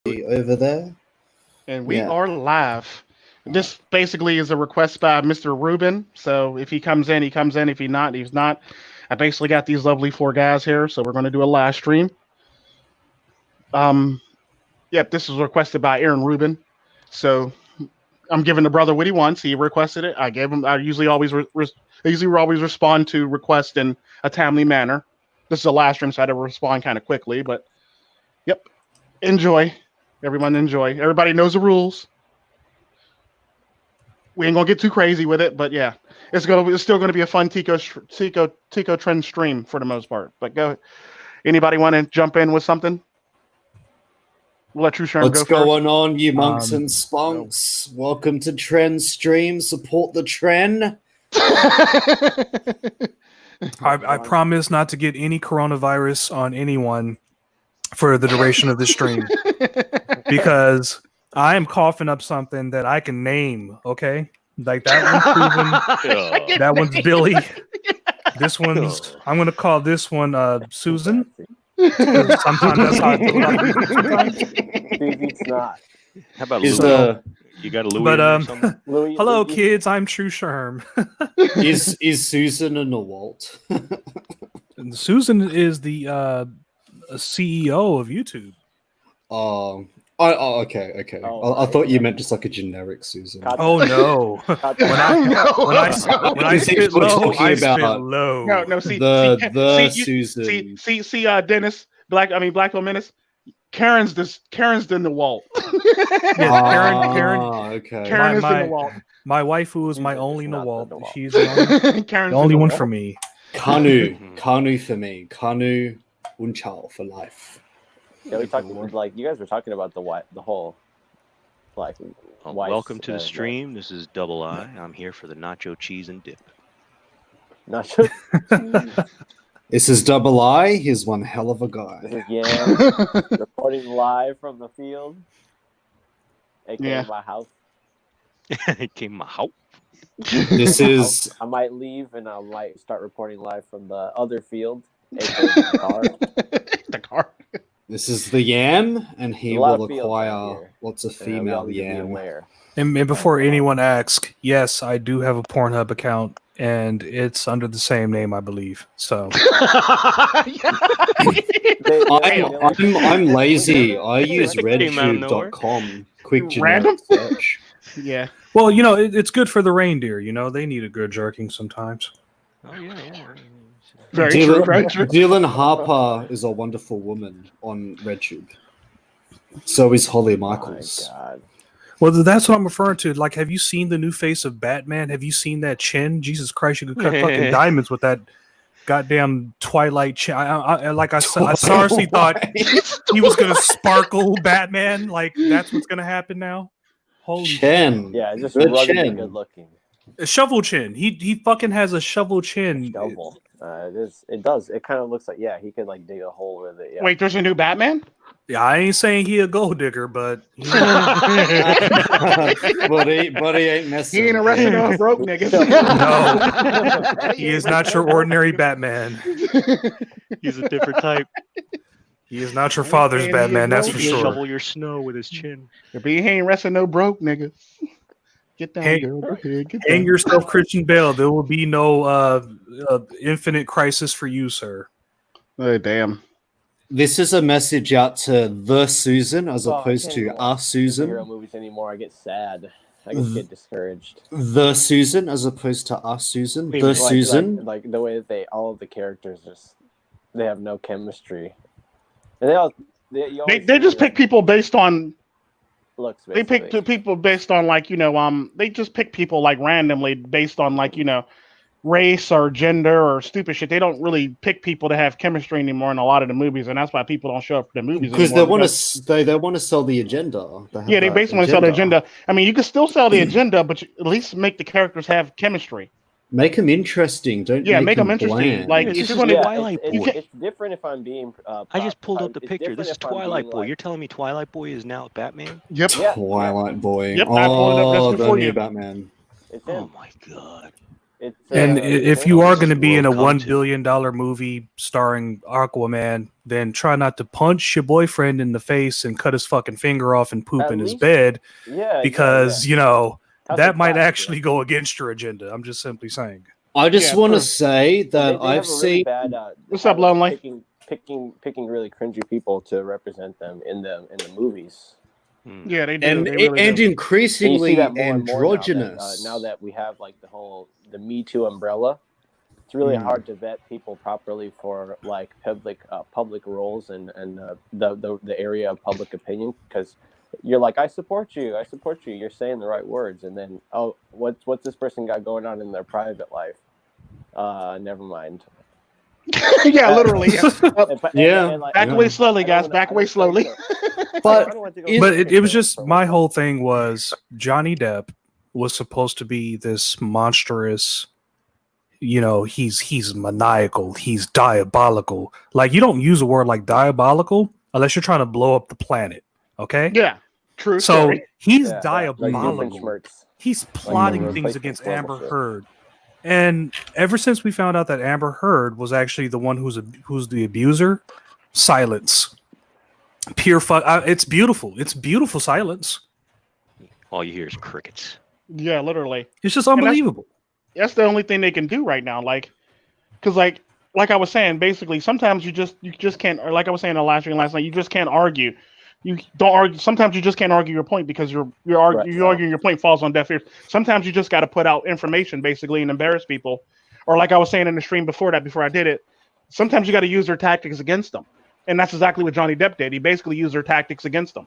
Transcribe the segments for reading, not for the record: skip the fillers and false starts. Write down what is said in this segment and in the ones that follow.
over there. And we are live. This basically is a request by Mr. Ruben. So if he comes in, he comes in. If he's not, he's not. I basically got these lovely four guys here, so we're going to do a live stream. Um, yep, this was requested by Aaron Ruben. So I'm giving the brother what he wants. He requested it. I gave him. I usually always respond to requests in a timely manner. This is a live stream, so I had to respond kind of quickly. But yep, enjoy. Everyone enjoy. Everybody knows the rules. We ain't gonna get too crazy with it, but yeah, it's still gonna be a fun Tico trend stream for the most part. But go. Anybody want to jump in with something? We'll let Sherm What's go going on, you monks and spunks? No. Welcome to Trend Stream. Support the trend. I promise not to get any coronavirus on anyone for the duration of the stream because I am coughing up something that I can name. Okay, like that one's Susan. That one's Billy. This one's I'm going to call this one Susan. Sometimes that's how I feel about it. Sometimes. It's not. How about Louis? You got a Louis? But hello, kids. I'm True Sherm. Is Susan a Walt? Susan is the CEO of YouTube. Okay. Oh, I thought you meant just like a generic Susan. Oh no! when I spit low, I spit low. No. See, Susan. See, Dennis, Blackville Menace. Karen's in the Walt. Karen. Okay. Karen is in the Walt. My wife, who is my only Nawalt, she's the only one for me. Kanu for me. Kanu Unchal for life. Yeah, we talked like you guys were talking about the whole like. Welcome to the stream. This is Double I. I'm here for the nacho cheese and dip. Nacho. This is Double I. He's one hell of a guy. This is Yam reporting live from the field, aka my house. It came my house. This is. I might leave and I might start reporting live from the other field, aka the car. The car. This is the Yam, and he will acquire lots of female Yam. And before anyone asks, yes, I do have a Pornhub account, and it's under the same name, I believe. So I'm lazy. I use RedTube.com. Quick generic search. Yeah. Well, it's good for the reindeer. They need a good jerking sometimes. Oh yeah. Very true. Dylan Harper is a wonderful woman on RedTube. So is Holly Michaels. Oh my God. Well, that's what I'm referring to. Like, have you seen the new face of Batman? Have you seen that chin? Jesus Christ, you could cut fucking diamonds with that goddamn Twilight chin. I seriously thought he was going to sparkle Batman. Like, that's what's going to happen now. Holy chin. Yeah, just rugged and good looking. A shovel chin. He fucking has a shovel chin. Shovel. It does. It kind of looks like he could like dig a hole with it. Yeah. Wait, there's a new Batman? Yeah, I ain't saying he a gold digger, but but he ain't messing. He ain't arresting no broke niggas. No, he is not your ordinary Batman. He's a different type. He is not your father's Batman, that's for sure. Shovel your snow with his chin. He ain't arresting no broke niggas. Get down, girl. Go ahead. Hang yourself, Christian Bale. There will be no infinite crisis for you, sir. Oh, damn. This is a message out to the Susan as opposed to our Susan. Hero movies anymore. I get sad. I just get discouraged. The Susan as opposed to our Susan. The Susan. Like the way that all of the characters they have no chemistry. And they just pick people based on looks. They pick people based on they just pick people like randomly based on race or gender or stupid shit. They don't really pick people to have chemistry anymore in a lot of the movies, and that's why people don't show up for the movies because they want to sell the agenda. They basically want to sell the agenda. I mean, you can still sell the agenda, but at least make the characters have chemistry. Make them interesting. Don't make them interesting. Bland. Like if you're going to Twilight Boy, it's different if I'm being. I just pulled up the picture. This is Twilight Boy. You're telling me Twilight Boy is now Batman? Yep. Twilight Boy. Yep. Oh, the new Batman. Oh my God. It's And if you are going to be in a World $1 come billion movie starring Aquaman, then try not to punch your boyfriend in the face and cut his fucking finger off and poop At in his least- bed, yeah, because yeah. Touch that the might class, actually go against your agenda. I'm just simply saying. I just Yeah, want to true. say that They I've have a really seen. bad. What's up, Lonely? Picking really cringy people to represent them in the movies. Yeah, they do. And, they really and do. And you increasingly see that more and more androgynous. now that we have like the Me Too umbrella. It's really hard to vet people properly for like public roles and the area of public opinion, because you're like, I support you, you're saying the right words, and then what's this person got going on in their private life? Never mind. Yeah, literally. Back away slowly, guys. Back away slowly. But it was just, my whole thing was Johnny Depp was supposed to be this monstrous, he's maniacal, he's diabolical. Like, you don't use a word like diabolical unless you're trying to blow up the planet. Okay? Yeah, true. So Sorry. he's Like diabolical. He's plotting Like things against Amber bullshit. Heard. And ever since we found out that Amber Heard was actually the one who's the abuser, silence. Pure fuck. It's beautiful. It's beautiful silence. All you hear is crickets. Yeah, literally. It's just unbelievable. That's the only thing they can do right now. Like, because like I was saying, basically, sometimes you just can't. Or like I was saying in the last night, you just can't argue. You don't argue. Sometimes you just can't argue your point because you're arguing your point falls on deaf ears. Sometimes you just got to put out information basically and embarrass people. Or like I was saying in the stream before I did it, sometimes you got to use their tactics against them. And that's exactly what Johnny Depp did. He basically used their tactics against them.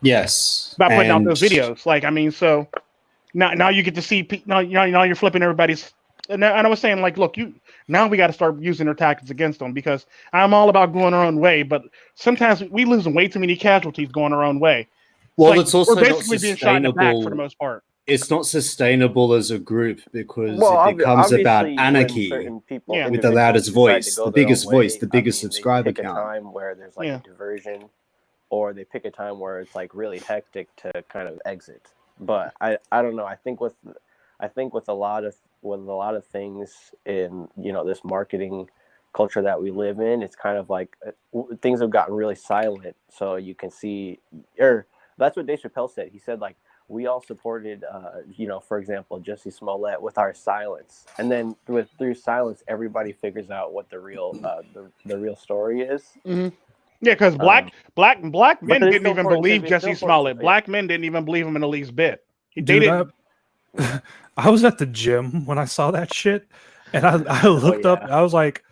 Yes. By putting out those videos. Like, I mean, so now you get to see, now you're flipping everybody's. And I was saying, like, look, now we got to start using their tactics against them, because I'm all about going our own way, but sometimes we losing way too many casualties going our own way. Well, it's also we're basically not being shot in the back sustainable for the most part. It's not sustainable as a group because it becomes about anarchy with the loudest voice, the biggest voice, the biggest subscriber count. They pick a time where there's like a diversion, or they pick a time where it's like really hectic to kind of exit. But I don't know. I think with a lot of things in this marketing culture that we live in, it's kind of like things have gotten really silent. So you can see, or that's what Dave Chappelle said. He said, like, we all supported, for example, Jussie Smollett with our silence, and then through silence, everybody figures out what the real story is. Mm-hmm. Yeah, because black men didn't even believe Jussie Smollett. Black men didn't even believe him in the least bit. I was at the gym when I saw that shit, and I looked up. I was like,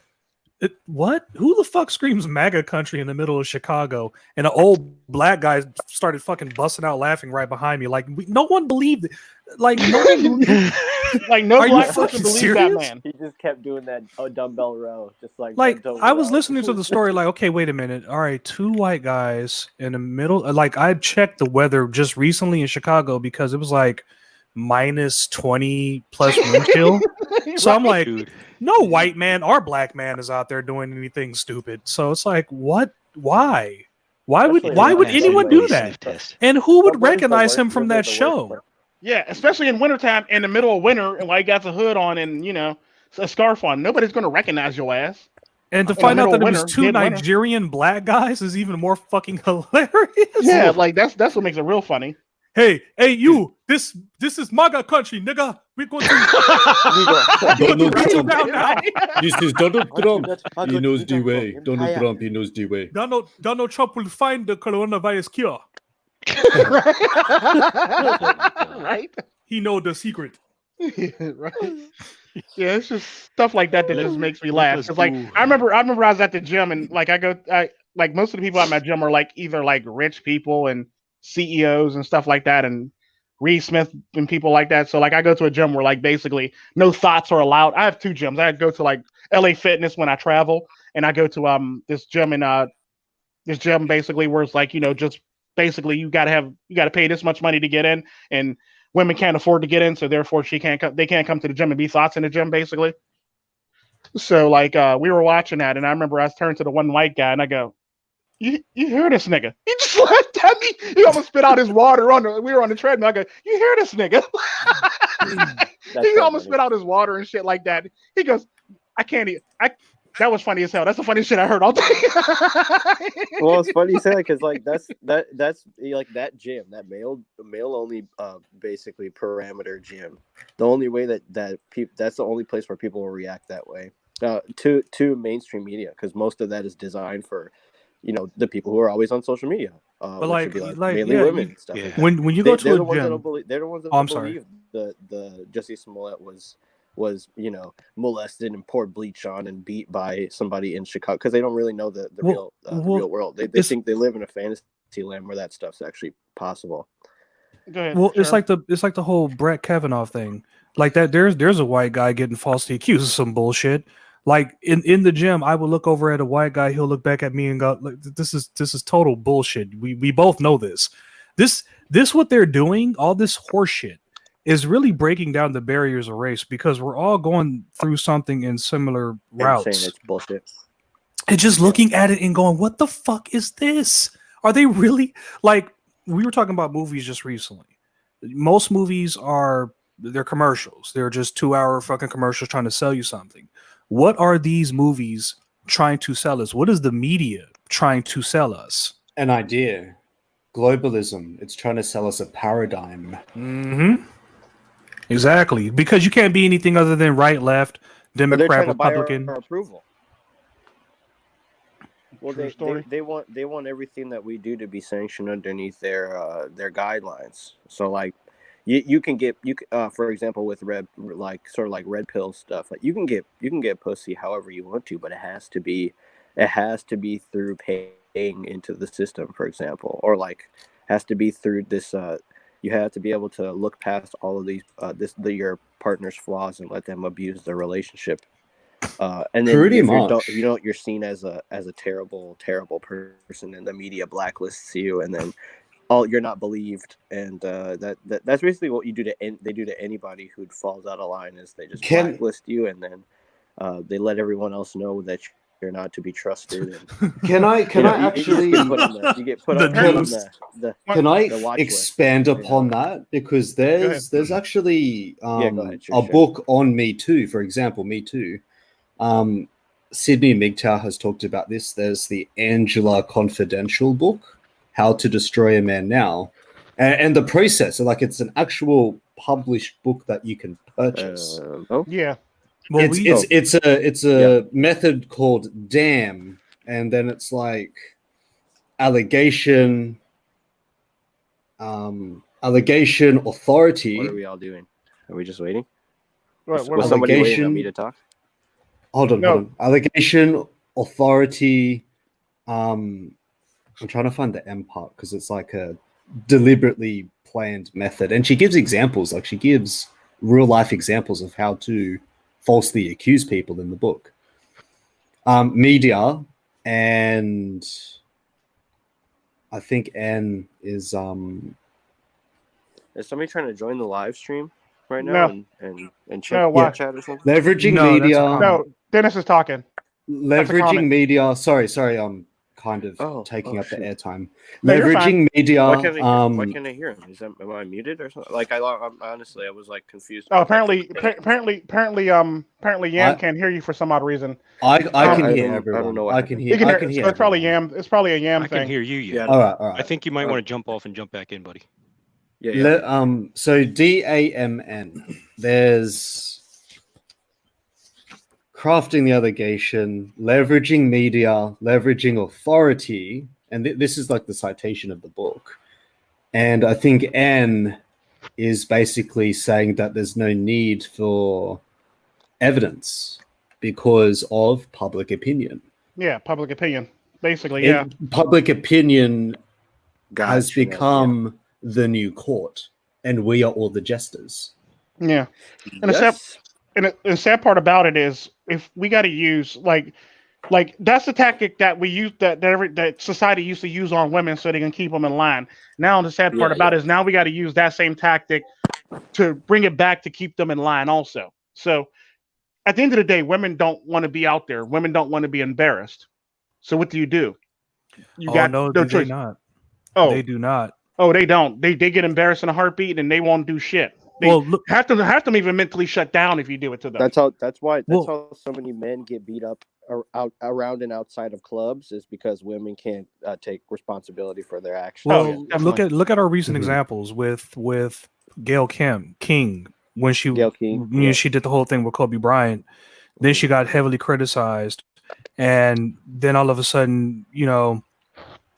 "What? Who the fuck screams MAGA country in the middle of Chicago?" And an old black guy started fucking busting out laughing right behind me. Like, no one believed it. Like, no one believed. Like, no Are black you person fucking believed serious? that man. He just kept doing that dumbbell row, just like I was listening to the story. Like, okay, wait a minute. All right, two white guys in the middle. Like, I checked the weather just recently in Chicago because it was like minus 20 plus wind chill. So I'm like, Dude. no white man or black man is out there doing anything stupid. So it's like, what? Why would anyone do that? And who would recognize him from that show? Yeah, especially in wintertime, in the middle of winter, and while you got the hood on and a scarf on, nobody's gonna recognize your ass. And to find out that it was two Nigerian black guys is even more fucking hilarious. Yeah, like that's what makes it real funny. Hey, you! This is MAGA country, nigga. We're going to Donald Trump. now. This is Donald Trump. He knows the way. Donald Trump. He knows the way. Donald Trump will find the coronavirus cure. Right? He know the secret. Right. Yeah, it's just stuff like that just makes me laugh. It's like I remember I was at the gym, and like like most of the people at my gym are like either like rich people and CEOs and stuff like that, and Reed Smith and people like that. So like I go to a gym where like basically no thoughts are allowed. I have two gyms. I go to like LA Fitness when I travel, and I go to this gym basically where it's like just basically you gotta pay this much money to get in, and women can't afford to get in, so therefore they can't come to the gym and be thoughts in the gym basically. So like we were watching that, and I remember I turned to the one white guy and I go, You hear this nigga? He just laughed at me. He almost spit out his water we were on the treadmill. I go, you hear this nigga? He almost spit out his water and shit like that. He goes, I can't eat. That was funny as hell. That's the funniest shit I heard all day. Well, it's funny you say that because like that's like that gym, that male only basically parameter gym. The only way that's the only place where people will react that way to mainstream media, because most of that is designed for, you know, the people who are always on social media. But like mainly women and stuff. Yeah. Like that. When you go to a gym, They're the ones that I'm believe the Jussie Smollett was, you know, molested and poured bleach on and beat by somebody in Chicago, because they don't really know the real world. They think they live in a fantasy land where that stuff's actually possible. Go ahead, well, sure. it's like the whole Brett Kavanaugh thing, like that. There's a white guy getting falsely accused of some bullshit. Like in the gym, I would look over at a white guy. He'll look back at me and go, like, "This is total bullshit." We both know this. This what they're doing. All this horseshit is really breaking down the barriers of race, because we're all going through something in similar routes. I'm saying it's bullshit. And just looking at it and going, "What the fuck is this? Are they really like?" We were talking about movies just recently. Most movies they're commercials. They're just 2-hour fucking commercials trying to sell you something. What are these movies trying to sell us? What is the media trying to sell us? An idea. Globalism. It's trying to sell us a paradigm. Mm-hmm. Exactly. Because you can't be anything other than right, left, Democrat, Republican. Our approval. Well, they want everything that we do to be sanctioned underneath their guidelines. So like, you can get for example with red pill stuff. Like you can get pussy however you want to, but it has to be through paying into the system, for example, or like has to be through this. You have to be able to look past all of these your partner's flaws and let them abuse their relationship. And then Pretty if much. you're seen as a terrible person, and the media blacklists you, and then you're not believed, and that's basically what you do they do to anybody who falls out of line, is they just blacklist you, and then they let everyone else know that you're not to be trusted. And, can I actually you get put on the can I watch expand list, upon that? Because there's actually go ahead, a book on Me Too, for example, Me Too. Sydney MGTOW has talked about this. There's the Angela Confidential book, How to Destroy a Man Now, and the process. So like, it's an actual published book that you can purchase. Yeah. Well, it's a method called DAM, and then it's like allegation, authority. What are we all doing? Are we just waiting? Was somebody waiting on me to talk? Hold on. Allegation, authority. I'm trying to find the M part, because it's like a deliberately planned method, and she gives examples. Like, she gives real life examples of how to falsely accuse people in the book. Media, and I think N is Is somebody trying to join the live stream right now and check chat or something? Leveraging media. No, Dennis is talking. Leveraging media. Sorry, I'm kind of taking up the airtime. No, Leveraging media. Why can't I hear him? Am I muted or something? Like, I'm honestly, I was like confused. Oh, apparently, Yam can't hear you for some odd reason. I can hear everyone. I don't know what I can hear. I can hear. So it's probably Yam. It's probably a Yam thing. I can hear you. Yeah. All right. I think you might want to jump off and jump back in, buddy. Yeah. So DAMN. There's crafting the allegation, leveraging media, leveraging authority, and this is like the citation of the book. And I think N is basically saying that there's no need for evidence because of public opinion. Yeah, public opinion. Basically, yeah. Public opinion has become the new court, and we are all the jesters. Yeah. And the sad part about it is, if we got to use like that's the tactic that we use that society used to use on women so they can keep them in line. Now the sad part about it is, now we got to use that same tactic to bring it back to keep them in line also. So at the end of the day, women don't want to be out there. Women don't want to be embarrassed. So what do? You Oh got no, no do they choice. not? Oh, They do not. oh, they don't. They get embarrassed in a heartbeat, and they won't do shit. They Well, look. have them even mentally shut down if you do it to them. That's why Well- how so many men get beat up out around and outside of clubs is because women can't take responsibility for their actions. Well, yeah, look at our recent Mhm. examples with Gail King when she Gayle King, you know, yeah. she did the whole thing with Kobe Bryant. Then she got heavily criticized, and then all of a sudden, you know,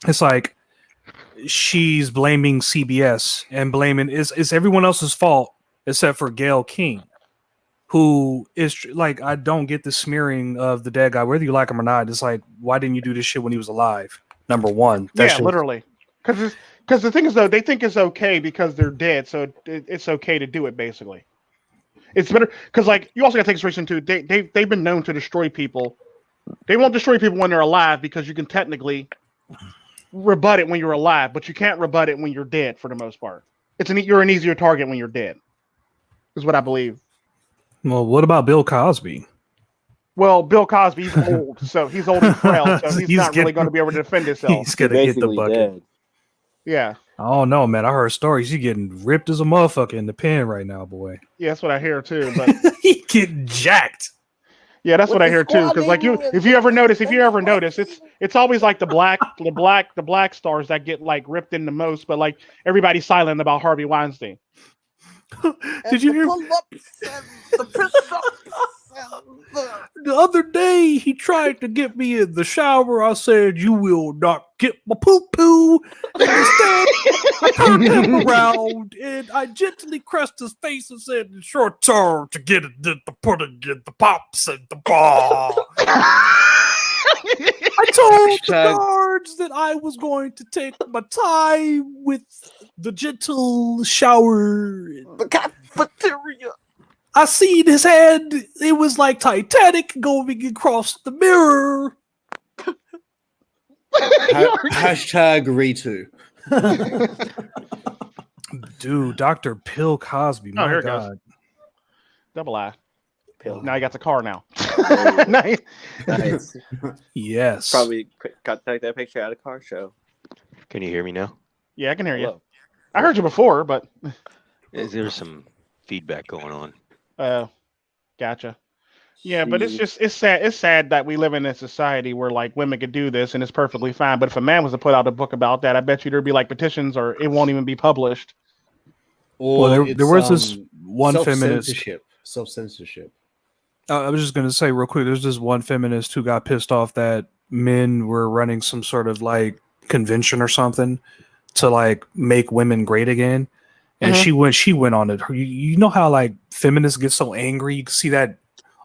it's like she's blaming CBS and blaming it's everyone else's fault except for Gail King, who is like, I don't get the smearing of the dead guy, whether you like him or not. It's like, why didn't you do this shit when he was alive? Number one, that's Yeah, just- literally. Because the thing is, though, they think it's okay because they're dead, so it's okay to do it. Basically, it's better because, like, you also got to take consideration too. They've been known to destroy people. They won't destroy people when they're alive because you can technically rebut it when you're alive, but you can't rebut it when you're dead for the most part. You're an easier target when you're dead. Is what I believe. Well, what about Bill Cosby? Well, Bill Cosby's old, so he's old and frail, so he's not really getting- going to be able to defend himself. He's gonna hit the basically bucket. dead. Yeah, I don't know, man. I heard stories. He's getting ripped as a motherfucker in the pen right now, boy. yeah, that's what I hear too. But He getting jacked. yeah, that's With what I the hear too. Because like squatting if you ever notice, and it's always like the black stars that get like ripped in the most, but like everybody's silent about Harvey Weinstein. Did you hear the other day he tried to get me in the shower? I said, "You will not get my poo poo." Instead, I turned him around and I gently caressed his face and said, "It's your turn to get it, to put it in the pops and the ball." I told the Hashtag- guards that I was going to take my time with the gentle shower. The cafeteria. I seen his head. It was like Titanic going across the mirror. Hashtag Ritu. Dude, Dr. Bill Cosby. Oh, My here it goes. God. Double I. Pill. Now he got the car now. Nice. Nice. Yes. Probably got take that picture at a car show. Can you hear me now? Yeah, I can hear you. Hello. I heard you before, but Is there some feedback going on? gotcha. Yeah, but it's sad. It's sad that we live in a society where like women could do this and it's perfectly fine. But if a man was to put out a book about that, I bet you there'd be like petitions or it won't even be published. Or Well, there it's, was this one feminist. Self-censorship. I was just going to say real quick, there's this one feminist who got pissed off that men were running some sort of like convention or something to like make women great again. And she went on it. You know how like feminists get so angry? You can see that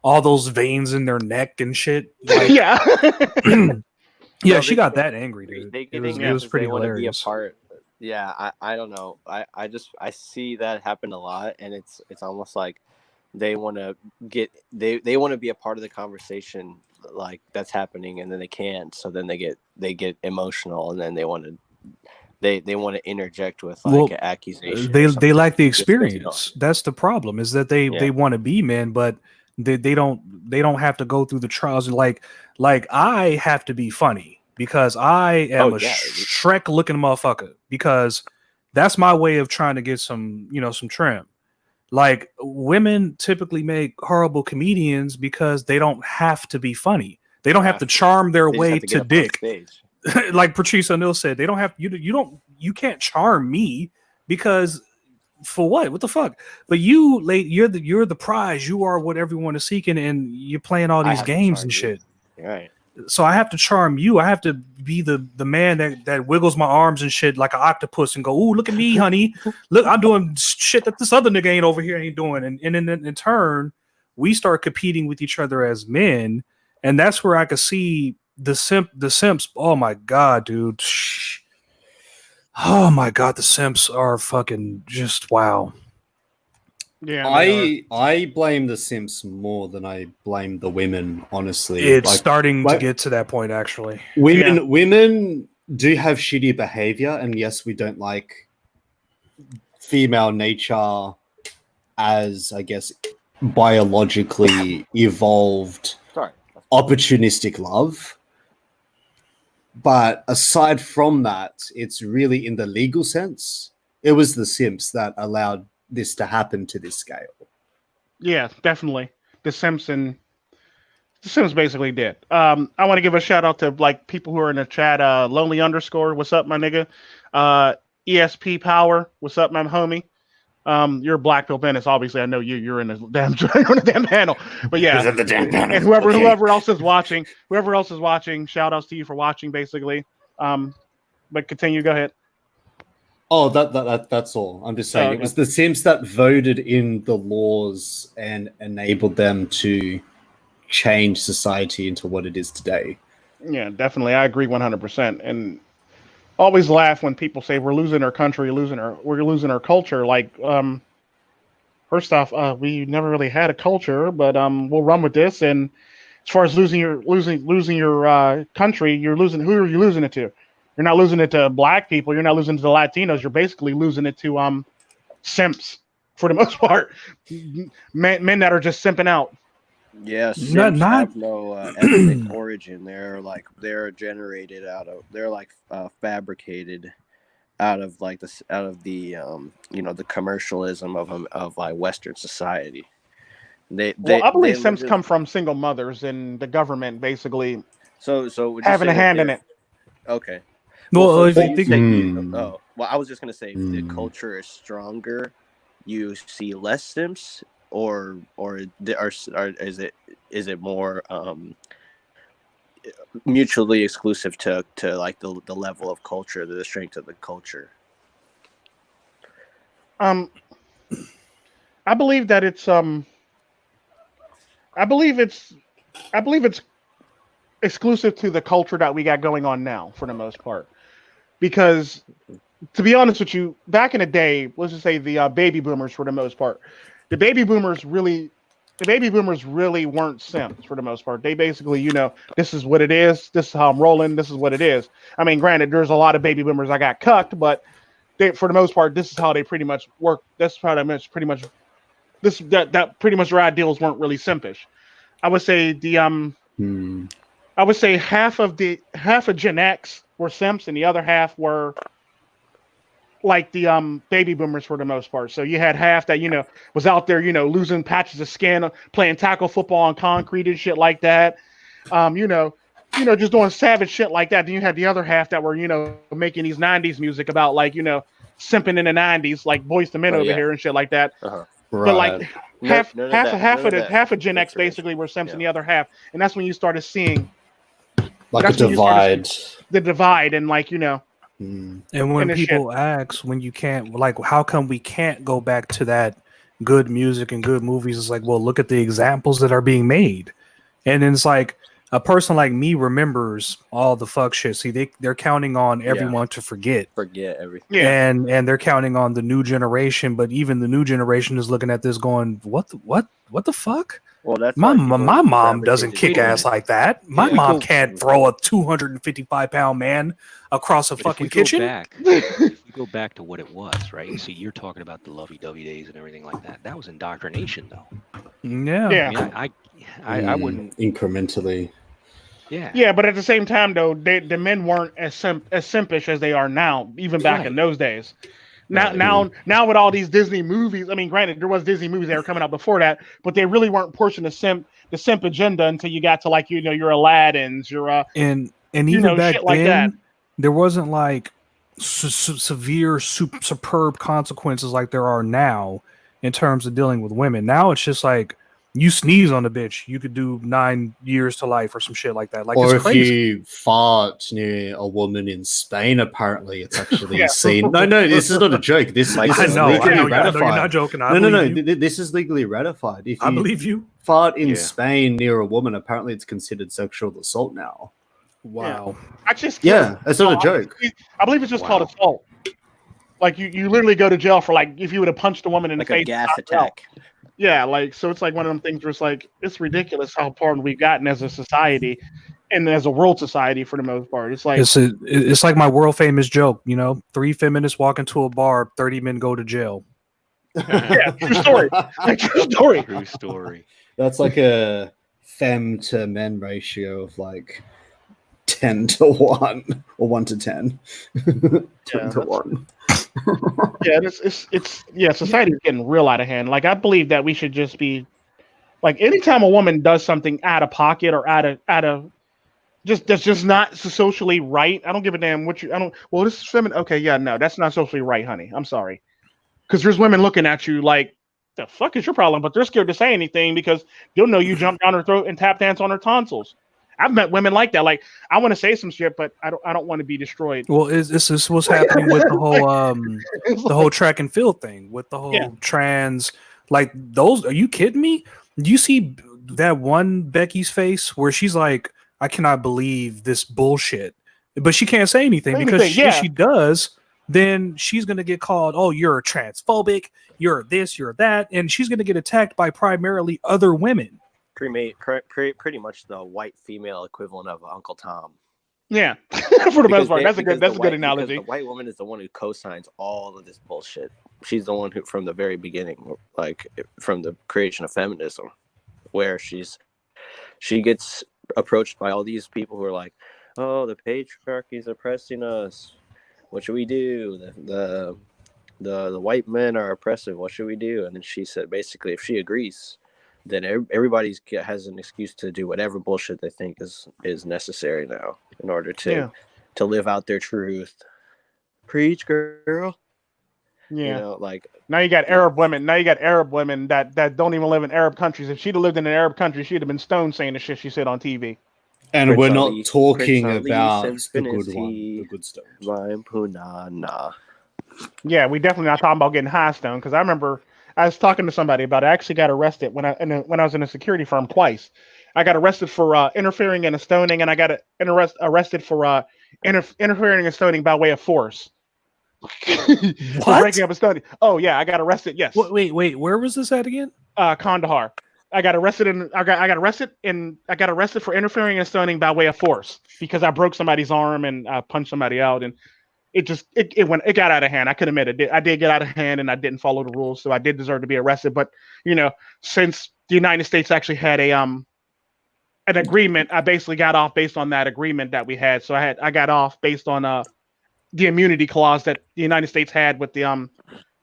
all those veins in their neck and shit. Like, Yeah. yeah, No, she they got get- that angry, dude. They It get was, angry it was because pretty they want to be a hilarious. part. Yeah, I don't know. I see that happen a lot, and it's almost like they want to they want to be a part of the conversation like that's happening, and then they can't. So then they get emotional, and then they want to interject with like an accusation. They lack the Just 'cause, you know. experience. That's the problem. Is that they want to be men, but they don't have to go through the trials. Like I have to be funny because I am Shrek looking motherfucker, because that's my way of trying to get some trim. Like women typically make horrible comedians because they don't have to be funny. They don't have to charm their They just way have to to get up on dick. stage. Like Patrice O'Neill said, they don't have you can't charm me because for what the fuck? But you're the prize. You are what everyone is seeking, and you're playing all I these have to games charm and you. shit. Right. So I have to charm you. I have to be the man that wiggles my arms and shit like an octopus and go, "Ooh, look at me, honey. Look, I'm doing shit that this other nigga ain't doing." And in turn, we start competing with each other as men, and that's where I could see the simps. Oh my god, dude. Oh my god, the simps are fucking just wow. Yeah. I blame the simps more than I blame the women, honestly. It's Like, starting to get to that point, actually. Women do have shitty behavior, and yes, we don't like female nature as, I guess, biologically evolved Sorry. opportunistic love. But aside from that, it's really in the legal sense. It was the simps that allowed this to happen to this scale. Yeah, definitely. The Simpsons basically did. I want to give a shout out to like people who are in the chat. Lonely underscore, what's up, my nigga? ESP Power, what's up, my homie? You're Black Pill Menace. Obviously, I know you. You're in the damn on the damn panel. But yeah, the damn panel. And whoever else is watching, shout outs to you for watching, basically. But continue. Go ahead. Oh, that's all. I'm just saying okay. It was the Sims that voted in the laws and enabled them to change society into what it is today. Yeah, definitely. I agree 100%. And always laugh when people say we're losing our country, we're losing our culture. Like, first off, we never really had a culture, but we'll run with this. And as far as losing your country, you're losing. Who are you losing it to? You're not losing it to black people. You're not losing it to the Latinos. You're basically losing it to simps for the most part. Men that are just simping out. Yeah, Sims have no ethnic origin. They're generated fabricated out of the commercialism of like Western society. I believe Sims come from single mothers, and the government basically so having a hand in it. Okay. Well, I was just gonna say, if the culture is stronger, you see less Sims, or is it more mutually exclusive to like the level of culture, the strength of the culture? I believe that it's I believe it's exclusive to the culture that we got going on now, for the most part. Because, to be honest with you, back in the day, let's just say the baby boomers, for the most part, the baby boomers really weren't simps for the most part. They basically, this is what it is. This is how I'm rolling. This is what it is. I mean, granted, there's a lot of baby boomers I got cucked, but for the most part, this is how they pretty much work. That's how they pretty much their ideals weren't really simpish. I would say half of Gen X were simps, and the other half were like the baby boomers for the most part. So you had half that was out there losing patches of skin, playing tackle football on concrete and shit like that. Just doing savage shit like that. Then you had the other half that were making these 90s music about like simping in the 90s, like Boyz II Men here and shit like that. Uh-huh. Right. But like half of Gen X basically were simps, and the other half, and that's when you started seeing like a divide. The divide, and like And when people ask, when you can't, like, how come we can't go back to that good music and good movies? It's like, well, look at the examples that are being made. And then it's like, a person like me remembers all the fuck shit. See, they're counting on everyone to forget everything. Yeah. And they're counting on the new generation, but even the new generation is looking at this going, what the fuck? Well, that's my mom doesn't kick ass like that. My mom can't throw a 255-pound man across a fucking kitchen. If you go back to what it was, right? See, you're talking about the lovey-dovey days and everything like that. That was indoctrination, though. Yeah. I mean, I wouldn't incrementally. Yeah, but at the same time, though, the men weren't as simpish as they are now, even back in those days. Now with all these Disney movies, I mean, granted, there was Disney movies that were coming out before that, but they really weren't pushing the simp agenda until you got to like your Aladdins, and even back shit then, like that. There wasn't like severe, superb consequences like there are now in terms of dealing with women. Now it's just like, you sneeze on a bitch, you could do 9 years to life or some shit like that. Like, or it's if crazy. you fart near a woman in Spain, apparently it's actually seen. No, this is not a joke. This is legally ratified. You're not joking. This is legally ratified. If you I believe you fart in Spain near a woman, apparently it's considered sexual assault now. Wow. Yeah. It's not a joke. I believe it's just called assault. Like you literally go to jail for like if you would have punched a woman in the face. Like a gas attack. Yeah, like so it's like one of them things where it's like it's ridiculous how far we've gotten as a society and as a world society for the most part. It's like it's like my world famous joke, 3 feminists walk into a bar, 30 men go to jail. Yeah, true story. True story. That's like a fem to men ratio of like 10-1 or 1-10. 10-1. Yeah, society is getting real out of hand. Like, I believe that we should just be like, anytime a woman does something out of pocket or out of just that's just not socially right. I don't give a damn what you. I don't. Well, this is feminine. Okay, yeah, no, that's not socially right, honey. I'm sorry, because there's women looking at you like, the fuck is your problem? But they're scared to say anything because they'll know you jump down her throat and tap dance on her tonsils. I've met women like that. Like, I want to say some shit, but I don't want to be destroyed. Well, this is what's happening with the whole the whole track and field thing with the whole trans. Like, those, are you kidding me? Do you see that one Becky's face where she's like, I cannot believe this bullshit, but she can't say anything because if she does, then she's gonna get called, oh, you're transphobic, you're this, you're that, and she's gonna get attacked by primarily other women. Pretty much the white female equivalent of Uncle Tom. Yeah, for the most part, that's a good analogy. The white woman is the one who co-signs all of this bullshit. She's the one who, from the very beginning, like from the creation of feminism, where she gets approached by all these people who are like, "Oh, the patriarchy is oppressing us. What should we do? The white men are oppressive. What should we do?" And then she said, basically, if she agrees, then everybody has an excuse to do whatever bullshit they think is necessary now in order to live out their truth. Preach, girl. Yeah. You know, like, now you got Arab women. Now you got Arab women that don't even live in Arab countries. If she'd have lived in an Arab country, she'd have been stoned saying the shit she said on TV. And Prince we're Ali, not talking Prince Ali, about the Infinity, good one, the good stuff. Yeah, we definitely not talking about getting high stoned, because I remember I was talking to somebody about it. I actually got arrested when I was in a security firm twice. I got arrested for interfering in a stoning, and I got arrested for interfering in stoning by way of force. For breaking up a stoning. Oh yeah, I got arrested. Yes. Wait, where was this at again? Kandahar. I got arrested for interfering in stoning by way of force because I broke somebody's arm and punched somebody out, and it got out of hand. I could admit it. I did get out of hand, and I didn't follow the rules, so I did deserve to be arrested. But since the United States actually had an agreement, I basically got off based on that agreement that we had. So I got off based on the immunity clause that the United States had with the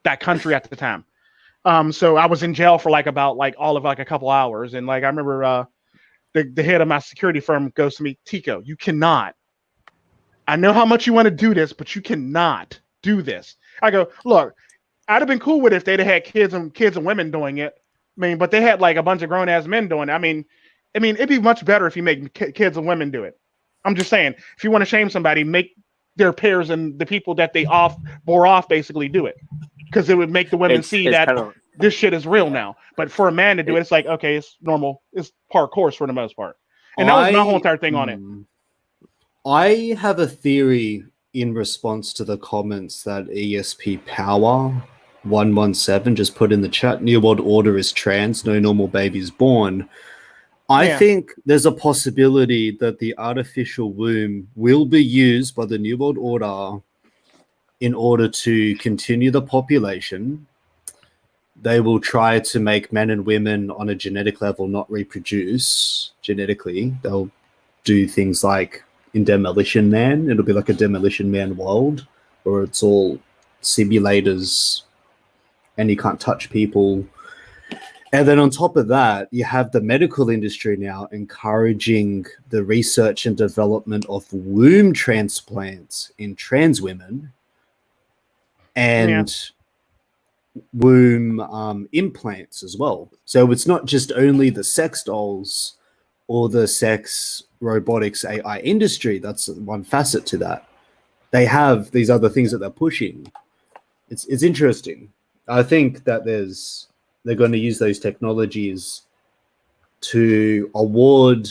that country at the time. So I was in jail for all of a couple hours, and I remember the head of my security firm goes to me, Tico, you cannot. I know how much you want to do this, but you cannot do this. I go, look, I'd have been cool with it if they'd have had kids and women doing it. I mean, but they had a bunch of grown ass men doing it. I mean, it'd be much better if you make kids and women do it. I'm just saying, if you want to shame somebody, make their peers and the people that they bore off basically do it, because it would make the women see that this shit is real now. But for a man to do it, it's like, okay, it's normal, it's par course for the most part. And that was my whole entire thing on it. I have a theory in response to the comments that ESP Power 117 just put in the chat. New World Order is trans, no normal babies born. I think there's a possibility that the artificial womb will be used by the New World Order in order to continue the population. They will try to make men and women on a genetic level not reproduce genetically. They'll do things like in Demolition Man, it'll be like a Demolition Man world where it's all simulators and you can't touch people. And then on top of that, you have the medical industry now encouraging the research and development of womb transplants in trans women and womb implants as well. So it's not just only the sex dolls or the sex robotics AI industry. That's one facet to that. They have these other things that they're pushing. It's interesting. I think that they're going to use those technologies to award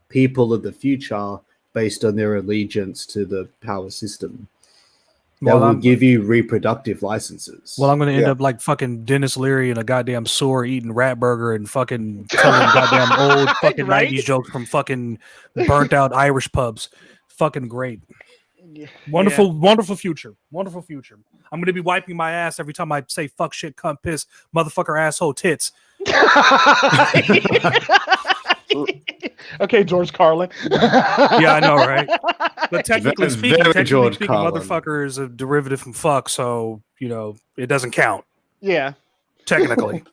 people of the future based on their allegiance to the power system. That will give you reproductive licenses. Well, I'm going to end up like fucking Dennis Leary in a goddamn sewer eating rat burger and fucking telling goddamn old fucking 90s jokes from fucking burnt out Irish pubs. Fucking great. Wonderful future. Wonderful future. I'm going to be wiping my ass every time I say fuck, shit, cunt, piss, motherfucker, asshole, tits. Okay, George Carlin. Yeah, I know, right? But technically speaking, George Carlin. motherfucker is a derivative from fuck, so it doesn't count. Yeah, technically.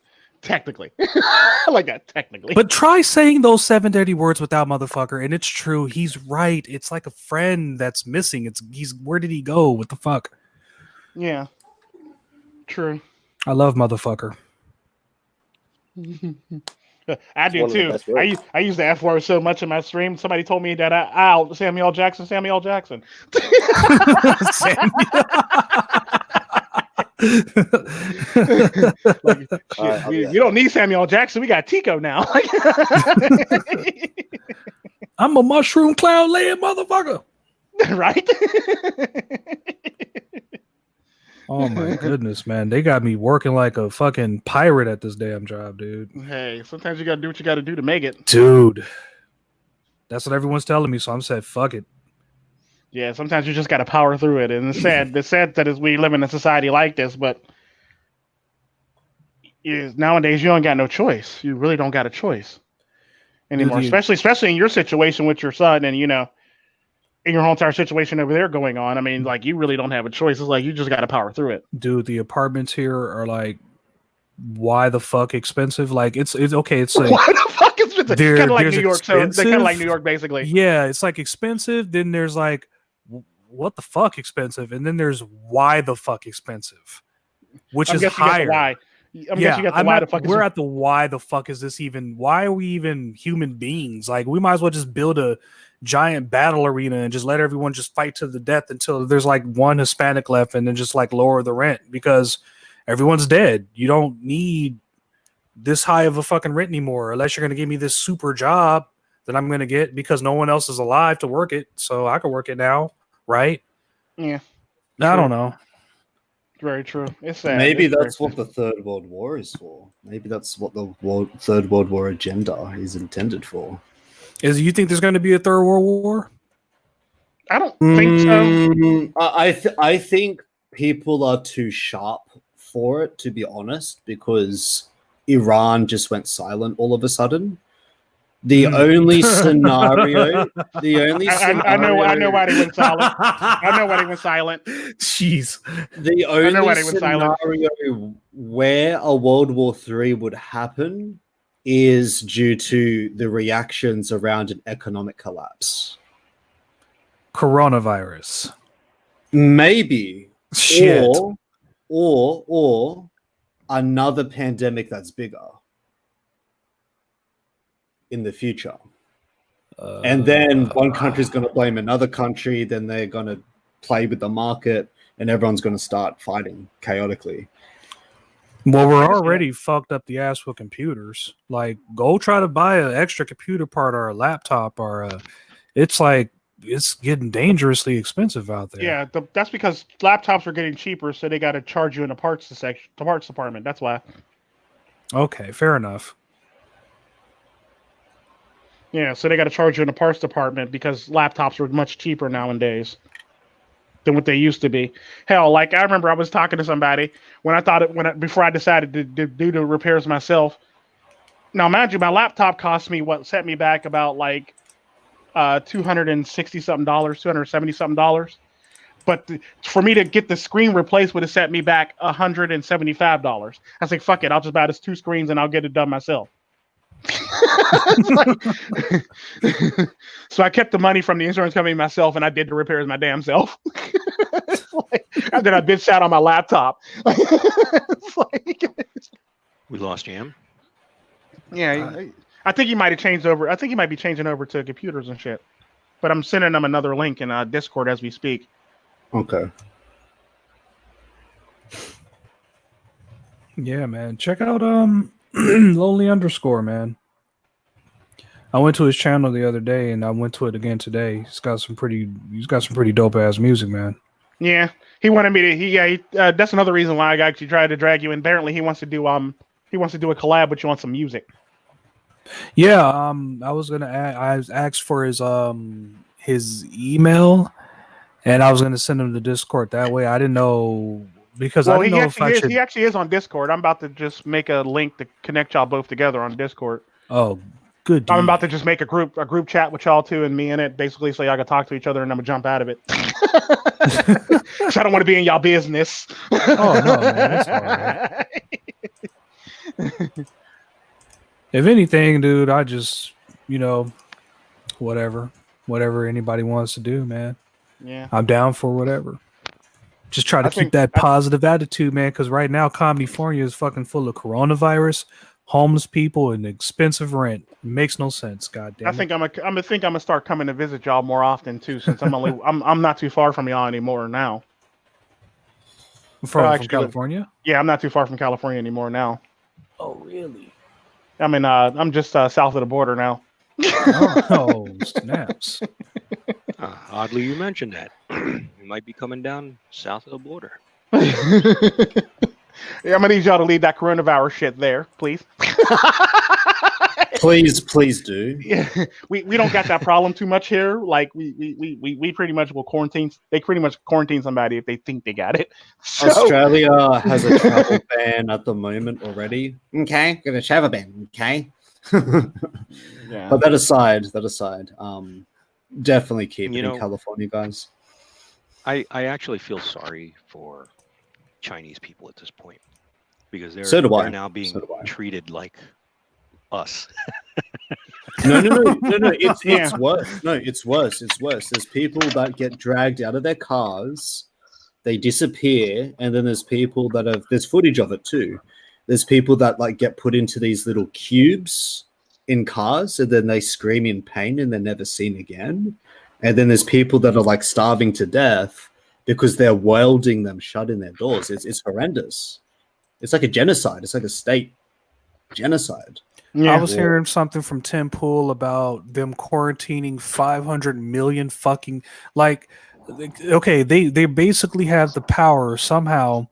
Technically. I like that, technically. But try saying those 7 dirty words without motherfucker, and it's true. He's right. It's like a friend that's missing. Where did he go? What the fuck? Yeah. True. I love motherfucker. I do too. I use the F word so much in my stream. Somebody told me that I out Samuel L. Jackson. Like, you don't need Samuel L. Jackson. We got Tico now. I'm a mushroom cloud laying motherfucker. Right? Oh my goodness, man. They got me working like a fucking pirate at this damn job, dude. Hey, sometimes you gotta do what you gotta do to make it. Dude. That's what everyone's telling me, so I'm saying fuck it. Yeah, sometimes you just gotta power through it. And it's sad that we live in a society like this, but nowadays you don't got no choice. You really don't got a choice anymore. Especially in your situation with your son and in your whole entire situation over there going on. I mean, like, you really don't have a choice. It's like you just got to power through it. Dude, the apartments here are like, why the fuck expensive? Like, it's okay. It's like, why the fuck expensive? Kind of like New York. Expensive. So they're kind of like New York, basically. Yeah, it's like expensive. Then there's like, what the fuck expensive? And then there's why the fuck expensive, which is higher. Why. I'm guessing you got the why the fuck. We're at the why the fuck is this even? Why are we even human beings? Like, we might as well just build a giant battle arena and just let everyone just fight to the death until there's like one Hispanic left, and then just like lower the rent because everyone's dead. You don't need this high of a fucking rent anymore unless you're going to give me this super job that I'm going to get because no one else is alive to work it. So I can work it now, right? Yeah. I don't know. Very true. It's sad. Maybe that's what the Third World War is for. Maybe that's what the Third World War agenda is intended for. You think there's going to be a Third World War? I don't think so. I think people are too sharp for it, to be honest, because Iran just went silent all of a sudden. The only scenario, I know why they went silent. I know why they went silent. Jeez. The only scenario where a World War III would happen is due to the reactions around an economic collapse. Coronavirus. Maybe. Shit. Or another pandemic that's bigger in the future. And then one country's going to blame another country, then they're going to play with the market, and everyone's going to start fighting chaotically. Well, we're already fucked up the ass with computers. Like, go try to buy an extra computer part or a laptop it's getting dangerously expensive out there. Yeah, that's because laptops are getting cheaper, so they got to charge you in the parts department. That's why. Okay, fair enough. Yeah, so they got to charge you in the parts department because laptops are much cheaper nowadays than what they used to be. Hell, like I remember I was talking to somebody before I decided to do the repairs myself. Now, mind you, my laptop cost me set me back about like $260 something, $270 something. But for me to get the screen replaced would have set me back $175. I was like, fuck it, I'll just buy this 2 screens and I'll get it done myself. So I kept the money from the insurance company myself, and I did the repairs my damn self. And then I bitched out on my laptop. We lost Jam. Yeah, I think he might have changed over. I think he might be changing over to computers and shit. But I'm sending him another link in Discord as we speak. Okay. Yeah, man. Check out Lonely _ man. I went to his channel the other day, and I went to it again today. He's got some pretty dope ass music, man. Yeah, he wanted me to. That's another reason why I actually tried to drag you in. Apparently, he wants to do a collab with you on some music. Yeah, I was asked for his email, and I was gonna send him the Discord that way. I didn't know because I didn't know he actually is on Discord. I'm about to just make a link to connect y'all both together on Discord. Oh, Good deed. I'm about to just make a group chat with y'all two and me in it, basically, so y'all can talk to each other, and I'm gonna jump out of it. Cause I don't want to be in y'all business. Oh no, man, it's all right. If anything, dude, I just, whatever anybody wants to do, man. Yeah, I'm down for whatever. Just try to keep that positive attitude, man, because right now, California is fucking full of coronavirus, homeless people, and expensive rent. It makes no sense, goddamn. I think I'm gonna start coming to visit y'all more often too, since I'm not too far from y'all anymore now. From California? Yeah, I'm not too far from California anymore now. Oh, really? I mean, I'm just south of the border now. Oh, snaps. Oddly, you mentioned that. You might be coming down south of the border. Yeah, I'm gonna need y'all to leave that coronavirus shit there, please. Please do. Yeah, we don't got that problem too much here. Like we pretty much will quarantine. They pretty much quarantine somebody if they think they got it. So, Australia has a travel ban at the moment already. Okay, got a travel ban. Okay. yeah. But that aside, definitely keep it in California, guys. I actually feel sorry for Chinese people at this point because they're now being treated like us. No. It's worse. No, it's worse. There's people that get dragged out of their cars, they disappear, and then there's people that there's footage of it too. There's people that like get put into these little cubes in cars, and then they scream in pain and they're never seen again. And then there's people that are like starving to death because they're welding them shut in their doors. It's horrendous. It's like a genocide. It's like a state genocide. Yeah. I was hearing something from Tim Pool about them quarantining 500 million fucking okay, they basically have the power somehow.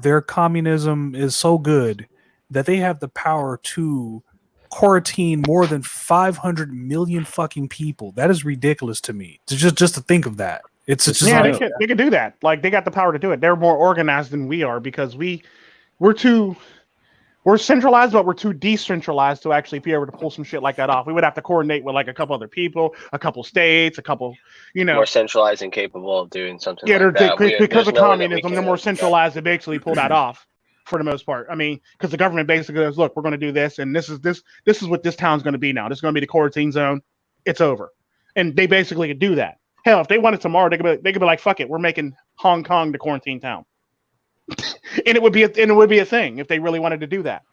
Their communism is so good that they have the power to quarantine more than 500 million fucking people. That is ridiculous to me. Just to think of that. It's just they could do that. Like they got the power to do it. They're more organized than we are because we're centralized, but we're too decentralized to actually be able to pull some shit like that off. We would have to coordinate with like a couple other people, a couple states, a couple, more centralized and capable of doing something. Yeah, like that. Because of communism, they're more centralized to basically pull that off for the most part. I mean, because the government basically goes, look, we're going to do this, and this is what this town's going to be now. This is going to be the quarantine zone. It's over, and they basically could do that. Hell, if they wanted tomorrow, they could be like, fuck it, we're making Hong Kong the quarantine town. And it would be a thing if they really wanted to do that.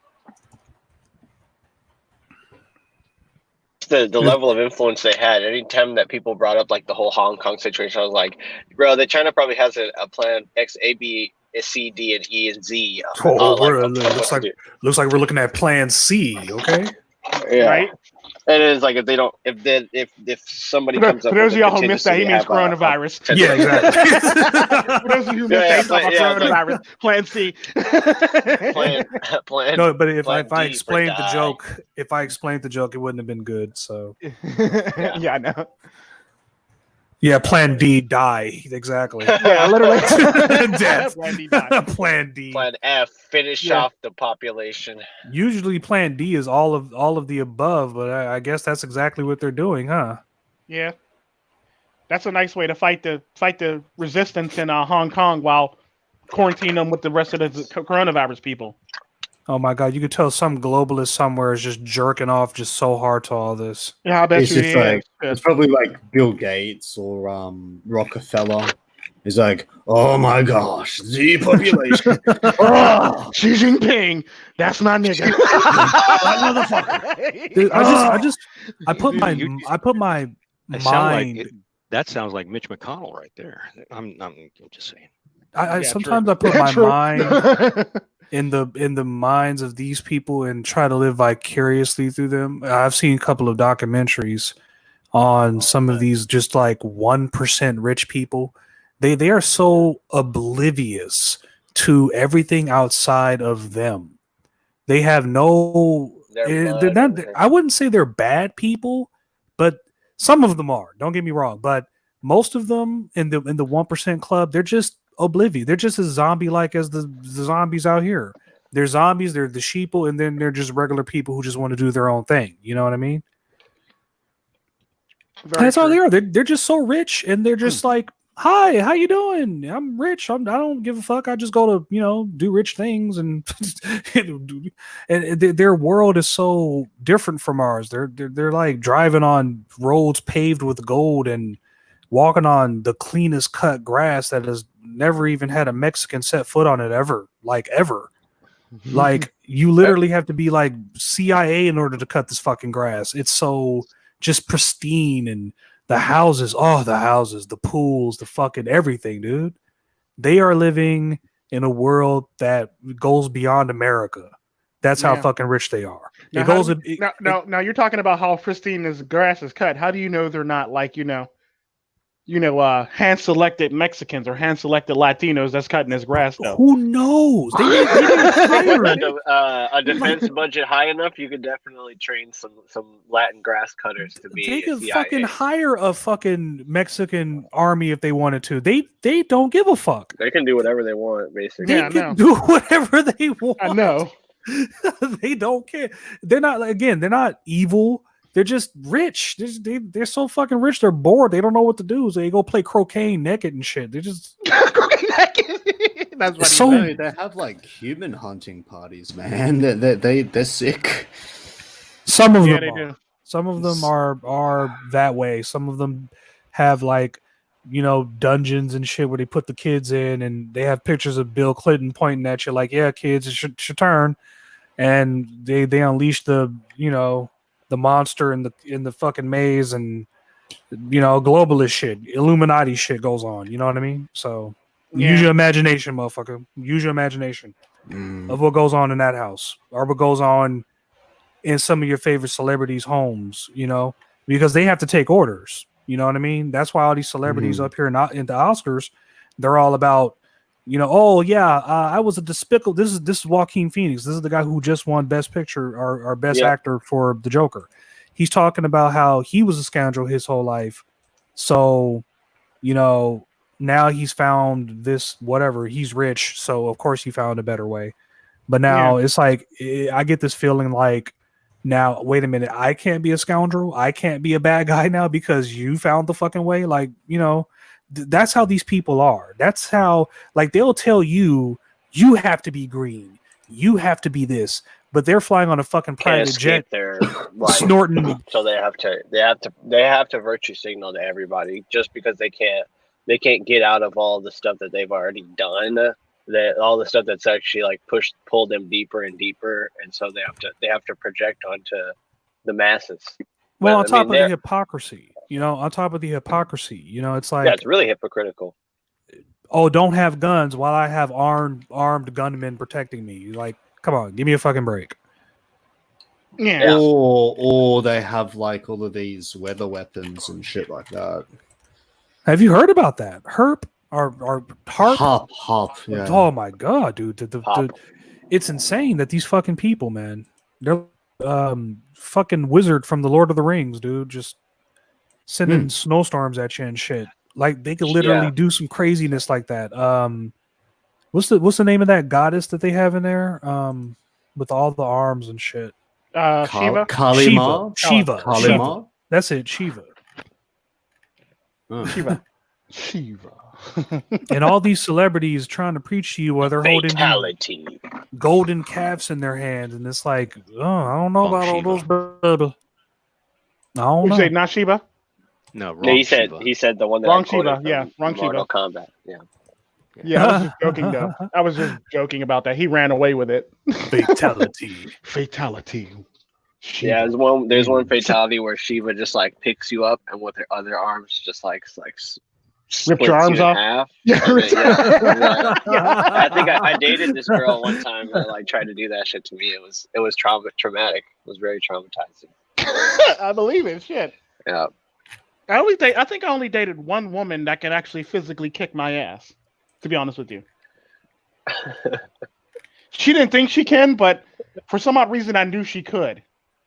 The level of influence they had. Anytime that people brought up like the whole Hong Kong situation, I was like, bro, the China probably has a plan X, A, B, C, D, and E, and Z. Looks like we're looking at Plan C. Okay. Yeah. Right. And it's like if somebody comes up. For those of y'all who missed that, he means coronavirus. Yeah, exactly. For those of you who missed that, coronavirus. Plan C. Plan. No, but if I explained the joke, it wouldn't have been good. So. Yeah, I know. Yeah, Plan D, die. Exactly. Yeah, literally. Death. Plan D, die. Plan D. Plan F, finish off the population. Usually Plan D is all of the above, but I guess that's exactly what they're doing, huh? Yeah. That's a nice way to fight the resistance in Hong Kong while quarantining them with the rest of the coronavirus people. Oh my God! You could tell some globalist somewhere is just jerking off just so hard to all this. Yeah, I bet it's just like it's probably like Bill Gates or Rockefeller. He's like, oh my gosh, the population. Oh, Xi Jinping, that's my nigga. Dude, I put my mind. That sounds like Mitch McConnell right there. I'm just saying. Sometimes I put my mind in the minds of these people and try to live vicariously through them. I've seen a couple of documentaries on some of these just like 1% rich people. They are so oblivious to everything outside of them. They have no. They're not. I wouldn't say they're bad people, but some of them are. Don't get me wrong, but most of them in the 1% club, they're just oblivious. They're just as zombie-like as the zombies out here. They're zombies, they're the sheeple, and then they're just regular people who just want to do their own thing. You know what I mean? That's all they are. They're just so rich, and they're just like, "Hi, how you doing? I'm rich. I don't give a fuck. I just go to do rich things." And and their world is so different from ours. They're like driving on roads paved with gold and walking on the cleanest cut grass that has never even had a Mexican set foot on it ever. Like you literally have to be like CIA in order to cut this fucking grass. It's so just pristine, and the houses, the pools, the fucking everything, dude. They are living in a world that goes beyond America. That's how fucking rich they are. Now you're talking about how pristine this grass is cut. How do you know they're not like hand selected Mexicans or hand selected Latinos that's cutting this grass though? Who knows? They didn't hire a defense budget high enough, you could definitely train some Latin grass cutters to be. They could fucking hire a fucking Mexican army if they wanted to. They don't give a fuck. They can do whatever they want, basically. They can do whatever they want. I know. They don't care. They're not evil. They're just rich. They're so fucking rich. They're bored. They don't know what to do. So they go play croquet naked and shit. They're just croquet naked. That's what so they have like human hunting parties, man. They're sick. Some of them do. Some of them are that way. Some of them have like dungeons and shit where they put the kids in, and they have pictures of Bill Clinton pointing at you like, "Yeah, kids, it's your turn," and they unleash the the monster in the fucking maze, and globalist shit, Illuminati shit goes on. You know what I mean? So use your imagination, motherfucker. Use your imagination of what goes on in that house, or what goes on in some of your favorite celebrities' homes. Because they have to take orders. You know what I mean? That's why all these celebrities up here not in the Oscars, they're all about, I was a despicable. This is Joaquin Phoenix. This is the guy who just won Best Picture or Best Actor for The Joker. He's talking about how he was a scoundrel his whole life. So, now he's found this whatever. He's rich, so of course he found a better way. But now it's like I get this feeling like, now wait a minute, I can't be a scoundrel. I can't be a bad guy now because you found the fucking way. Like that's how these people are. That's how, like, they'll tell you have to be green, you have to be this, but they're flying on a fucking private jet, their snorting. So they have to virtue signal to everybody just because they can't get out of all the stuff that they've already done. That all the stuff that's actually like pull them deeper and deeper, and so they have to project onto the masses. Well, on top of the hypocrisy. It's like, it's really hypocritical. Oh, don't have guns while I have armed gunmen protecting me. Like, come on, give me a fucking break. Yeah. Or they have like all of these weather weapons and shit like that. Have you heard about that? Herp or HARP? HARP. Yeah. Oh my god, dude! It's insane that these fucking people, man, they're fucking wizard from the Lord of the Rings, dude. Just sending snowstorms at you and shit. Like they could literally do some craziness like that. What's the name of that goddess that they have in there? With all the arms and shit. Shiva. Shiva. That's it. Shiva. Shiva. And all these celebrities trying to preach to you while they're holding golden calves in their hands, and it's like, I don't know about all those. I don't know. You say not Shiva? No, wrong. He said the one that wrong Shiva. Yeah, wrong Mortal Shiva. Kombat. Yeah. Yeah, I was just joking though. I was just joking about that. He ran away with it. Fatality. Shiva. Yeah, there's one fatality where Shiva just like picks you up and with her other arms just like rip your arms off. Half. Yeah. I think I dated this girl one time that like tried to do that shit to me. It was traumatic. It was very traumatizing. I believe it. Shit. Yeah. I think I only dated one woman that could actually physically kick my ass. To be honest with you, she didn't think she can, but for some odd reason, I knew she could.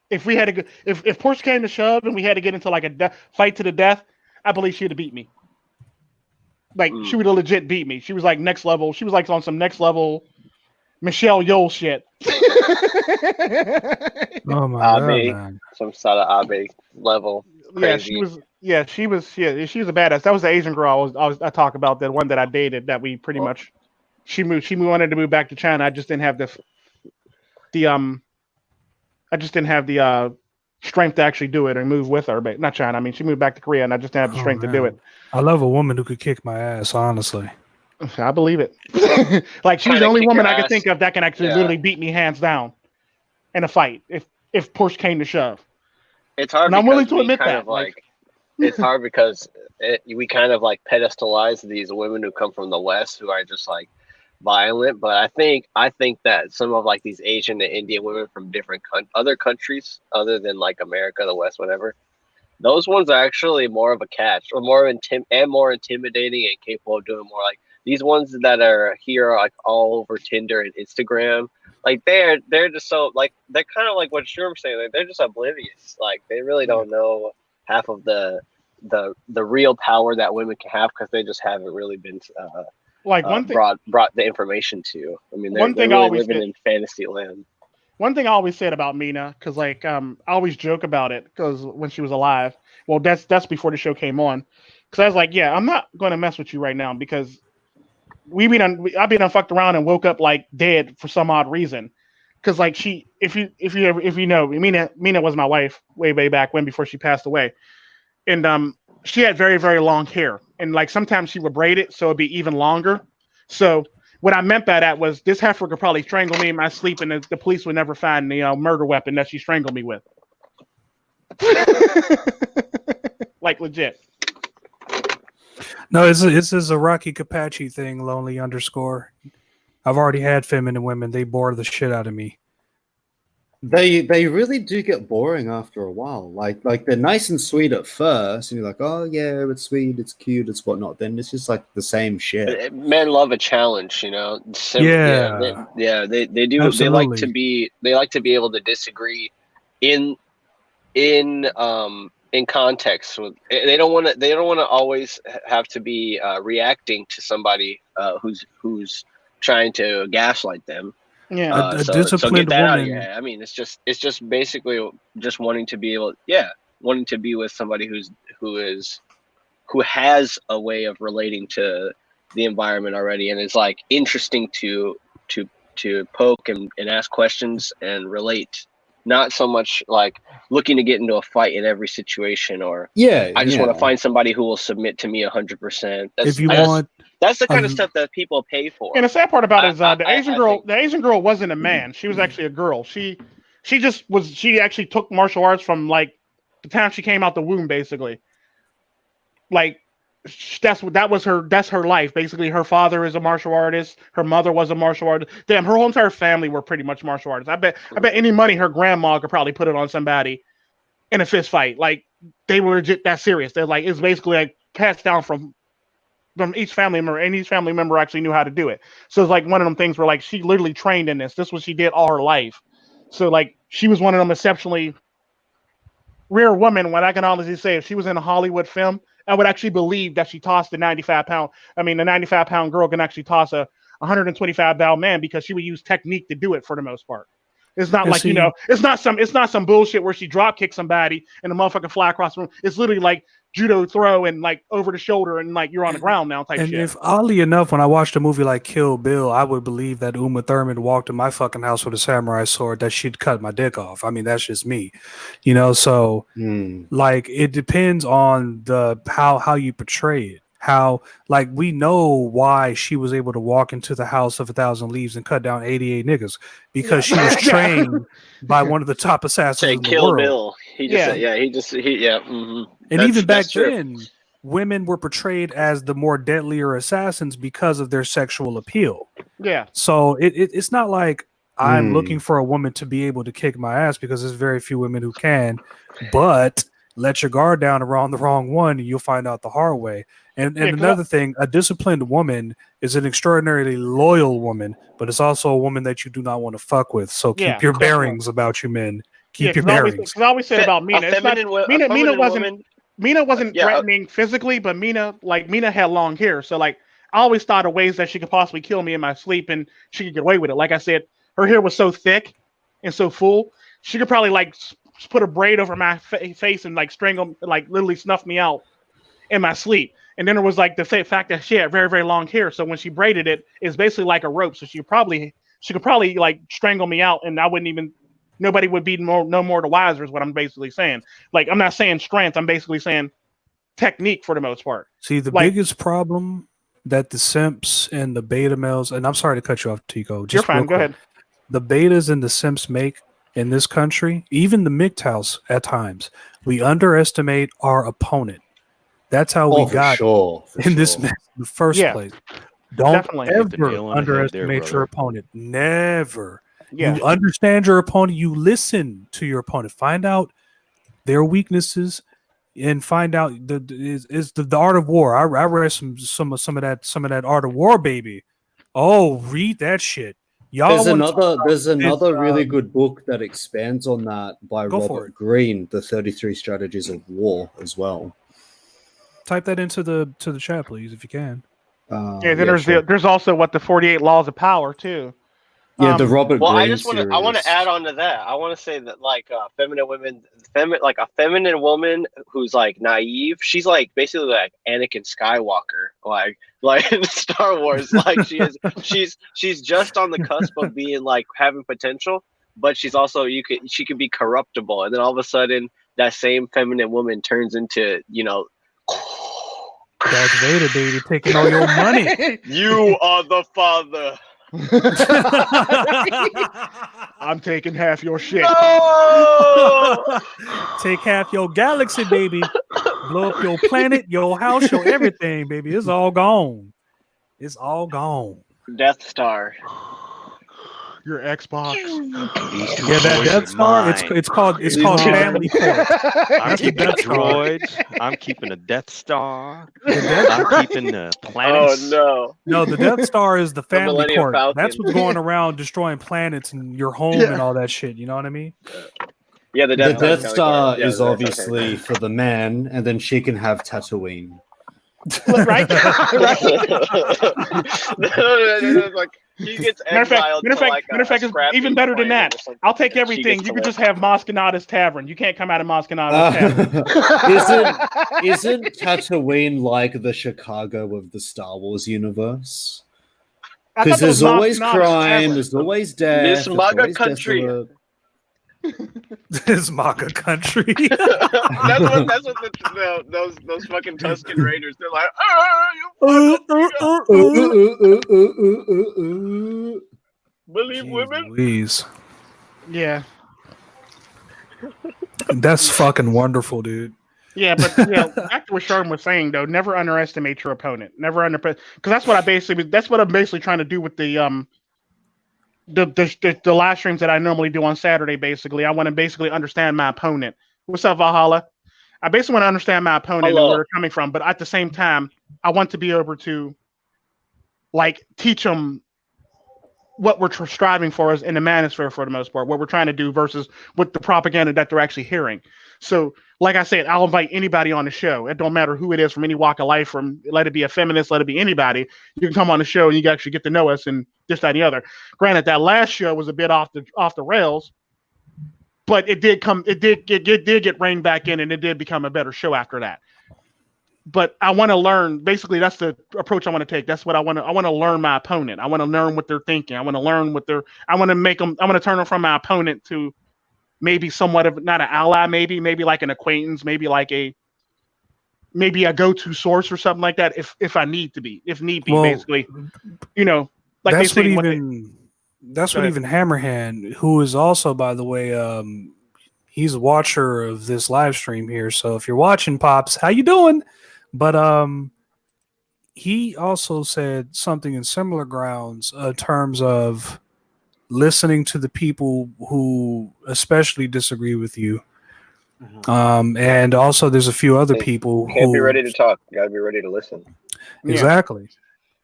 If we had to, if push came to shove and we had to get into like a fight to the death, I believe she'd have beat me. Like she would have legit beat me. She was like next level. She was like on some next level Michelle Yeoh shit. Oh my god, Abe, man. some sort of Abe level. Crazy. She was a badass. That was the Asian girl I talk about, the one that I dated that we pretty much she wanted to move back to China. I just didn't have the strength to actually do it and move with her. But not China. I mean, she moved back to Korea, and I just didn't have the strength to do it. I love a woman who could kick my ass. Honestly, I believe it. Like she's the only woman I can think of that can actually literally beat me hands down in a fight if push came to shove. It's hard. And I'm willing to admit that. It's hard because we kind of like pedestalize these women who come from the West who are just like violent. But I think that some of like these Asian and Indian women from different other countries other than like America, the West, whatever, those ones are actually more of a catch or more intimidating and capable of doing more. Like these ones that are here like all over Tinder and Instagram. Like they're just so like they're kind of like what Sherm saying. Like, they're just oblivious. Like they really don't know half of the real power that women can have because they just haven't really been brought the information to. I mean, they're really living in fantasy land. One thing I always said about Mina, because like I always joke about it, because when she was alive, well, that's before the show came on, because I was like, yeah, I'm not going to mess with you right now because I've been fucked around and woke up like dead for some odd reason. Because like if you know, Mina was my wife way back when before she passed away, and she had very very long hair, and like sometimes she would braid it so it'd be even longer. So what I meant by that was this heifer could probably strangle me in my sleep, and the police would never find the murder weapon that she strangled me with. Like legit. No, it's a Zaraki Kapachi thing, lonely _ I've already had feminine women. They bore the shit out of me. They really do get boring after a while. Like they're nice and sweet at first, and you're like, oh yeah, it's sweet, it's cute, it's whatnot. Then it's just like the same shit. Men love a challenge, you know. They do. Absolutely. They like to be able to disagree in context. They don't want to always have to be reacting to somebody who's trying to gaslight them. Yeah, a disciplined woman. I mean, it's just basically just wanting to be with somebody who has a way of relating to the environment already, and is like interesting to poke and ask questions and relate. Not so much like looking to get into a fight in every situation, or I just want to find somebody who will submit to me 100%. That's the kind of stuff that people pay for. And the sad part about it is the Asian girl wasn't a man. She was actually a girl. She actually took martial arts from like the time she came out the womb, basically. Like that's her life. Basically, her father is a martial artist. Her mother was a martial artist. Damn, her whole entire family were pretty much martial artists. I bet any money her grandma could probably put it on somebody in a fist fight. Like they were legit that serious. They're like, it's basically like passed down from each family member, and each family member actually knew how to do it. So it's like one of them things where like she literally trained in this. This is what she did all her life. So like she was one of them exceptionally rare women. What I can honestly say, if she was in a Hollywood film, I would actually believe that she tossed the 95-pound girl can actually toss a 125-pound man, because she would use technique to do it for the most part. It's not like, it's not some bullshit where she drop kicks somebody and the motherfucker fly across the room. It's literally like judo throw and like over the shoulder and like you're on the ground now type shit. And if oddly enough, when I watched a movie like Kill Bill, I would believe that Uma Thurman walked in my fucking house with a samurai sword, that she'd cut my dick off. I mean, that's just me, so like it depends on how you portray it. How, like, we know why she was able to walk into the House of 1,000 Leaves and cut down 88 niggas, because she was trained by one of the top assassins in the Kill world. Bill. And even back then, women were portrayed as the more deadlier assassins because of their sexual appeal. Yeah. So it's not like I'm looking for a woman to be able to kick my ass, because there's very few women who can, but let your guard down around the wrong one and you'll find out the hard way. And another thing, a disciplined woman is an extraordinarily loyal woman, but it's also a woman that you do not want to fuck with. So keep your bearings about you men. Keep your bearings. Because I always said about Mina, Mina wasn't threatening physically, but Mina had long hair. So like I always thought of ways that she could possibly kill me in my sleep, and she could get away with it. Like I said, her hair was so thick and so full, she could probably like put a braid over my face and like strangle, like literally snuff me out in my sleep. And then there was like the fact that she had very, very long hair. So when she braided it, it's basically like a rope. So she could probably like strangle me out, and I wouldn't even, nobody would be no more the wiser is what I'm basically saying. Like, I'm not saying strength. I'm basically saying technique for the most part. See, the biggest problem that the simps and the beta males, and I'm sorry to cut you off, Tico. You're fine. Go ahead. The betas and the simps make in this country, even the MGTOWs at times, we underestimate our opponent. That's how we got this mess in the first place. Don't ever underestimate your opponent. Never. Yeah. You understand your opponent. You listen to your opponent. Find out their weaknesses and find out the art of war. I read some of that art of war, baby. Oh, read that shit. There's another really good book that expands on that by Robert Greene, The 33 Strategies of War, as well. Type that into the chat, please, if you can. There's also the 48 Laws of Power too. Yeah, the Robert. Well, Greene I want to add on to that. I want to say that like feminine women, like a feminine woman who's like naive, she's like basically like Anakin Skywalker, like in Star Wars. Like she's just on the cusp of being like having potential, but she's also she could be corruptible, and then all of a sudden that same feminine woman turns into Darth Vader, baby, taking all your money. You are the father. I'm taking half your shit. No! Take half your galaxy, baby. Blow up your planet, your house, your everything, baby. It's all gone. It's all gone. Death Star. Your Xbox. Yeah, that Death Star. It's called Family Court. I'm keeping the droids. I'm keeping a Death Star. I'm keeping the planets. Oh no! The Death Star is the Family Court. Falcon. That's what's going around destroying planets and your home and all that shit. You know what I mean? Yeah, the Death Star is obviously for the man, and then she can have Tatooine. Right? Like, he gets exiled. Matter of fact, it's even better than that. I'll take everything. You could just have Moscanada's Tavern. You can't come out of Moscanada's Tavern. Isn't Tatooine like the Chicago of the Star Wars universe? Because there's always crime, there's always death. This MAGA country. This MAGA country. that's what those fucking Tusken Raiders. They're like, believe women. Please. Yeah. That's fucking wonderful, dude. Yeah, but back to what Sherm was saying though, never underestimate your opponent. Because that's what I'm basically trying to do with the live streams that I normally do on Saturday. Basically, I want to basically understand my opponent. What's up, Valhalla? I basically want to understand my opponent and where they're coming from, but at the same time, I want to be able to like teach them what we're striving for is in the manosphere for the most part, what we're trying to do versus what the propaganda that they're actually hearing. So, like I said, I'll invite anybody on the show. It don't matter who it is from any walk of life, let it be a feminist, let it be anybody. You can come on the show and you can actually get to know us and this, that, and the other. Granted, that last show was a bit off the rails, but it did get reined back in, and it did become a better show after that. But I want to learn. Basically, that's the approach I want to take. That's what I want to. I want to learn my opponent. I want to learn what they're thinking. I want to learn I want to make them. I want to turn them from my opponent to maybe somewhat of not an ally, maybe like an acquaintance, maybe a go-to source or something like that. If I need to be, if need be, basically, like that's what even Hammerhand, who is also, by the way, he's a watcher of this live stream here. So if you're watching, Pops, how you doing? But he also said something in similar grounds in terms of listening to the people who especially disagree with you. And also there's a few other people who can't be ready to talk. You gotta be ready to listen. Exactly.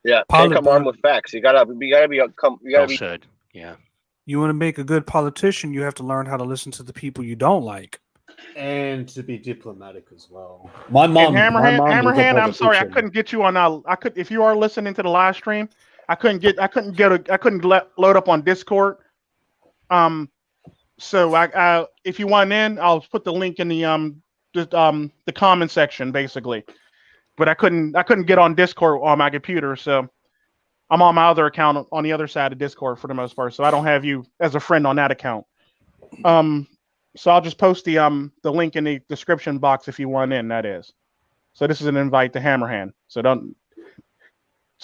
Yeah. Can't come armed with facts. You gotta be said. Yeah. You want to make a good politician, you have to learn how to listen to the people you don't like. and to be diplomatic as well. My mom, Hammerhand. I'm sorry, I couldn't get you on. If you are listening to the live stream, I couldn't load up on Discord. So if you want in, I'll put the link in the comment section, basically. But I couldn't get on Discord on my computer, so I'm on my other account on the other side of Discord for the most part. So I don't have you as a friend on that account. So I'll just post the link in the description box if you want in. That is. So this is an invite to Hammerhand. So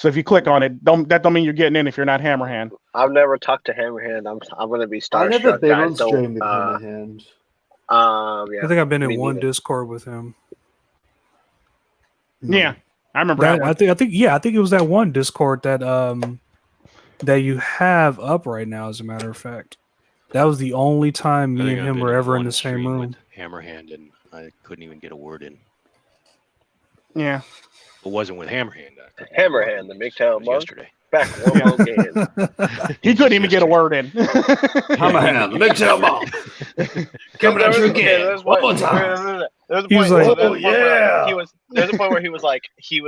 if you click on it, that don't mean you're getting in if you're not Hammerhand. I've never talked to Hammerhand. I'm gonna be starstruck. I've never been on stream with Hammerhand. Yeah. I think I've been in one Discord with him. Yeah, I remember that. I think it was that one Discord that you have up right now. As a matter of fact, that was the only time me and him were ever in the same room. With Hammerhand, and I couldn't even get a word in. Yeah. It wasn't with Hammerhand. Hammerhand, the MGTOW monk. Yesterday. Back one more game. He couldn't even get a word in. Hammerhand, the MGTOW monk. Coming at you again. One more time. There's a point where he was like, he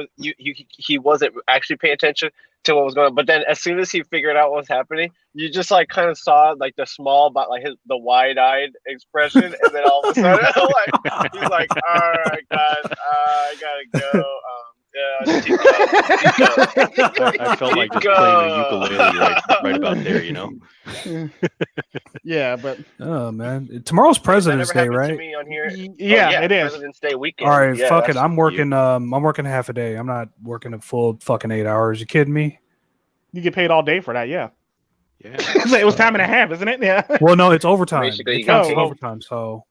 wasn't actually paying attention to what was going on. But then as soon as he figured out what was happening, you just like kind of saw like the small, but like the wide-eyed expression, and then all of a sudden, like he's like, "All right, guys, I gotta go." Yeah, keep going. I felt like just playing the ukulele right about there, you know. Yeah, but oh man, tomorrow's President's Day, right? Yeah, it is. President's Day weekend. All right, fuck it. I'm working. I'm working half a day. I'm not working a full fucking 8 hours. You kidding me? You get paid all day for that, yeah. Yeah. It was time and a half, isn't it? Yeah. Well, no, it's overtime. Basically, it counts overtime. So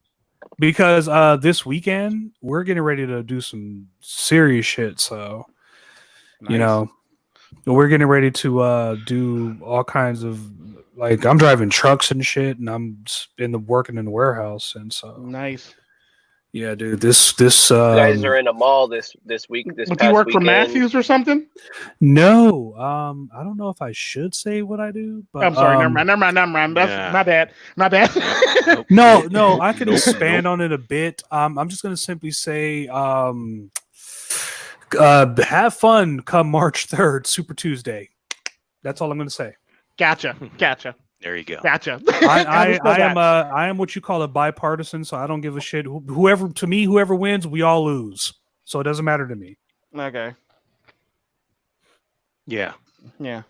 because this weekend we're getting ready to do some serious shit. So Nice. you know, we're getting ready to do all kinds of like I'm driving trucks and shit, and I'm working in the warehouse, and so nice. Yeah, dude. This you guys are in a mall this week. Would you work for Matthews or something? No, I don't know if I should say what I do, but I'm sorry. Never mind. That's my bad. Nope. No, I can expand on it a bit. I'm just gonna simply say, have fun come March 3rd, Super Tuesday. That's all I'm gonna say. Gotcha. There you go. Gotcha. I am what you call a bipartisan, so I don't give a shit. Whoever wins, we all lose. So it doesn't matter to me. Okay. Yeah. If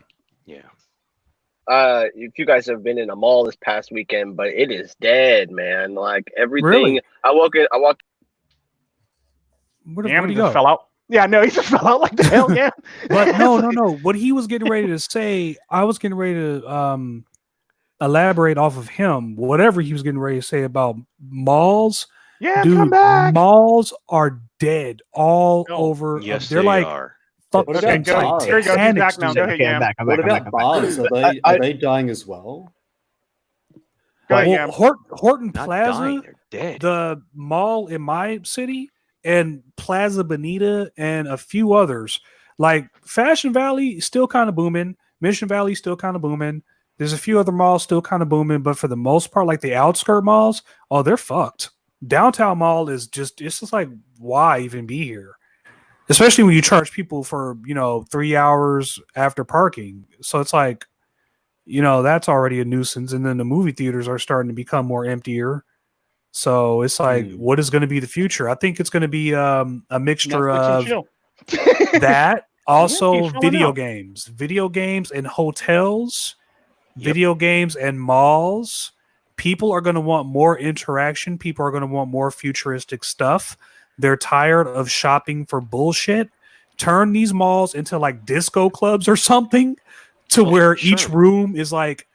you guys have been in a mall this past weekend, but it is dead, man. Like everything. Really? I walked. Where did he go? Fell out. Yeah, no, he just fell out like the hell. Yeah. But no. What he was getting ready to say, I was getting ready to elaborate off of him. Whatever he was getting ready to say about malls. Yeah, dude, come back. Malls are dead all over. Yes, they're they like are. fucking Here you go. He's back now. Go ahead, Yam. What about bars? Are they dying as well? Go ahead, Yam. Horton Not Plaza, dying, they're dead. the mall in my city, and Plaza Bonita, and a few others. Like Fashion Valley, still kind of booming. Mission Valley, still kind of booming. There's a few other malls still kind of booming, but for the most part, like the outskirt malls, oh, they're fucked. Downtown mall it's just like, why even be here? Especially when you charge people for, 3 hours after parking. So it's like, that's already a nuisance. And then the movie theaters are starting to become more emptier. So it's like, what is going to be the future? I think it's going to be a mixture of that, also video games and hotels, video games and malls. People are going to want more interaction. People are going to want more futuristic stuff. They're tired of shopping for bullshit. Turn these malls into like disco clubs or something to where each room is like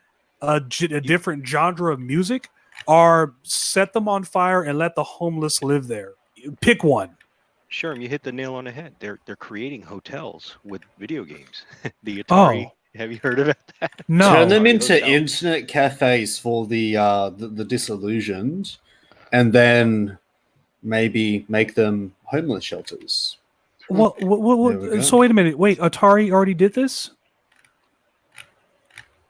a different genre of music, or set them on fire and let the homeless live there. Pick one. Sherm, you hit the nail on the head. They're creating hotels with video games. The Atari. Have you heard of it? No. Turn them into internet cafes for the disillusioned, and then maybe make them homeless shelters. What? So wait a minute. Wait, Atari already did this?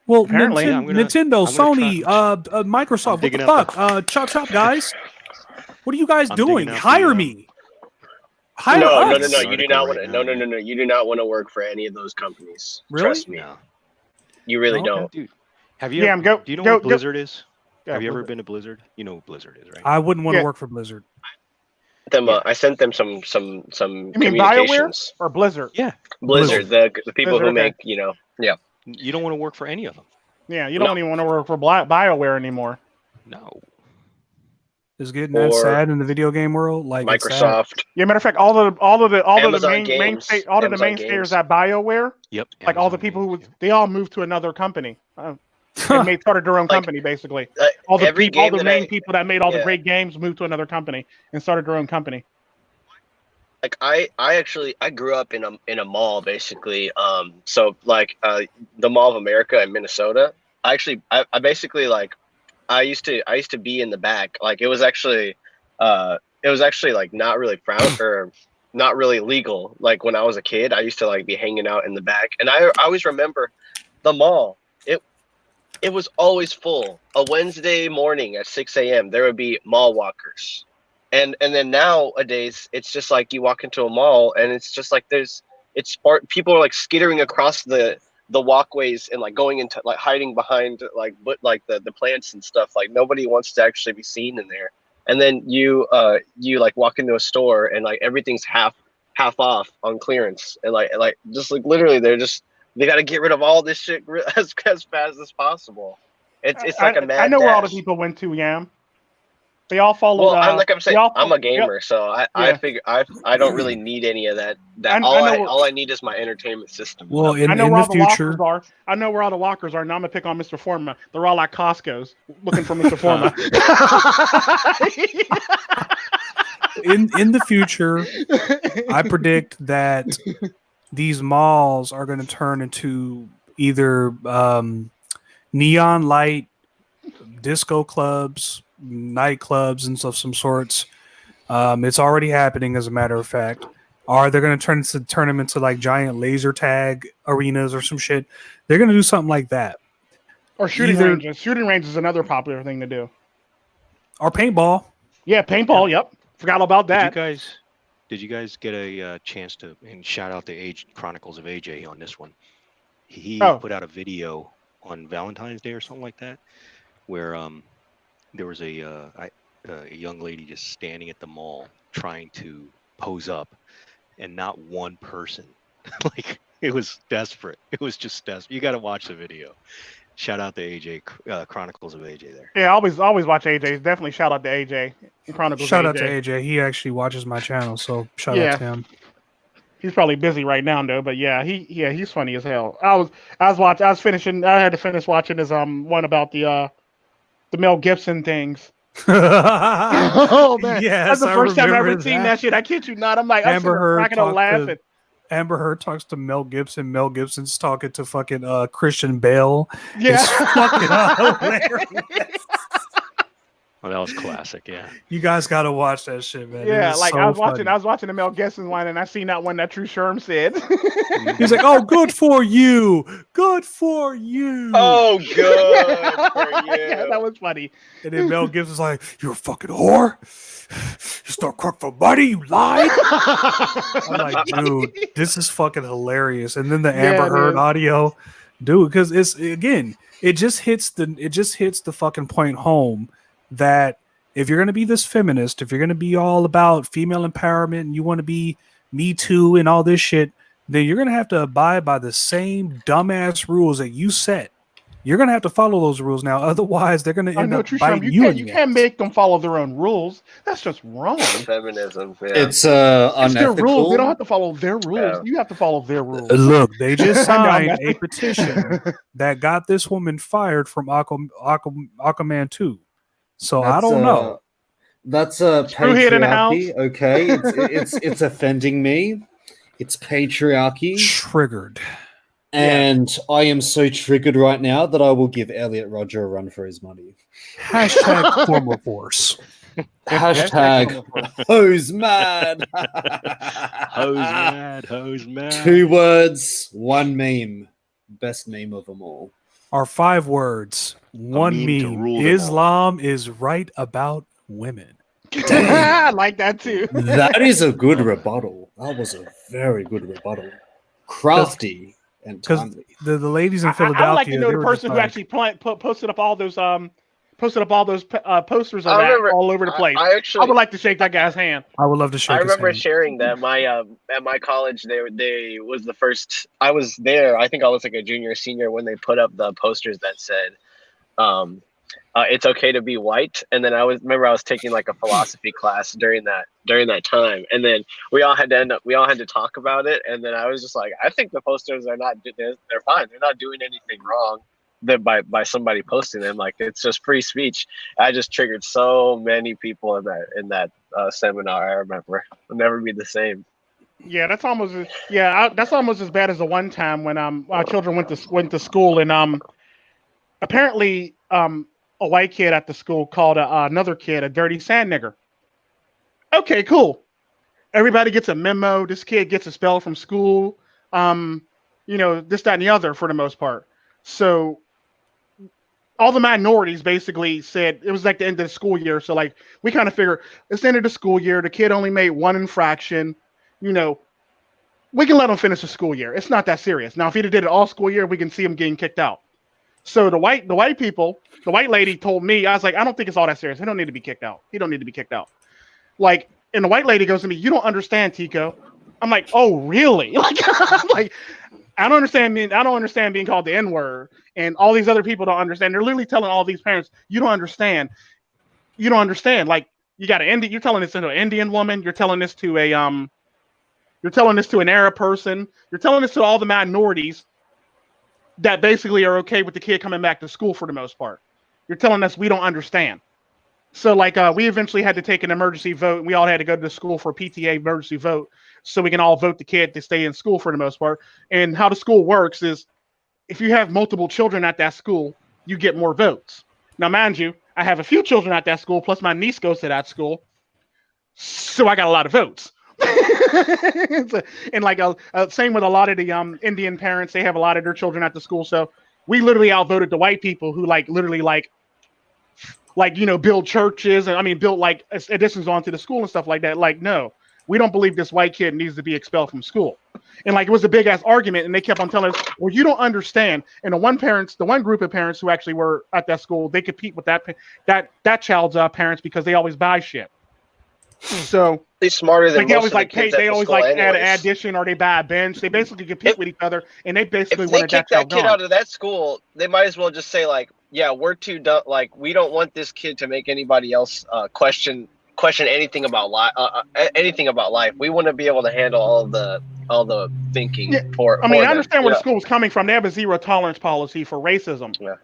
Well, Nintendo, Sony, Microsoft. What the fuck? Chop, guys. What are you guys doing? digging out Hire the, me. Hire No, us. you do not want to. Article right now, No. You do not want to work for any of those companies. Really? Trust me. No. You really Okay. don't. Dude, have you? Yeah, Do you know what Blizzard is? Yeah, Have you ever Blizzard. been to Blizzard? You know what Blizzard is, right? I wouldn't want to Yeah. work for Blizzard. Yeah. I sent them some You mean communications. BioWare or Blizzard? Yeah. Blizzard, the people Blizzard, who okay. make yeah. You don't want to work for any of them. Yeah, you don't even want to work for BioWare anymore. No. Is getting that Or sad in the video game world? Like it's sad. Microsoft. Yeah, matter of fact, all of the Amazon mainstayers Games. at BioWare, Yep. like all the Amazon people Games, they all moved to another company. They started their own company basically. All the every people, all game the that main people that made all the yeah. great games moved to another company and started their own company. Like I grew up in a mall basically. So like the Mall of America in Minnesota. I basically like I used to be in the back. Like it was actually like not really or not really legal. Like when I was a kid, I used to like be hanging out in the back, and I always remember the mall. It was always full. A Wednesday morning at 6 a.m. there would be mall walkers, and then nowadays it's just like you walk into a mall and it's just like people are like skittering across the walkways and like going into like hiding behind like the plants and stuff. Like nobody wants to actually be seen in there. And then you like walk into a store and like everything's half off on clearance, and like just like literally they got to get rid of all this shit as fast as possible. It's like a mad I know where all the dash. people went to, Yam. They all followed. Well, I'm saying, I'm a gamer, so I Yeah. figure I don't really need any of that. All I need is my entertainment system. Well, I know in where the all future, the lockers are. I know where all the lockers are. Now I'm gonna pick on Mr. Forma. They're all like Costco's, looking for Mr. Forma. in the future, I predict that these malls are going to turn into either neon light disco clubs, nightclubs, and of some sorts. It's already happening, as a matter of fact. Or they're going to turn them into like giant laser tag arenas or some shit. They're going to do something like that. Or shooting ranges. Shooting range is another popular thing to do. Or paintball. Yeah, paintball. Yep, forgot about that. Did you guys get a chance to, and shout out to Chronicles of AJ on this one? He put out a video on Valentine's Day or something like that, where there was a young lady just standing at the mall trying to pose up, and not one person. Like it was desperate. It was just desperate. You got to watch the video. Shout out to AJ, Chronicles of AJ there. Yeah, always watch AJ. Definitely shout out to AJ. Chronicles. Shout out to AJ. He actually watches my channel, so shout out to him. He's probably busy right now though, but he's funny as hell. I had to finish watching his one about the Mel Gibson things. Oh man, yes, that's the first time I've ever seen that shit. I kid you not. I'm like, I'm cracking up laughing. Amber Heard talks to Mel Gibson. Mel Gibson's talking to fucking Christian Bale. Yeah, it's fucking hilarious. Oh, that was classic. Yeah, you guys gotta watch that shit, man. Yeah, like so I was funny. watching the Mel Gibson one, and I seen that one that True Sherm said. He's like, "Oh, good for you, good for you." Oh, good for you. Yeah, that was funny. And then Mel Gibson's like, "You're a fucking whore. You start crying for money. You lied." I'm like, dude, this is fucking hilarious. And then the Amber Heard audio, dude, because it just hits the fucking point home that if you're gonna be this feminist, if you're gonna be all about female empowerment, and you want to be Me Too and all this shit, then you're gonna have to abide by the same dumbass rules that you set. You're gonna have to follow those rules now, otherwise they're gonna end up biting you. You can't make them follow their own rules. That's just wrong. Feminism. Yeah. It's It's their rules. They don't have to follow their rules. Yeah. You have to follow their rules. Look, they just signed a petition that got this woman fired from Aquaman 2. So I don't know. That's a Screwhead in the house. patriarchy. Okay, it's offending me. It's patriarchy. Triggered. And I am so triggered right now that I will give Elliot Rodger a run for his money. Hashtag former force. Hashtag hose mad. Hose mad, hose mad. 2 words, 1 meme. Best meme of them all. Are 5 words. 1 meme to meme. rule them all. Islam is right about women. I like that too. That is a good rebuttal. That was a very good rebuttal. Crafty and timely. The ladies in Philadelphia. I would like to know they the were person just who actually posted up all those posters of that all over the place. I would like to shake that guy's hand. I would love to shake. I remember his hand. sharing that at my college. They was the first. I was there. I think I was like a junior, or senior when they put up the posters that said, "It's okay to be white." And then I was taking like a philosophy class during that time, and then we all had to talk about it. And then I was just like, I think the posters are not. They're fine. They're not doing anything wrong. That by somebody posting them, like it's just free speech. I just triggered so many people in that seminar. I remember it'll never be the same. Yeah, that's almost as bad as the one time when our children went to school, and apparently a white kid at the school called another kid a dirty sand nigger. Okay, cool. Everybody gets a memo. This kid gets expelled from school. This, that, and the other for the most part. So all the minorities basically said it was like the end of the school year. So like we kind of figure it's the end of the school year. The kid only made one infraction. We can let him finish the school year. It's not that serious. Now, if he did it all school year, we can see him getting kicked out. So the white lady told me, I was like, I don't think it's all that serious. He don't need to be kicked out. He don't need to be kicked out. Like, and the white lady goes to me, you don't understand, Tico. I'm like, oh, really? Like, I don't understand being called the N-word, and all these other people don't understand. They're literally telling all these parents, you don't understand. You don't understand. Like, you're telling this to an Indian woman. You're telling this to an Arab person. You're telling this to all the minorities that basically are okay with the kid coming back to school for the most part. You're telling us we don't understand. So like we eventually had to take an emergency vote. We all had to go to the school for a PTA emergency vote so we can all vote the kid to stay in school for the most part. And how the school works is if you have multiple children at that school, you get more votes. Now, mind you, I have a few children at that school, plus my niece goes to that school. So I got a lot of votes. And like same with a lot of the Indian parents, they have a lot of their children at the school. So we literally outvoted the white people who build churches and build like additions onto the school and stuff like that. Like, no, we don't believe this white kid needs to be expelled from school. And like it was a big ass argument, and they kept on telling us, well, you don't understand. And the one group of parents who actually were at that school, they compete with that child's parents because they always buy shit. So they're smarter than like they most always of the kids they always like anyways. add an addition or they buy a bench. They basically compete with each other, and they basically if they wanted kick that kid out of that school, they might as well just say like, yeah, we're too dumb. Like we don't want this kid to make anybody else question anything about life. Anything about life. We want to be able to handle all the thinking. Yeah. I understand where the school was coming from. They have a zero tolerance policy for racism. Yeah.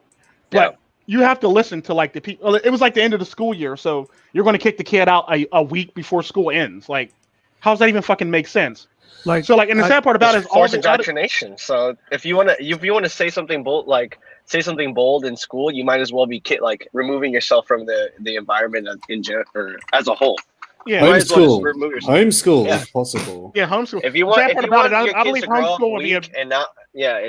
But you have to listen to like the people. It was like the end of the school year, so you're going to kick the kid out a week before school ends. Like, how does that even fucking make sense? And the sad part about it is forced indoctrination. So if you want to say something bold in school, you might as well be removing yourself from the environment in general or as a whole. Yeah, homeschool if possible. Yeah, homeschool. If you want your kids to grow up weak and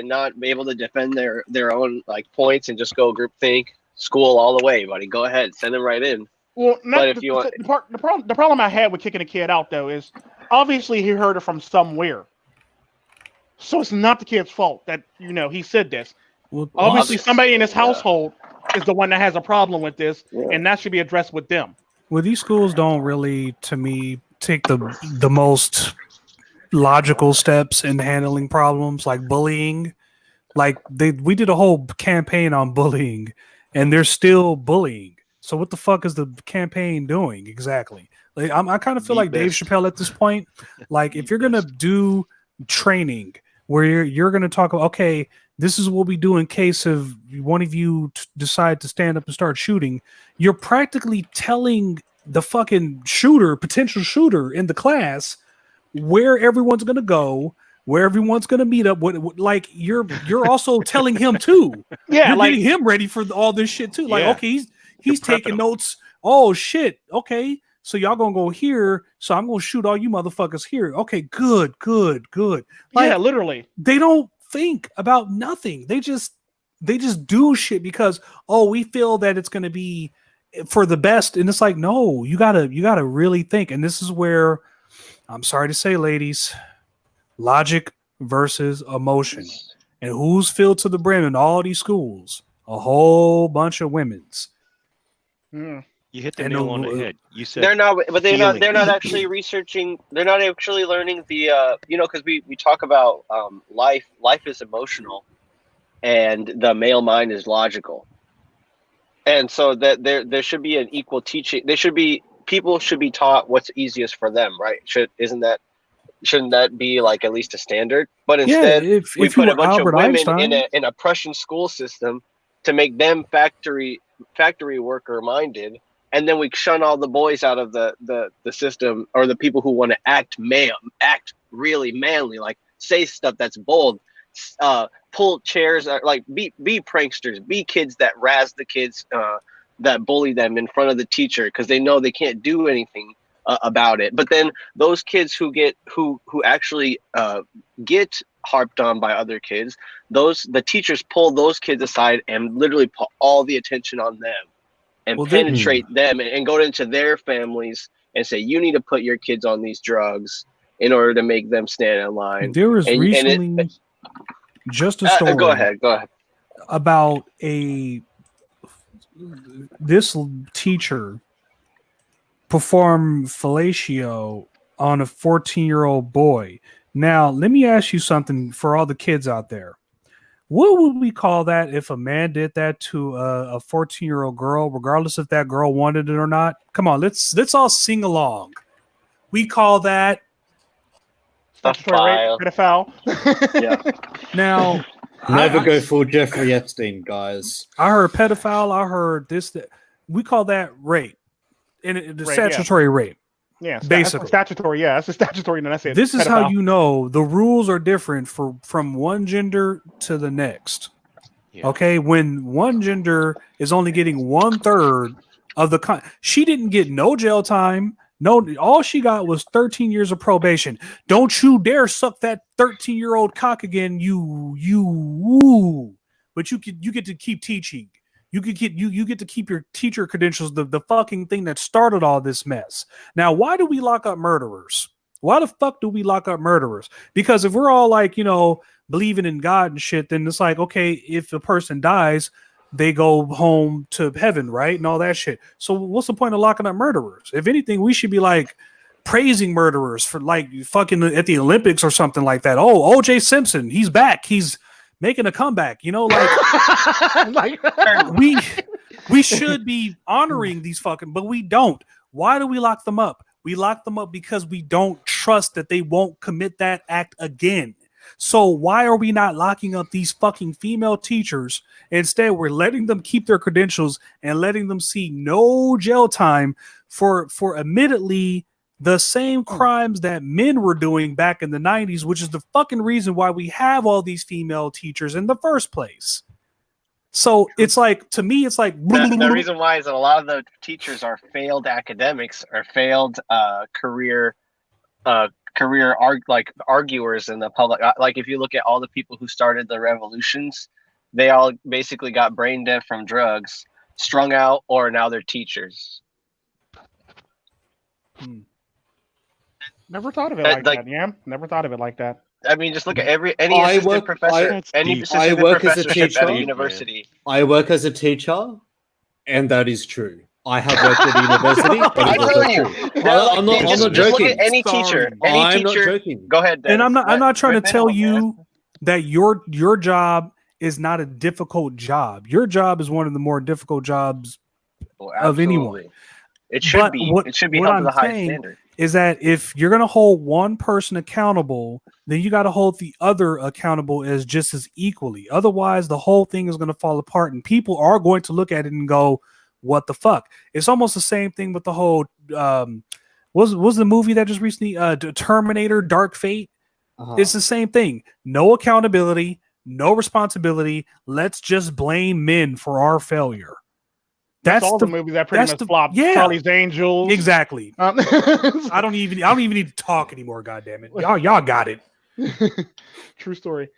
not be able to defend their own like points and just go groupthink, school all the way, buddy. Go ahead, send them right in. Well, the problem I had with kicking a kid out though is obviously he heard it from somewhere, so it's not the kid's fault that he said this. Well, obviously somebody in his household is the one that has a problem with this, and that should be addressed with them. Well, these schools don't really, to me, take the most logical steps in handling problems like bullying. Like we did a whole campaign on bullying, and they're still bullying. So what the fuck is the campaign doing exactly? Like I kind of feel like Dave Chappelle at this point. Like if you're gonna do training where you're gonna talk about, okay, this is what we do in case of one of you decide to stand up and start shooting. You're practically telling the fucking potential shooter in the class where everyone's going to go, where everyone's going to meet up. Like you're also telling him too. Yeah, you're getting him ready for all this shit too. Like, okay, he's taking notes. Oh shit. Okay. So y'all gonna go here. So I'm gonna shoot all you motherfuckers here. Okay, good. Like, Literally. They don't think about nothing. They just do shit because we feel that it's going to be for the best. And it's like, no, you gotta really think. And this is where, I'm sorry to say, ladies, logic versus emotion. And who's filled to the brim in all these schools? A whole bunch of women's. You hit the nail on the head. You said they're not, but they're not actually researching. They're not actually learning the, because we talk about life. Life is emotional, and the male mind is logical. And so that there should be an equal teaching. People should be taught what's easiest for them, right? Shouldn't that be like at least a standard? But instead, we put a bunch of women in a Prussian school system to make them factory worker minded, and then we shun all the boys out of the system, or the people who want to act really manly, like say stuff that's bold, pull chairs, like be pranksters, be kids that razz the kids, that bully them in front of the teacher because they know they can't do anything about it. But then those kids who actually get harped on by other kids, the teachers pull those kids aside and literally put all the attention on them and penetrate them and go into their families and say, you need to put your kids on these drugs in order to make them stand in line. There was recently just a story. Go ahead. About this teacher performed fellatio on a 14-year-old boy. Now, let me ask you something for all the kids out there. What would we call that if a man did that to a 14-year-old girl, regardless if that girl wanted it or not? Come on, let's all sing along. We call that pedophile. Yeah. Now, never go full Jeffrey Epstein, guys. I heard pedophile. I heard this. We call that rape, and the statutory rape. Yeah, basically statutory. Yeah, that's a statutory. And I say this is how you know the rules are different from one gender to the next. Yeah. Okay, when one gender is only getting 1/3 of the she didn't get no jail time. No, all she got was 13 years of probation. Don't you dare suck that 13-year-old cock again, you. But you get to keep teaching. You get to keep your teacher credentials, the fucking thing that started all this mess. Now, why do we lock up murderers? Why the fuck do we lock up murderers? Because if we're all like, believing in God and shit, then it's like, okay, if a person dies, they go home to heaven, right? And all that shit. So what's the point of locking up murderers? If anything, we should be like praising murderers for like fucking at the Olympics or something like that. Oh, OJ Simpson, he's back. He's making a comeback, like we should be honoring these fucking, but we don't. Why do we lock them up? We lock them up because we don't trust that they won't commit that act again. So why are we not locking up these fucking female teachers? Instead, we're letting them keep their credentials and letting them see no jail time for admittedly the same crimes that men were doing back in the 90s, which is the fucking reason why we have all these female teachers in the first place. So it's like, to me, it's like the reason why is that a lot of the teachers are failed academics or failed career arguers in the public. Like if you look at all the people who started the revolutions, they all basically got brain dead from drugs, strung out, or now they're teachers. Never thought of it like that. Yeah, never thought of it like that. I mean, just look at any assistant professor at a university. I work as a teacher, and that is true. I have worked at a university. I tell you, I'm not joking. Look at any teacher. I'm not joking. Go ahead, Dennis. And I'm not trying to tell you that your job is not a difficult job. Your job is one of the more difficult jobs of anyone. It should be. It should be held to the highest standard. Is that if you're going to hold one person accountable, then you got to hold the other accountable as just as equally. Otherwise, the whole thing is going to fall apart, and people are going to look at it and go, "What the fuck?" It's almost the same thing with the whole. Was the movie that just recently Terminator: Dark Fate? It's the same thing. No accountability, no responsibility. Let's just blame men for our failure. That's all the movies that pretty much flopped. Yeah. Charlie's Angels. Exactly. I don't even need to talk anymore. God damn it. Y'all got it. True story.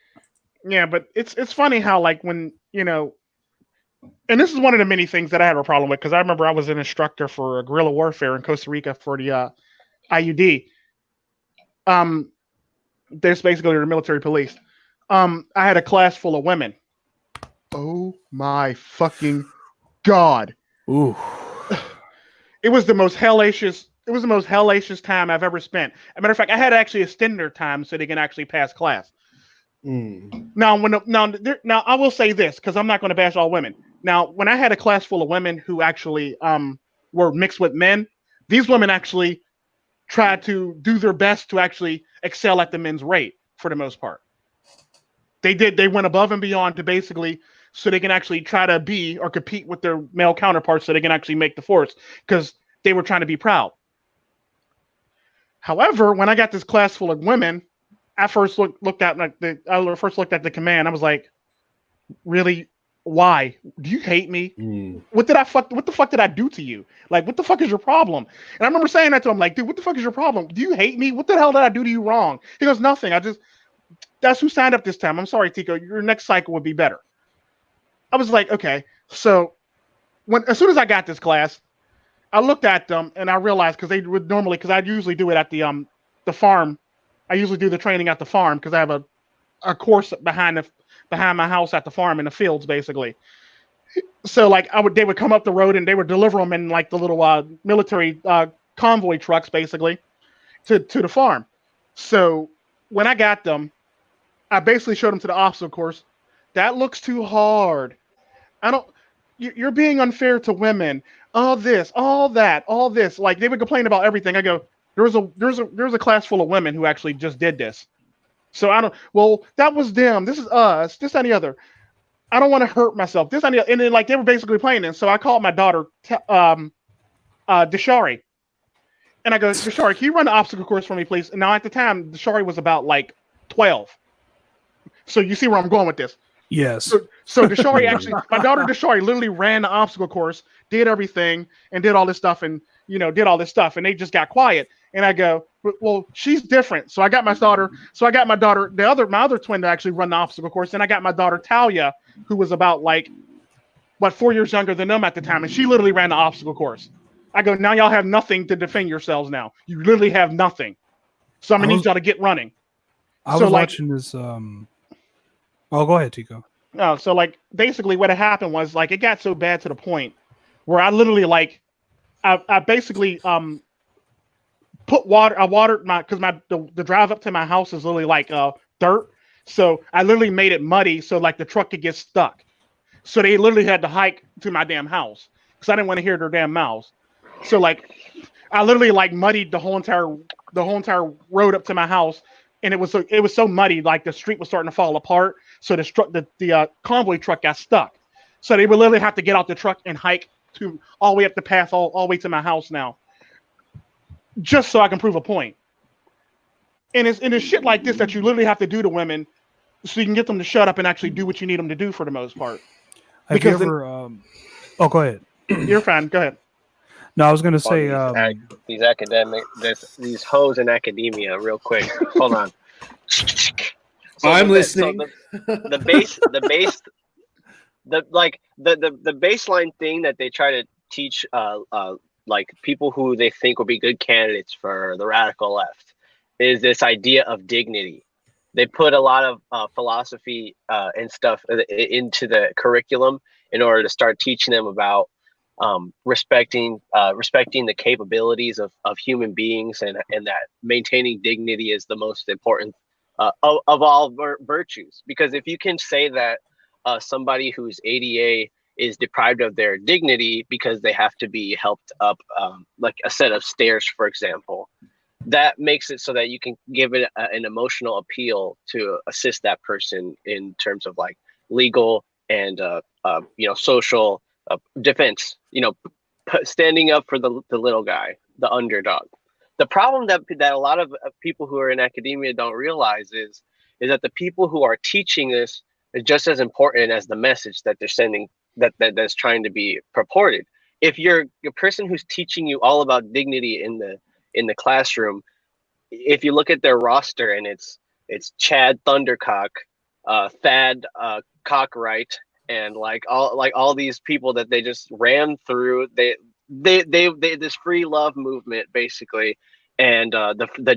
Yeah, but it's funny how like when And this is one of the many things that I have a problem with, because I remember I was an instructor for guerrilla warfare in Costa Rica for the IUD. There's basically the military police. I had a class full of women. Oh my fucking God. Ooh. It was the most hellacious. It was the most hellacious time I've ever spent. As a matter of fact, I had to actually extend their time so they can actually pass class. Now, now I will say this, because I'm not going to bash all women. Now, when I had a class full of women who actually were mixed with men, these women actually tried to do their best to actually excel at the men's rate for the most part. They went above and beyond to basically so they can actually try to be or compete with their male counterparts so they can actually make the force, because they were trying to be proud. However, when I got this class full of women, I first looked at the command. I was like, really? Why? Do you hate me? What the fuck did I do to you? Like, what the fuck is your problem? And I remember saying that to him, like, dude, what the fuck is your problem? Do you hate me? What the hell did I do to you wrong? He goes, nothing. That's who signed up this time. I'm sorry, Tico. Your next cycle would be better. I was like, okay. So as soon as I got this class, I looked at them and I realized, because they would normally, because I usually do it at the farm. I usually do the training at the farm because I have a course behind my house at the farm in the fields, basically. So like they would come up the road and they would deliver them in like the little military convoy trucks, basically, to the farm. So when I got them, I basically showed them to the obstacle course. That looks too hard. You're being unfair to women. All this, all that, all this. Like, they would complain about everything. I go, there's a class full of women who actually just did this. So that was them. This is us. This and the other. I don't want to hurt myself. This and the other. And then like they were basically playing this. So I called my daughter, Deshari. And I go, Deshari, can you run the obstacle course for me, please? And now at the time, Deshari was about like 12. So you see where I'm going with this. Yes. So Deshari actually, my daughter Deshari literally ran the obstacle course, did everything, and did all this stuff, and did all this stuff, and they just got quiet. And I go, well, she's different. So I got my daughter, my other twin to actually run the obstacle course, and I got my daughter Talia, who was about 4 years younger than them at the time, and she literally ran the obstacle course. I go, now y'all have nothing to defend yourselves now. You literally have nothing. So I'm gonna need y'all to get running. I was watching this. Oh, go ahead, Tico. No, so basically what had happened was it got so bad to the point where I literally I basically put water. I watered because the drive up to my house is literally dirt. So I literally made it muddy so the truck could get stuck. So they literally had to hike to my damn house because I didn't want to hear their damn mouths. So I literally muddied the whole entire road up to my house. And it was so muddy, the street was starting to fall apart. So the convoy truck got stuck. So they would literally have to get out the truck and hike all the way up the path, all the way to my house now, just so I can prove a point. And it's shit like this that you literally have to do to women, so you can get them to shut up and actually do what you need them to do for the most part. Have you ever? Oh, go ahead. You're fine. Go ahead. No, I was gonna say these academic, these hoes in academia. Real quick, hold on. So I'm listening. So the baseline thing that they try to teach, people who they think will be good candidates for the radical left, is this idea of dignity. They put a lot of philosophy and stuff into the curriculum in order to start teaching them about respecting the capabilities of human beings, and that maintaining dignity is the most important of all virtues. Because if you can say that somebody who's ADA is deprived of their dignity because they have to be helped up like a set of stairs, for example, that makes it so that you can give it an emotional appeal to assist that person in terms of legal and social defense, standing up for the little guy, the underdog. The problem that a lot of people who are in academia don't realize is that the people who are teaching this is just as important as the message that they're sending, that's trying to be purported. If you're a person who's teaching you all about dignity in the classroom, if you look at their roster and it's Chad Thundercock, Thad Cockright, and all these people that they just ran through. They this free love movement basically, and the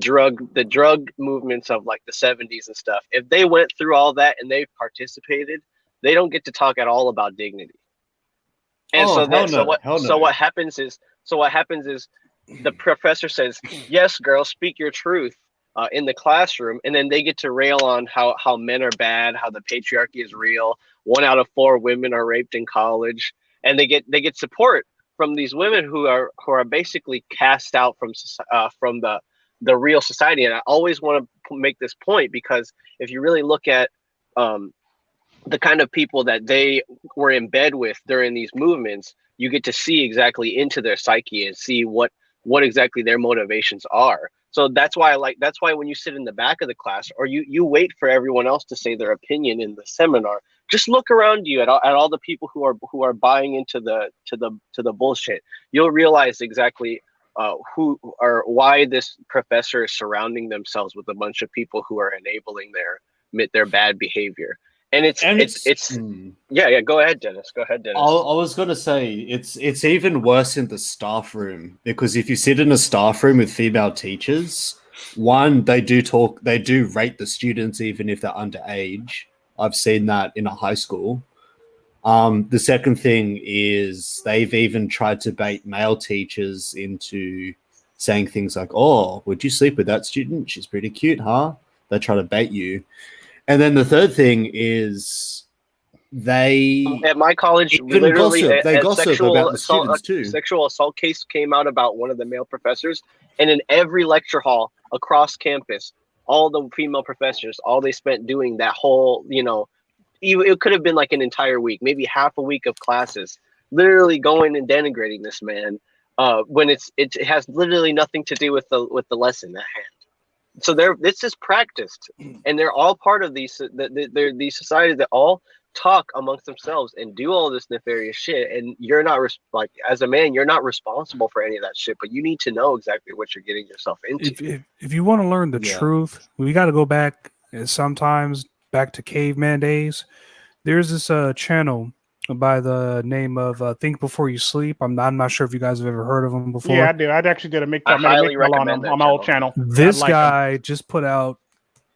drug movements of like the 70s and stuff. If they went through all that and they participated, they don't get to talk at all about dignity. And what happens is the professor says, yes, girls, speak your truth in the classroom, and then they get to rail on how men are bad, how the patriarchy is real. 1 out of 4 women are raped in college, and they get support from these women who are basically cast out from the real society. And I always want to make this point, because if you really look at the kind of people that they were in bed with during these movements, you get to see exactly into their psyche and see what exactly their motivations are. So that's why when you sit in the back of the class, or you wait for everyone else to say their opinion in the seminar, just look around you at all the people who are buying into the bullshit. You'll realize exactly who or why this professor is surrounding themselves with a bunch of people who are enabling their bad behavior. And it's yeah. Go ahead, Dennis. I was going to say it's even worse in the staff room, because if you sit in a staff room with female teachers, one, they do rate the students even if they're underage. I've seen that in a high school. The second thing is they've even tried to bait male teachers into saying things like, "Oh, would you sleep with that student? She's pretty cute, huh?" They try to bait you. And then the third thing is at my college, literally gossip about the students too. Sexual assault case came out about one of the male professors, and in every lecture hall across campus, all the female professors, all they spent doing that whole, it could have been like an entire week, maybe half a week of classes, literally going and denigrating this man, when it has literally nothing to do with the lesson at hand. So this is practiced, and they're all part of these societies that all talk amongst themselves and do all this nefarious shit. And you're not as a man, you're not responsible for any of that shit, but you need to know exactly what you're getting yourself into. If you want to learn the truth, we got to go back to caveman days. There's this channel by the name of Think Before You Sleep. I'm not sure if you guys have ever heard of him before. Yeah, I do. I actually did a highly recommend on my old channel. This guy just put out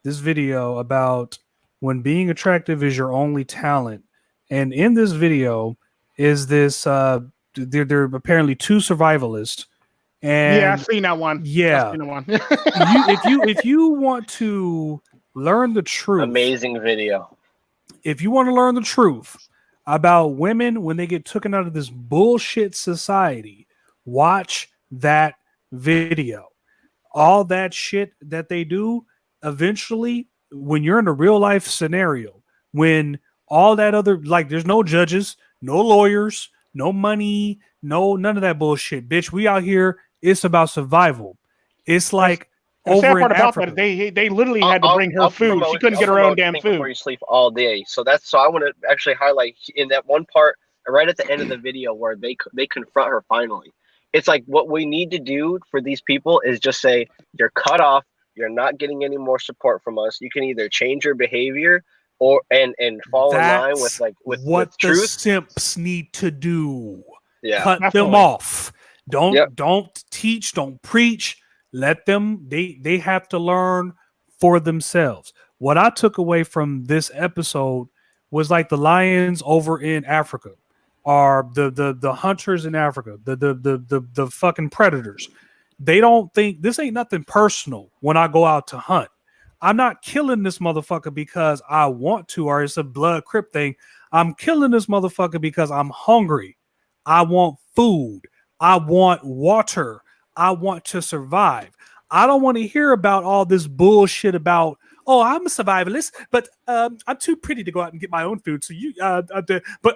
this video about when being attractive is your only talent. And in this video is this they're apparently 2 survivalists. And yeah, I've seen that one. Yeah. If you want to learn the truth. Amazing video. If you want to learn the truth about women when they get taken out of this bullshit society, watch that video. All that shit that they do, eventually, when you're in a real life scenario, when all that other, there's no judges, no lawyers, no money, none of that bullshit, bitch. We out here, it's about survival. It's like over in Africa. They literally had to bring her food. She couldn't get her own damn food. Before You Sleep all day. So I want to actually highlight in that one part right at the end of the video where they confront her finally. It's like what we need to do for these people is just say, you're cut off. You're not getting any more support from us. You can either change your behavior and fall in line with what truth. The simps need to do. Yeah, cut them off. Don't teach. Don't preach. Let them. They have to learn for themselves. What I took away from this episode was like the lions over in Africa are the hunters in Africa, the fucking predators. They don't think this ain't nothing personal when I go out to hunt. I'm not killing this motherfucker because I want to, or it's a blood crip thing. I'm killing this motherfucker because I'm hungry. I want food. I want water. I want to survive. I don't want to hear about all this bullshit about, oh, I'm a survivalist, but I'm too pretty to go out and get my own food. So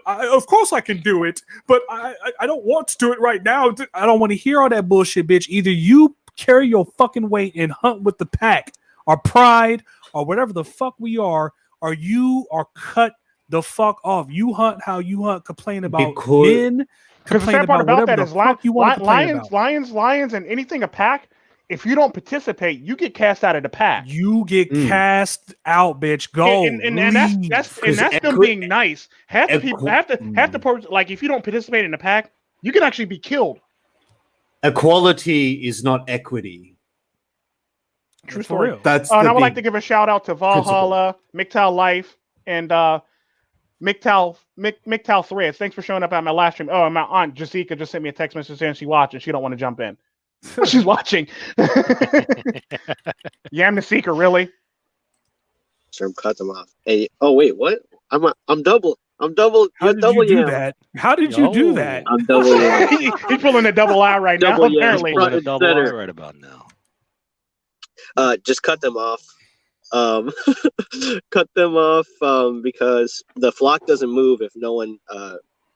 of course I can do it, but I don't want to do it right now. I don't want to hear all that bullshit, bitch. Either you carry your fucking weight and hunt with the pack or pride or whatever the fuck we are, or you are cut the fuck off. You hunt how you hunt, complain about men. Because the sad part about that is lions and anything a pack if you don't participate, you get cast out of the pack. You get cast out, bitch. Go. And that's them being nice. Half the people, half the person, like if you don't participate in the pack, you can actually be killed. Equality is not equity. True story. Real. That's and I would like to give a shout out to Valhalla, MGTOW Life, and MGTOW Threads. Thanks for showing up at my live stream. Oh, and my aunt Jessica just sent me a text message saying she's watching. She don't want to jump in. She's watching. Yeah, I'm the seeker, really. Sherm cut them off. Hey, oh wait, what? I'm double. I'm double. How did you do that? How did you do that? I'm double. He's pulling a double eye right now. Apparently, Pulling a double eye right about now. Just cut them off. Cut them off because the flock doesn't move if no one.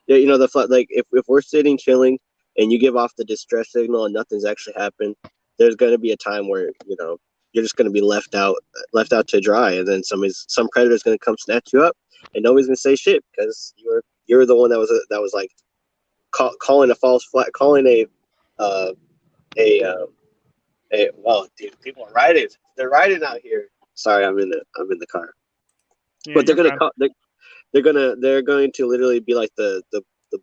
The flock, like if we're sitting chilling and you give off the distress signal and nothing's actually happened, there's going to be a time where you're just going to be left out to dry, and then some predator's going to come snatch you up, and nobody's going to say shit because you're the one that was like calling a false flag, calling well, dude, people are riding. They're riding out here. Sorry, I'm in the car. Yeah, but they're going to literally be like the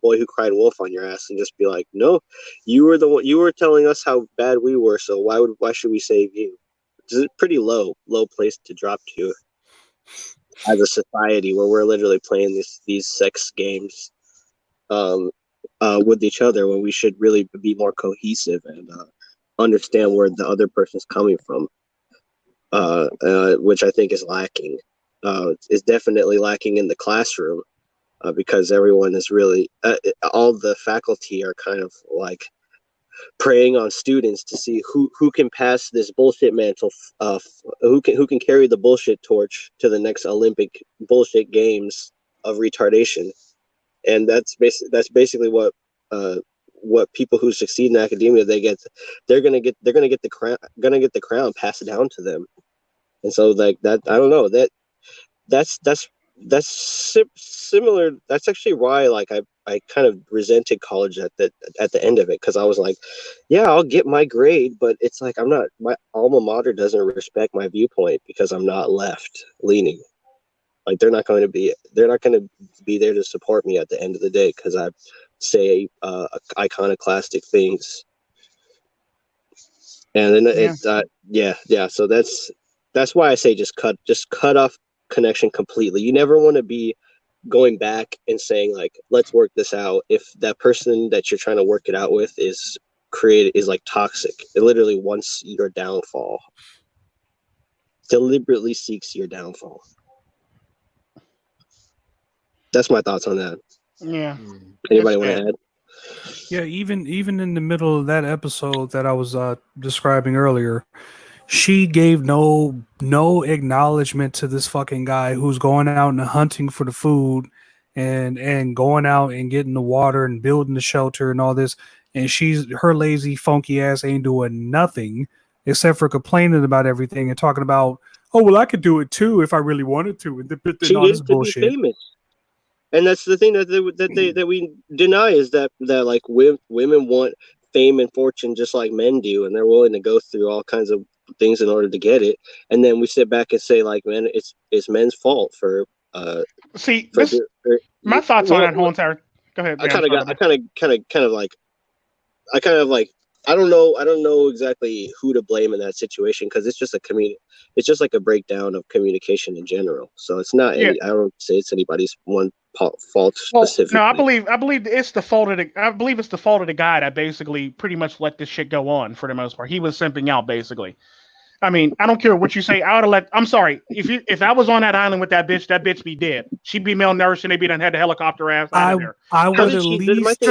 boy who cried wolf on your ass and just be like, no, you were the one. You were telling us how bad we were, so why should we save you? It's a pretty low place to drop to as a society where we're literally playing these sex games with each other when we should really be more cohesive and understand where the other person's coming from, which I think is lacking. Is definitely lacking in the classroom because everyone is really all the faculty are kind of like preying on students to see who can pass this bullshit mantle, who can carry the bullshit torch to the next Olympic bullshit games of retardation, and that's basically what people who succeed in academia they're gonna get the crown passed down to them, and so like that I don't know that's similar. That's actually why like I kind of resented college at the end of it, because I was like, yeah, I'll get my grade, but it's like my alma mater doesn't respect my viewpoint because I'm not left leaning. Like they're not going to be there to support me at the end of the day because I say iconoclastic things. And then it's so that's why I say just cut off connection completely. You never want to be going back and saying like, let's work this out if that person that you're trying to work it out with is like toxic. It literally wants your downfall, deliberately seeks your downfall. That's my thoughts on that. Yeah. Anybody want to add? Yeah, even in the middle of that episode that I was describing earlier, she gave no acknowledgement to this fucking guy who's going out and hunting for the food and going out and getting the water and building the shelter and all this. And her lazy, funky ass ain't doing nothing except for complaining about everything and talking about, oh, well, I could do it too if I really wanted to. And she all this bullshit. Be famous. And that's the thing that we deny is that like women want fame and fortune just like men do, and they're willing to go through all kinds of things in order to get it. And then we sit back and say like, man, it's men's fault for my thoughts on that whole entire. Go ahead. I don't know exactly who to blame in that situation because it's just it's just like a breakdown of communication in general. So it's not I don't say it's anybody's one fault specifically. No, I believe it's the fault of the guy that basically pretty much let this shit go on for the most part. He was simping out basically. I mean, I don't care what you say. I'm sorry. If I was on that island with that bitch be dead. She'd be malnourished and they'd be done had the helicopter ass out of there. I would at least.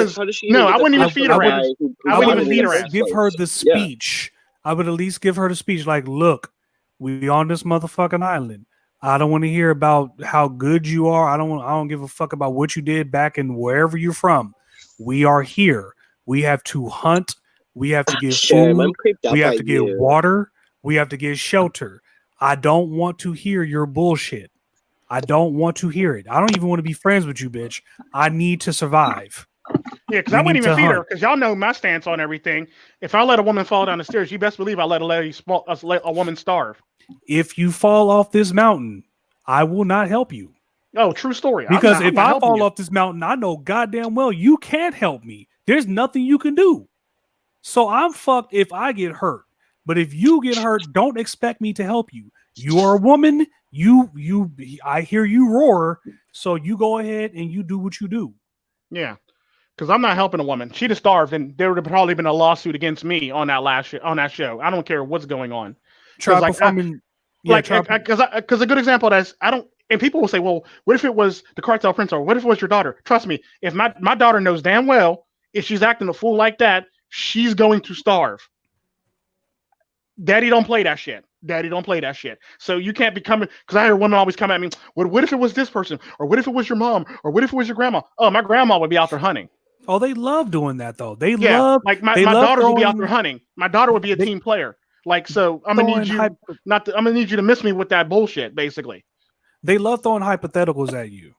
No, I wouldn't even feed her ass. I wouldn't even feed her ass. Give her the speech. Yeah. I would at least give her the speech. Like, look, we on this motherfucking island. I don't want to hear about how good you are. I don't give a fuck about what you did back in wherever you're from. We are here. We have to hunt. We have to get food. We have to get water. We have to get shelter. I don't want to hear your bullshit. I don't want to hear it. I don't even want to be friends with you, bitch. I need to survive. Yeah, because I wouldn't even feed her, because y'all know my stance on everything. If I let a woman fall down the stairs, you best believe I let a woman starve. If you fall off this mountain, I will not help you. Oh, true story. Because if I fall off this mountain, I know goddamn well you can't help me. There's nothing you can do. So I'm fucked if I get hurt. But if you get hurt, don't expect me to help you. You are a woman. I hear you roar. So you go ahead and you do what you do. Yeah. Because I'm not helping a woman. She'd have starved, and there would have probably been a lawsuit against me on that show. I don't care what's going on. Because a good example of that, and people will say, well, what if it was the cartel prince, or what if it was your daughter? Trust me, if my daughter knows damn well if she's acting a fool like that, she's going to starve. Daddy don't play that shit. Daddy don't play that shit. So you can't be coming, because I hear women always come at me, what if it was this person, or what if it was your mom, or what if it was your grandma? Oh, my grandma would be out there hunting. Oh, they love doing that though. My daughter would be out there hunting. My daughter would be a team player. Like, so I'm gonna need you I'm gonna need you to miss me with that bullshit, basically. They love throwing hypotheticals at you.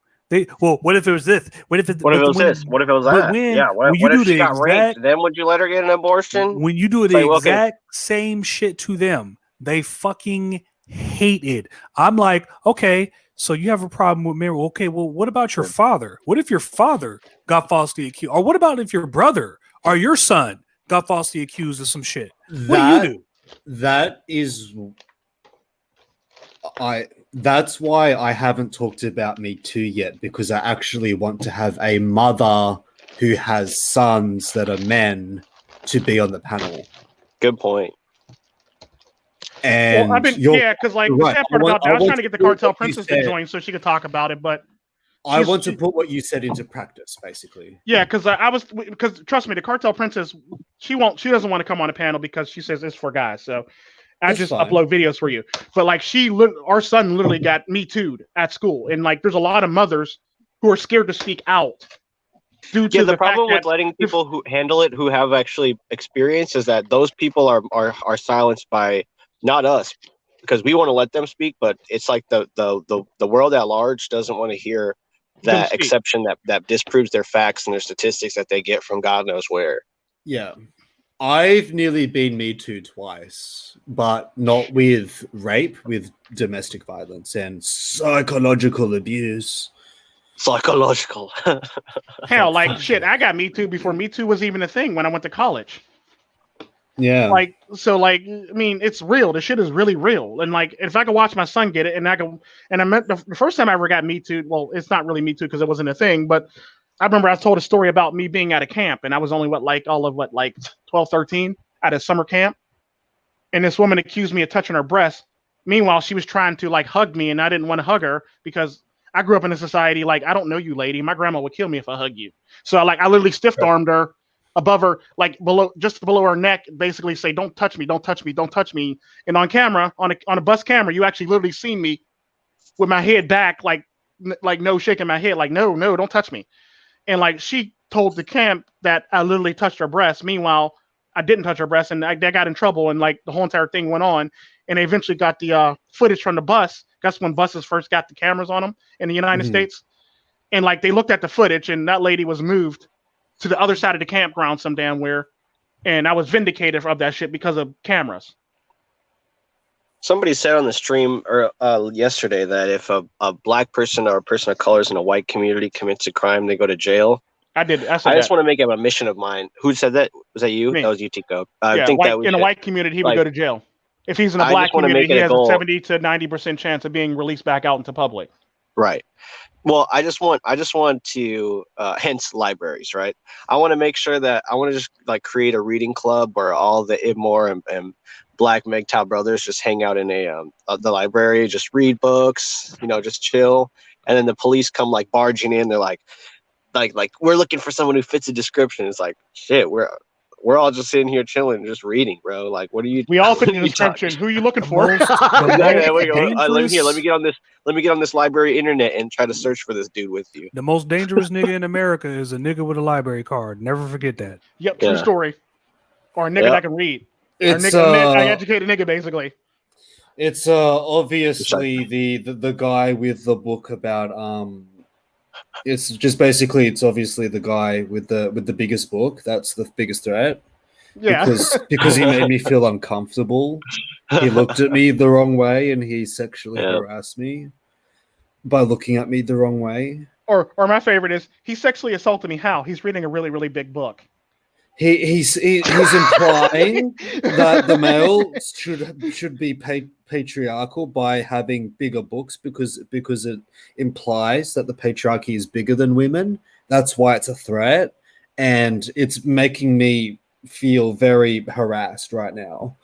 What if it was this? What if it was this? What if it was that? What if she got raped? Then would you let her get an abortion? When you do the exact same shit to them, they fucking hate it. I'm like, okay, so you have a problem with marriage. Okay, well, what about your father? What if your father got falsely accused? Or what about if your brother or your son got falsely accused of some shit? What do you do? That's why I haven't talked about Me Too yet, because I actually want to have a mother who has sons that are men to be on the panel. Good point. And because like the sad part about that, I was trying to get the cartel princess to join so she could talk about it, but I want to put what you said into practice, basically. Yeah, because trust me, the cartel princess, she doesn't want to come on a panel because she says it's for guys. So I just upload videos for you. But like our son literally got Me Too'd at school, and like there's a lot of mothers who are scared to speak out. Due to the problem with letting people who handle it who have actually experience is that those people are silenced by not us, because we want to let them speak, but it's like the world at large doesn't want to hear that exception that disproves their facts and their statistics that they get from God knows where. Yeah. I've nearly been Me Too twice, but not with rape, with domestic violence and psychological abuse. Psychological. Hell, like shit, I got Me Too before Me Too was even a thing when I went to college. Yeah. Like, so like, I mean, it's real. The shit is really real. And like, if I could watch my son get it, and I met the first time I ever got Me Too, well, it's not really Me Too because it wasn't a thing, but I remember I told a story about me being at a camp, and I was only 12, 13 at a summer camp. And this woman accused me of touching her breast. Meanwhile, she was trying to like hug me, and I didn't want to hug her because I grew up in a society like, I don't know you, lady. My grandma would kill me if I hug you. So I literally stiff-armed her above her, like just below her neck, basically say, don't touch me, don't touch me, don't touch me. And on camera, on a bus camera, you actually literally see me with my head back, like no, shaking my head, like, no, don't touch me. And like, she told the camp that I literally touched her breast. Meanwhile, I didn't touch her breast, and I got in trouble, and like the whole entire thing went on. And they eventually got the footage from the bus. That's when buses first got the cameras on them in the United States. And like, they looked at the footage, and that lady was moved to the other side of the campground some damn where. And I was vindicated of that shit because of cameras. Somebody said on the stream yesterday that if a black person or a person of color in a white community commits a crime, they go to jail. I just want to make it a mission of mine. Who said that? Was that you? Me. That was you, Tico. I think in a white community, he would go to jail. If he's in a black community, he has a 70 to 90% chance of being released back out into public. Right. Well, I just want to, hence libraries, right? I want to make sure that I want to just like create a reading club where all the Ibmore and Black MGTOW brothers just hang out in the library, just read books, just chill. And then the police come like barging in. They're like we're looking for someone who fits the description. It's like, shit, we're all just sitting here chilling, just reading, bro. Like, what are you? We all fit the description. Who are you looking for? Let me get on this library internet and try to search for this dude with you. The most dangerous nigga in America is a nigga with a library card. Never forget that. Yep, true story. Or a nigga that can read. It's an educated nigga, basically. It's obviously the guy with the book about It's just basically, it's obviously the guy with the biggest book. That's the biggest threat. Yeah. Because he made me feel uncomfortable. He looked at me the wrong way and he sexually harassed me by looking at me the wrong way. Or my favorite is he sexually assaulted me. How? He's reading a really, really big book. He's implying that the male should be patriarchal by having bigger books because it implies that the patriarchy is bigger than women. That's why it's a threat, and it's making me feel very harassed right now.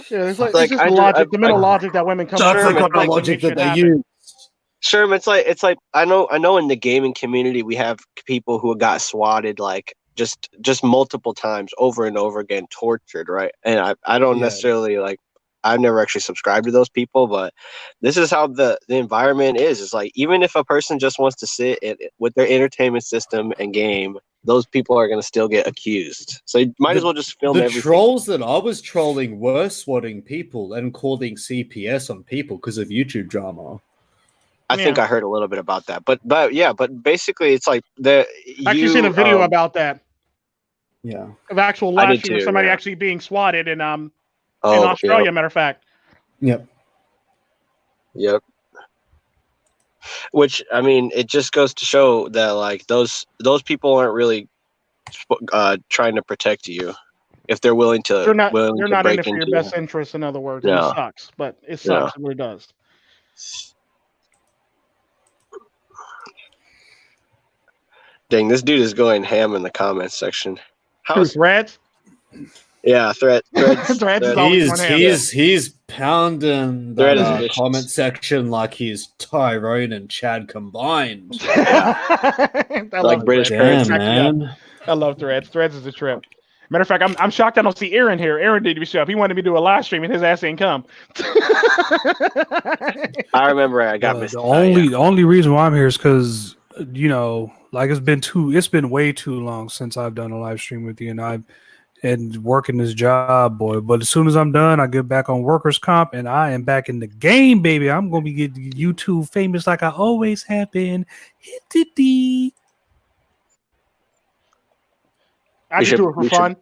Yeah, it's just the mental logic that women come up with. The logic that they use. Sherm, it's like I know in the gaming community we have people who got swatted like just multiple times over and over again, tortured, right? And I don't necessarily like, I've never actually subscribed to those people, but this is how the environment is. It's like even if a person just wants to sit with their entertainment system and game, those people are going to still get accused. So you might as well just film everything. The trolls that I was trolling were swatting people and calling CPS on people because of YouTube drama. I think I heard a little bit about that, but basically it's like I actually seen a video about that. Yeah, of actual live stream of somebody actually being swatted in Australia. Matter of fact. Yep. Which I mean, it just goes to show that like those people aren't really trying to protect you if they're willing to. They're not in it for your best interest. In other words, it sucks, but it sucks. It really does. Dang, this dude is going ham in the comments section. Who's Threads? Yeah, Threads. He's pounding the comment section like he's Tyrone and Chad combined. Like British parents, man. I love Threads. Threads is a trip. Matter of fact, I'm shocked I don't see Aaron here. Aaron didn't show up. He wanted me to do a live stream and his ass ain't come. I remember I got missed. The only reason why I'm here is because like it's been way too long since I've done a live stream with you, and working this job, boy. But as soon as I'm done, I get back on workers' comp, and I am back in the game, baby. I'm gonna be getting YouTube famous like I always have been. I just do it for fun.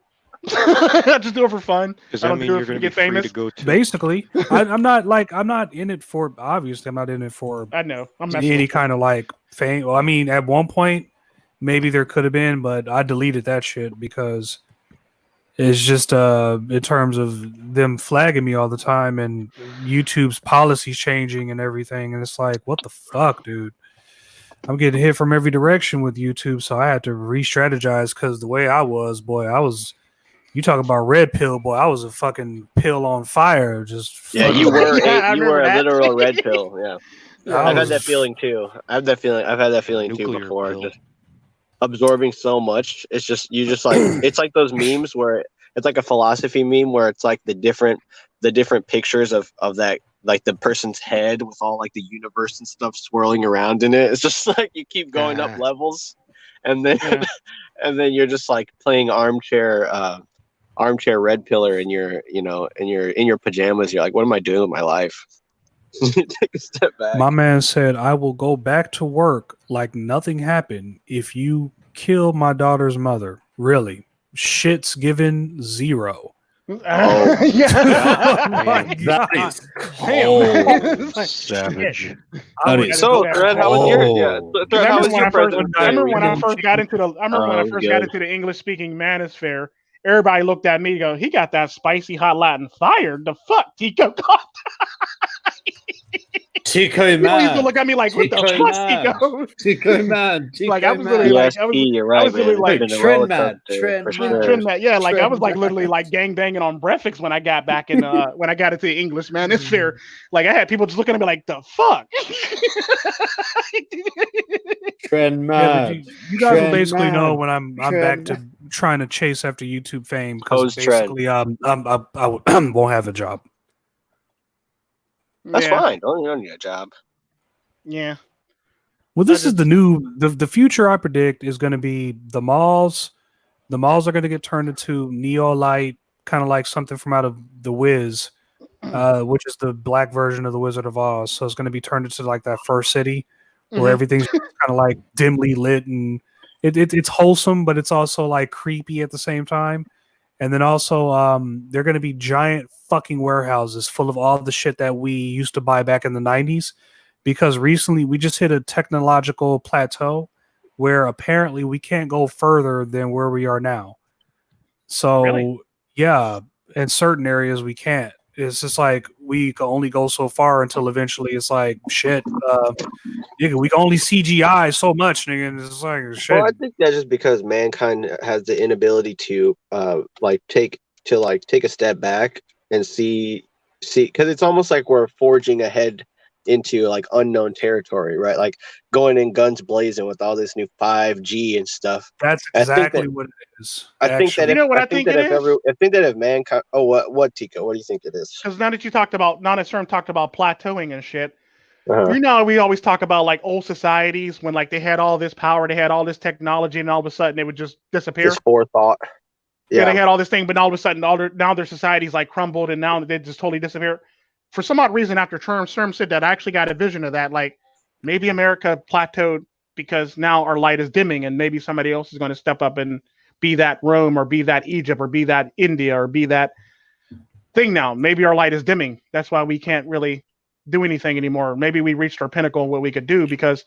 I just do it for fun. Does that mean you're going to get famous? To go to? Basically, I'm not in it for. Obviously, I'm not in it for. I know. I'm any kind of like fame. Well, I mean, at one point, maybe there could have been, but I deleted that shit because it's just in terms of them flagging me all the time and YouTube's policies changing and everything, and it's like, what the fuck, dude? I'm getting hit from every direction with YouTube, so I had to re-strategize because the way I was, you talk about red pill, boy, I was a fucking pill on fire. You were a literal red pill. Yeah. I've had that feeling too. I've had that feeling too before. Just absorbing so much. It's just like it's like those memes where it's like a philosophy meme where it's like the different pictures of that, like the person's head with all like the universe and stuff swirling around in it. It's just like you keep going up levels, and then and then you're just like playing armchair red pillar in your pajamas. You're like, what am I doing with my life? Take a step back. My man said, I will go back to work like nothing happened if you kill my daughter's mother. Really? Shit's given 0. Oh yeah, that is cold. Savage. So, Thread, how was your? I remember when I first got into the English speaking Menace fair. Everybody looked at me and go, he got that spicy hot Latin fire. The fuck, Tico got? Tico man. People used to look at me like, what the fuck, Tico? Tico man. Like I was literally trend man. Yeah, like I was like literally like gang banging on breakfast when I got back in when I got into the English man. It's fair. Like I had people just looking at me like, the fuck. Trend man. Yeah, you guys will basically know when I'm back to trying to chase after YouTube fame because basically I won't have a job. That's fine. You don't need a job. Yeah. Well, this is the future I predict is going to be the malls. The malls are going to get turned into Neolite, kind of like something from out of The Wiz, which is the black version of the Wizard of Oz. So it's going to be turned into like that first city. where everything's kind of like dimly lit, and it's wholesome, but it's also like creepy at the same time. And then also, they're going to be giant fucking warehouses full of all the shit that we used to buy back in the 90s. Because recently we just hit a technological plateau where apparently we can't go further than where we are now. So, Really? yeah, in certain areas we can't. It's just like we can only go so far until eventually it's like, shit, nigga, we can only CGI so much, nigga. And it's like, shit. Well, I think that's just because mankind has the inability to take a step back and see because it's almost like we're forging ahead into like unknown territory, right? Like going in guns blazing with all this new 5G and stuff. That's exactly what it is. I think that if mankind, what Tico, what do you think it is? Because now that Sherm talked about plateauing and shit, you know, we always talk about like old societies when like they had all this power, they had all this technology, and all of a sudden they would just disappear. Just forethought. Yeah, they had all this thing, but all of a sudden, now their societies like crumbled, and now they just totally disappear. For some odd reason, after Sherm said that, I actually got a vision of that. Like maybe America plateaued because now our light is dimming, and maybe somebody else is going to step up and be that Rome, or be that Egypt, or be that India, or be that thing. Now maybe our light is dimming. That's why we can't really do anything anymore. Maybe we reached our pinnacle of what we could do, because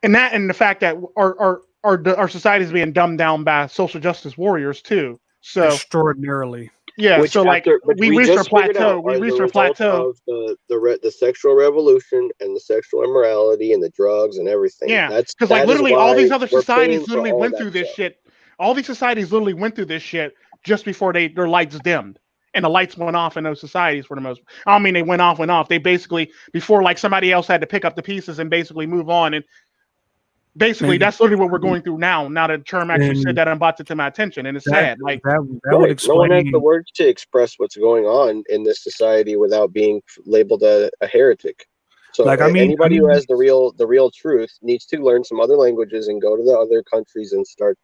and the fact that our society is being dumbed down by social justice warriors too. So extraordinarily. Yeah, so like we reached our plateau. We reached our plateau of the sexual revolution and the sexual immorality and the drugs and everything. Yeah, because like literally all these other societies literally went through this shit. All these societies literally went through this shit just before their lights dimmed. And the lights went off in those societies for the most. I don't mean they went off. They basically, before like somebody else had to pick up the pieces and basically move on. And basically, that's literally what we're going through now. Now that Sherm actually said that, and brought it to my attention, and it's sad. Like that would explain. No one has the words to express what's going on in this society without being labeled a heretic. So, like, anybody who has the real truth needs to learn some other languages and go to the other countries and start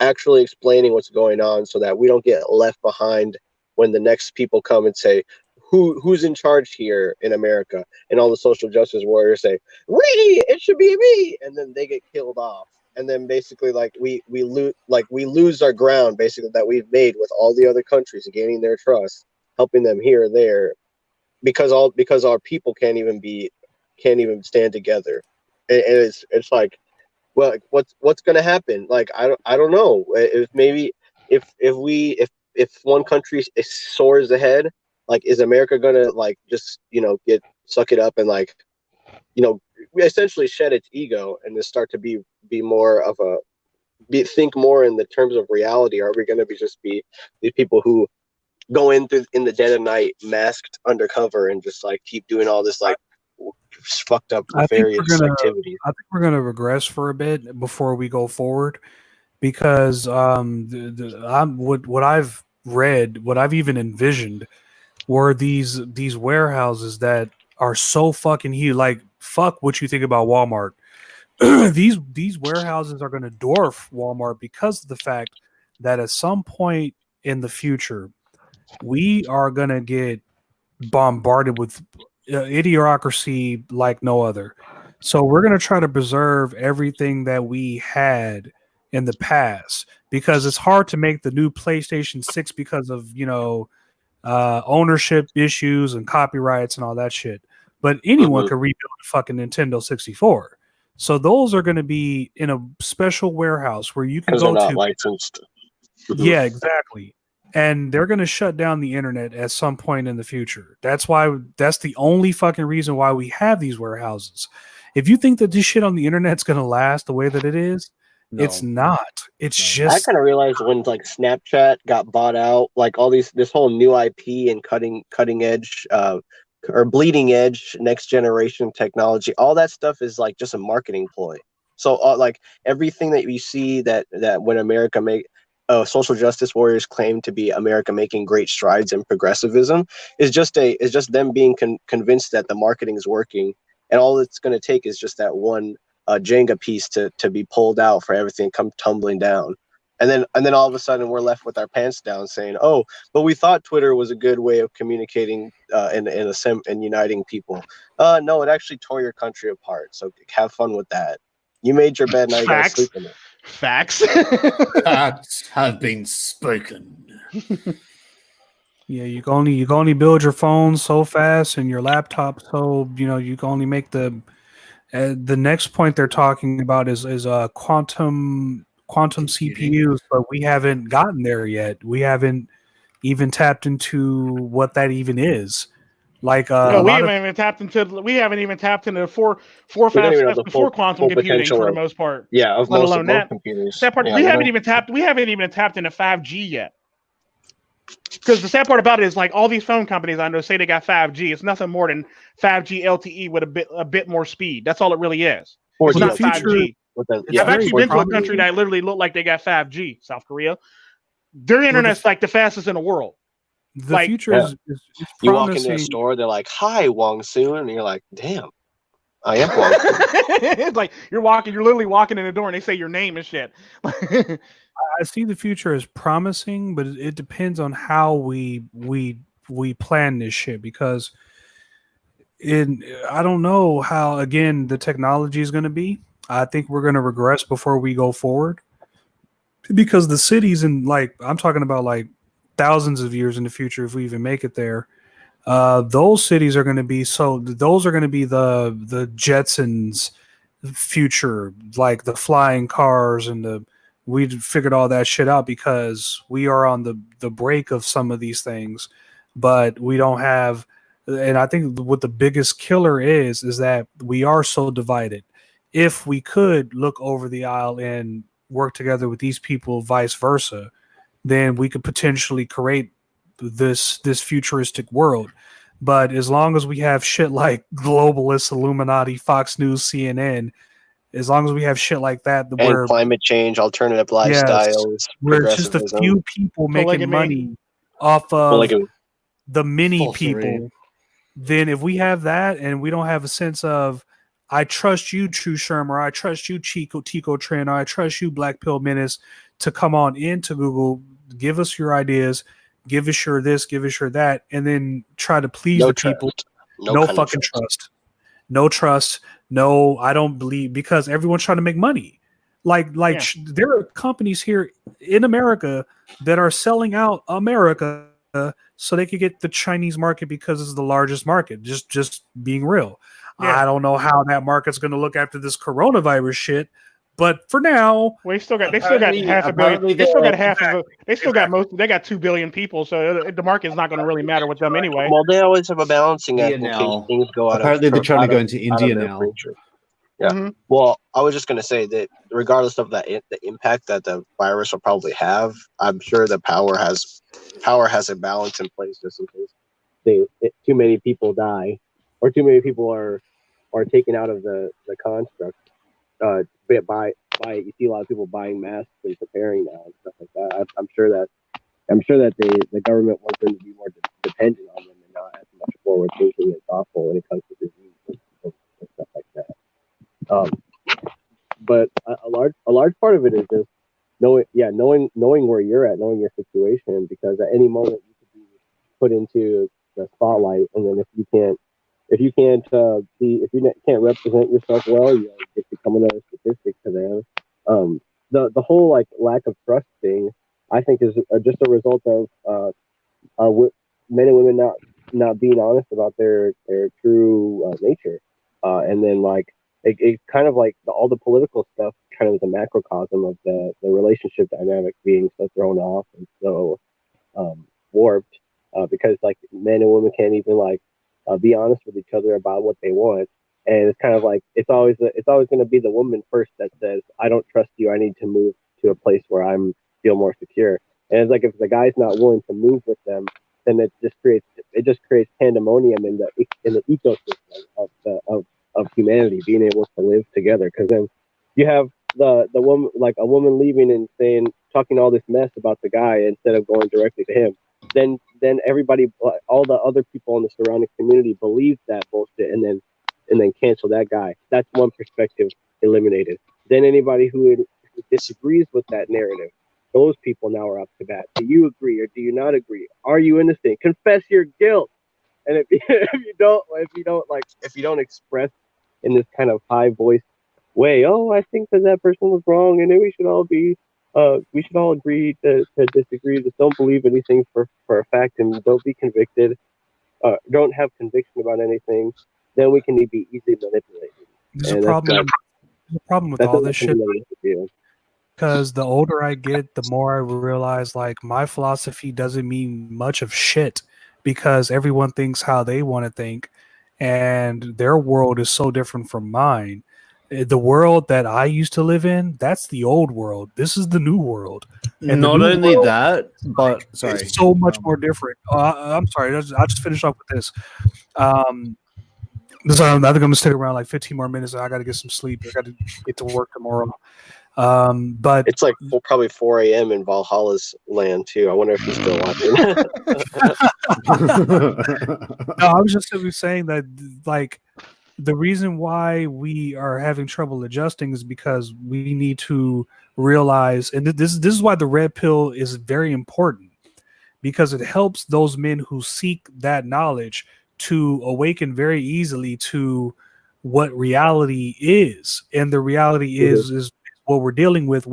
actually explaining what's going on, so that we don't get left behind when the next people come and say, who's in charge here in America? And all the social justice warriors say, it should be me. And then they get killed off. And then basically like we lose our ground basically that we've made with all the other countries, gaining their trust, helping them here or there, because our people can't even stand together. And it's like, well, what's going to happen? Like, I don't know. If one country soars ahead, like, is America gonna like just suck it up and like essentially shed its ego and just start to be more of think more in the terms of reality? Are we gonna be these people who go in the dead of night, masked undercover, and just like keep doing all this like fucked up nefarious activities? I think we're gonna regress for a bit before we go forward, because what I've read, what I've even envisioned, were these warehouses that are so fucking huge. Like, fuck what you think about Walmart. These warehouses are going to dwarf Walmart because of the fact that at some point in the future, we are going to get bombarded with idiocracy like no other. So we're going to try to preserve everything that we had in the past, because it's hard to make the new PlayStation 6 because of ownership issues and copyrights and all that shit. But anyone can rebuild a fucking Nintendo 64. So those are going to be in a special warehouse where you can go they're not to. Licensed. Yeah, exactly. And they're going to shut down the internet at some point in the future. That's the only fucking reason why we have these warehouses. If you think that this shit on the internet's going to last the way that it is, no. It's not. It's just. I kind of realized when like Snapchat got bought out, like all this whole new IP and cutting edge or bleeding edge next generation technology, all that stuff is like just a marketing ploy. So like everything that you see that when America social justice warriors claim to be America making great strides in progressivism is just them being convinced that the marketing is working, and all it's going to take is just that one Jenga piece to be pulled out for everything come tumbling down. And then all of a sudden we're left with our pants down saying, oh, but we thought Twitter was a good way of communicating and uniting people. No, it actually tore your country apart. So have fun with that. You made your bed, now you gotta sleep in it. Facts. Facts have been spoken. Yeah, you can only build your phone so fast and your laptop, so you can only make the next point they're talking about is quantum CPUs, but we haven't gotten there yet. We haven't even tapped into what that even is. Like no, we haven't even tapped into the four fast steps before quantum computing for the most part. Yeah, of let most alone of that computers. That part, yeah, we haven't even tapped into 5G yet. Because the sad part about it is, like, all these phone companies I know say they got 5G. It's nothing more than 5G LTE with a bit more speed. That's all it really is. It's not 5G. I've actually been to a country that literally looked like they got 5G, South Korea. Their internet's like the fastest in the world. The future is you walk into a store, they're like, "Hi, Wong Soon," and you're like, "Damn, I am Wong Soon." It's like you're literally walking in the door, and they say your name and shit. I see the future as promising, but it depends on how we plan this shit, because I don't know how, again, the technology is going to be. I think we're going to regress before we go forward, because the cities, and like I'm talking about like thousands of years in the future, if we even make it there, those cities are going to be those are going to be the Jetsons future, like the flying cars, and we figured all that shit out because we are on the break of some of these things, but we don't have. And I think what the biggest killer is that we are so divided. If we could look over the aisle and work together with these people, vice versa, then we could potentially create this futuristic world. But as long as we have shit like globalists, Illuminati, Fox News, CNN, as long as we have shit like that, and climate change, alternative lifestyles, where it's just a few people making money off of the many people, then if we have that and we don't have a sense of, I trust you, True Sherm, or I trust you, Tico Trend, or I trust you, Black Pill Menace, to come on into Google, give us your ideas, give us your this, give us your that, and then try to please the people. No fucking trust. No trust. No, I don't believe, because everyone's trying to make money. There are companies here in America that are selling out America so they could get the Chinese market because it's the largest market. Just being real. Yeah. I don't know how that market's going to look after this coronavirus shit, but for now, they still got half a billion. They still got 2 billion people, so the market's not going to really matter with them anyway. Well, they always have a balancing act in case things go out. Apparently, they're trying to go into India now. Yeah. Mm-hmm. Well, I was just going to say that regardless of the impact that the virus will probably have, I'm sure the power has a balance in place just in case too many people die or too many people are taken out of the construct. By you see a lot of people buying masks and preparing now and stuff like that. I'm sure that the government wants them to be more dependent on them and not as much forward thinking and thoughtful when it comes to disease and stuff like that. But a large part of it is just knowing where you're at, knowing your situation, because at any moment you could be put into the spotlight, and then if you can't represent yourself well, you just become another statistic to them. The whole like lack of trust thing, I think, is just a result of men and women not being honest about their true nature, and then like it kind of like all the political stuff kind of is a macrocosm of the relationship dynamic being so thrown off and so warped, because like men and women can't even like be honest with each other about what they want, and it's kind of like it's always going to be the woman first that says, I don't trust you, I need to move to a place where I'm feel more secure. And it's like if the guy's not willing to move with them, then it just creates pandemonium in the ecosystem of humanity being able to live together, because then you have the woman, like a woman leaving and talking all this mess about the guy instead of going directly to him. Then everybody, all the other people in the surrounding community believe that bullshit and then cancel that guy. That's one perspective eliminated. Then anybody who disagrees with that narrative those people now are up to bat. Do you agree or do you not agree? Are you innocent? Confess your guilt. And if you don't express in this kind of high voice way, oh, I think that person was wrong, and then we should all agree to disagree. Just don't believe anything for a fact, and don't be convicted. Don't have conviction about anything. Then we can be easily manipulated. There's a problem with all this shit. Because the older I get, the more I realize like my philosophy doesn't mean much of shit, because everyone thinks how they want to think, and their world is so different from mine. The world that I used to live in, that's the old world. This is the new world. And not only that, but sorry, it's so much more different. I'm sorry. I'll just finish off with this. I think I'm going to stick around like 15 more minutes. I got to get some sleep. I got to get to work tomorrow. But it's like probably 4 a.m. in Valhalla's land too. I wonder if he's still watching. No, I was just simply saying that like the reason why we are having trouble adjusting is because we need to realize, and this is why the red pill is very important, because it helps those men who seek that knowledge to awaken very easily to what reality is. And the reality is what we're dealing with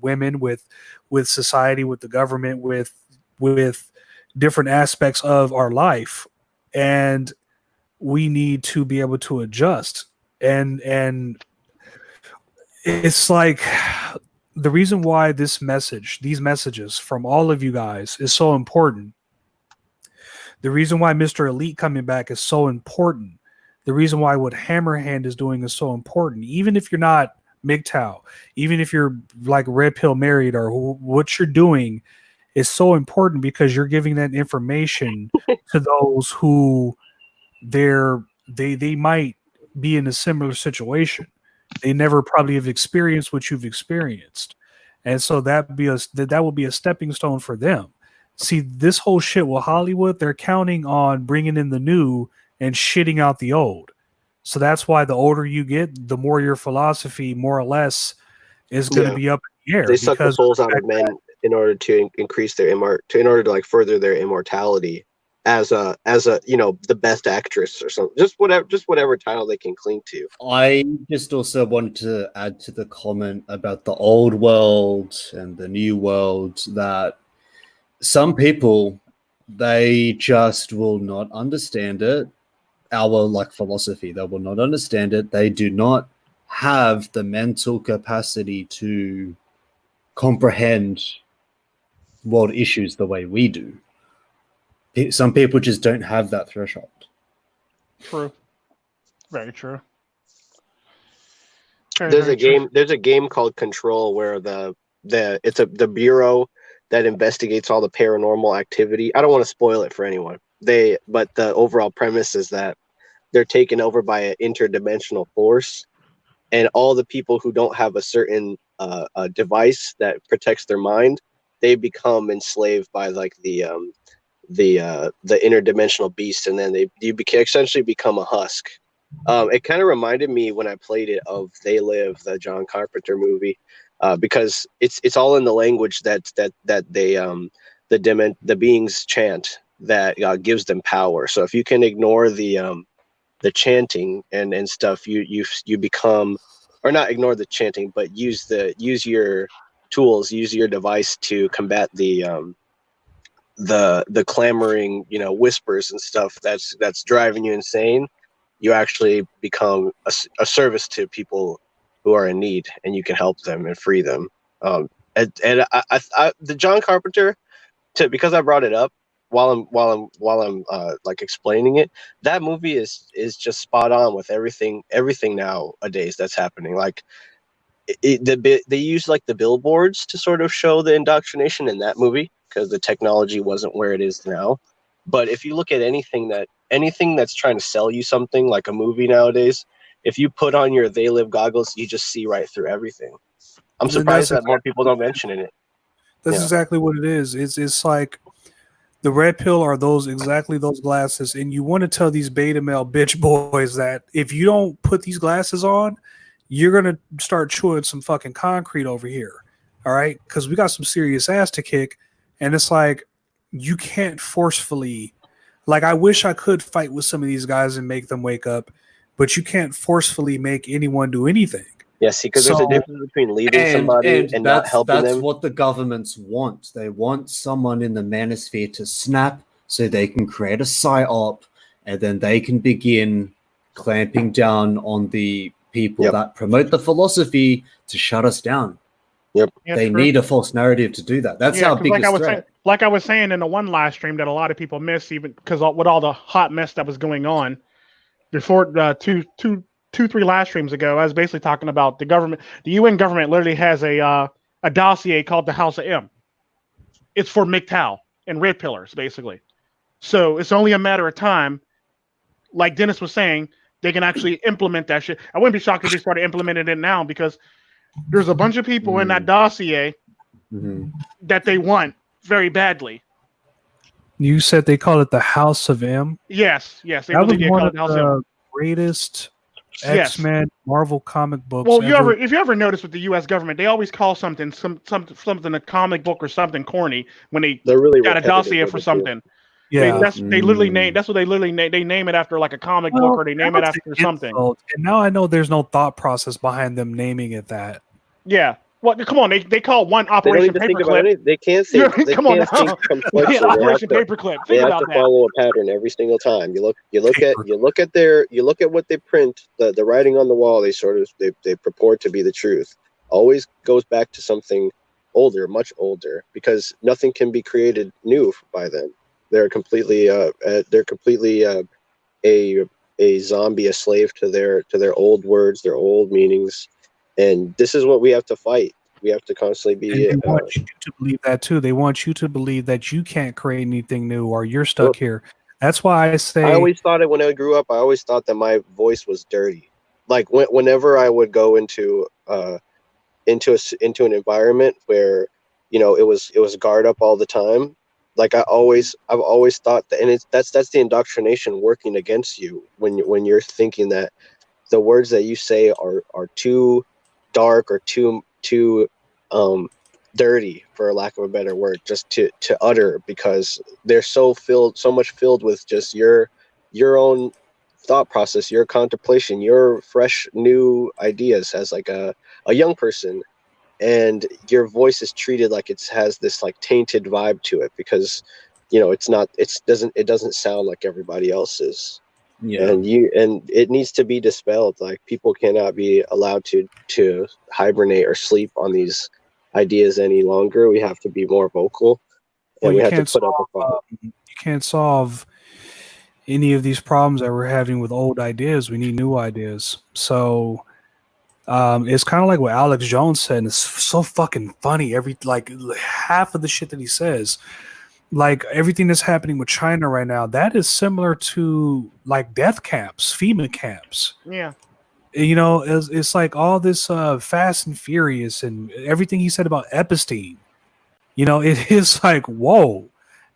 women, with society, with the government, with different aspects of our life. And we need to be able to adjust. And it's like the reason why these messages from all of you guys is so important. The reason why Mr. Elite coming back is so important. The reason why what Hammerhand is doing is so important. Even if you're not MGTOW, even if you're like Red Pill married, or what you're doing is so important, because you're giving that information to those who they might be in a similar situation. They never probably have experienced what you've experienced, and so that will be a stepping stone for them. See, this whole shit with Hollywood, they're counting on bringing in the new and shitting out the old. So that's why the older you get, the more your philosophy, more or less, is going to be up in the air. They suck the souls out of men in order to increase their in order to like further their immortality as a the best actress or something. Just whatever title they can cling to. I just also wanted to add to the comment about the old world and the new world that some people, they just will not understand it. Our like philosophy, they will not understand it. They do not have the mental capacity to comprehend world issues the way we do. Some people just don't have that threshold. True. Very true. There's a game called Control where the bureau that investigates all the paranormal activity. I don't want to spoil it for anyone. But the overall premise is that they're taken over by an interdimensional force, and all the people who don't have a certain device that protects their mind, they become enslaved by like the interdimensional beast, and then you essentially become a husk. It kind of reminded me when I played it of They Live, the John Carpenter movie, because it's all in the language that the beings chant that gives them power. So if you can ignore the chanting and stuff, you become, or not ignore the chanting, but use your tools, use your device to combat the clamoring, whispers and stuff that's driving you insane. You actually become a service to people who are in need, and you can help them and free them. And the John Carpenter, because I brought it up while I'm like explaining it, that movie is just spot on with everything nowadays that's happening. Like they use like the billboards to sort of show the indoctrination in that movie, because the technology wasn't where it is now. But if you look at anything that's trying to sell you something, like a movie nowadays, if you put on your They Live goggles, you just see right through everything. I'm surprised that more people don't mention it. That's exactly what it is. It's like the red pill are those glasses, and you want to tell these beta male bitch boys that if you don't put these glasses on, you're gonna start chewing some fucking concrete over here. All right, because we got some serious ass to kick, and it's like you can't forcefully. Like, I wish I could fight with some of these guys and make them wake up, but you can't forcefully make anyone do anything. Yeah, see, because there's a difference between leaving somebody and not helping them. That's what the governments want. They want someone in the manosphere to snap so they can create a psyop, and then they can begin clamping down on the people that promote the philosophy to shut us down. Yep. They need a false narrative to do that. That's our biggest threat. Like I was saying in the one live stream that a lot of people missed, even because with all the hot mess that was going on before, three live streams ago, I was basically talking about the government. The UN government literally has a dossier called the House of M. It's for MGTOW and red pillars, basically. So it's only a matter of time. Like Dennis was saying, they can actually implement that shit. I wouldn't be shocked if they started implementing it now, because there's a bunch of people in that dossier that they want very badly. You said they call it the House of M? Yes, they that really was did one call of it the House the of M. greatest X-Men Marvel comic books. Well, if you ever notice with the U.S. government, they always call something a comic book or something corny when they're really got a dossier for something. Yeah, they literally name. That's what they literally name. They name it after like a comic book, or they name it after something. And now I know there's no thought process behind them naming it that. Yeah. Well, come on. They call one Operation Paperclip. They can't say. Come on now. Operation Paperclip. Paperclip. They have to follow a pattern every single time. You look at what they print. The writing on the wall. They purport to be the truth. Always goes back to something older, much older, because nothing can be created new by them. They're completely a zombie, a slave to their old words, their old meanings, and this is what we have to fight. We have to constantly be. And they want you to believe that too. They want you to believe that you can't create anything new, or you're stuck here. That's why I say. I always thought it when I grew up. I always thought that my voice was dirty. Like whenever I would go into an environment where it was guard up all the time. Like I've always thought that, and that's the indoctrination working against you when you're thinking that the words that you say are too dark or too dirty, for lack of a better word, just to utter, because they're so much filled with just your own thought process, your contemplation, your fresh new ideas as like a young person. And your voice is treated like it has this like tainted vibe to it, because it doesn't sound like everybody else's. And it needs to be dispelled. Like, people cannot be allowed to hibernate or sleep on these ideas any longer. We have to be more vocal, and we have to put up a fight. You can't solve any of these problems that we're having with old ideas. We need new ideas. So it's kind of like what Alex Jones said, and it's so fucking funny. Half of the shit that he says, like everything that's happening with China right now, that is similar to like death camps, FEMA camps. Yeah. It's like all this Fast and Furious and everything he said about Epstein. It is like, whoa.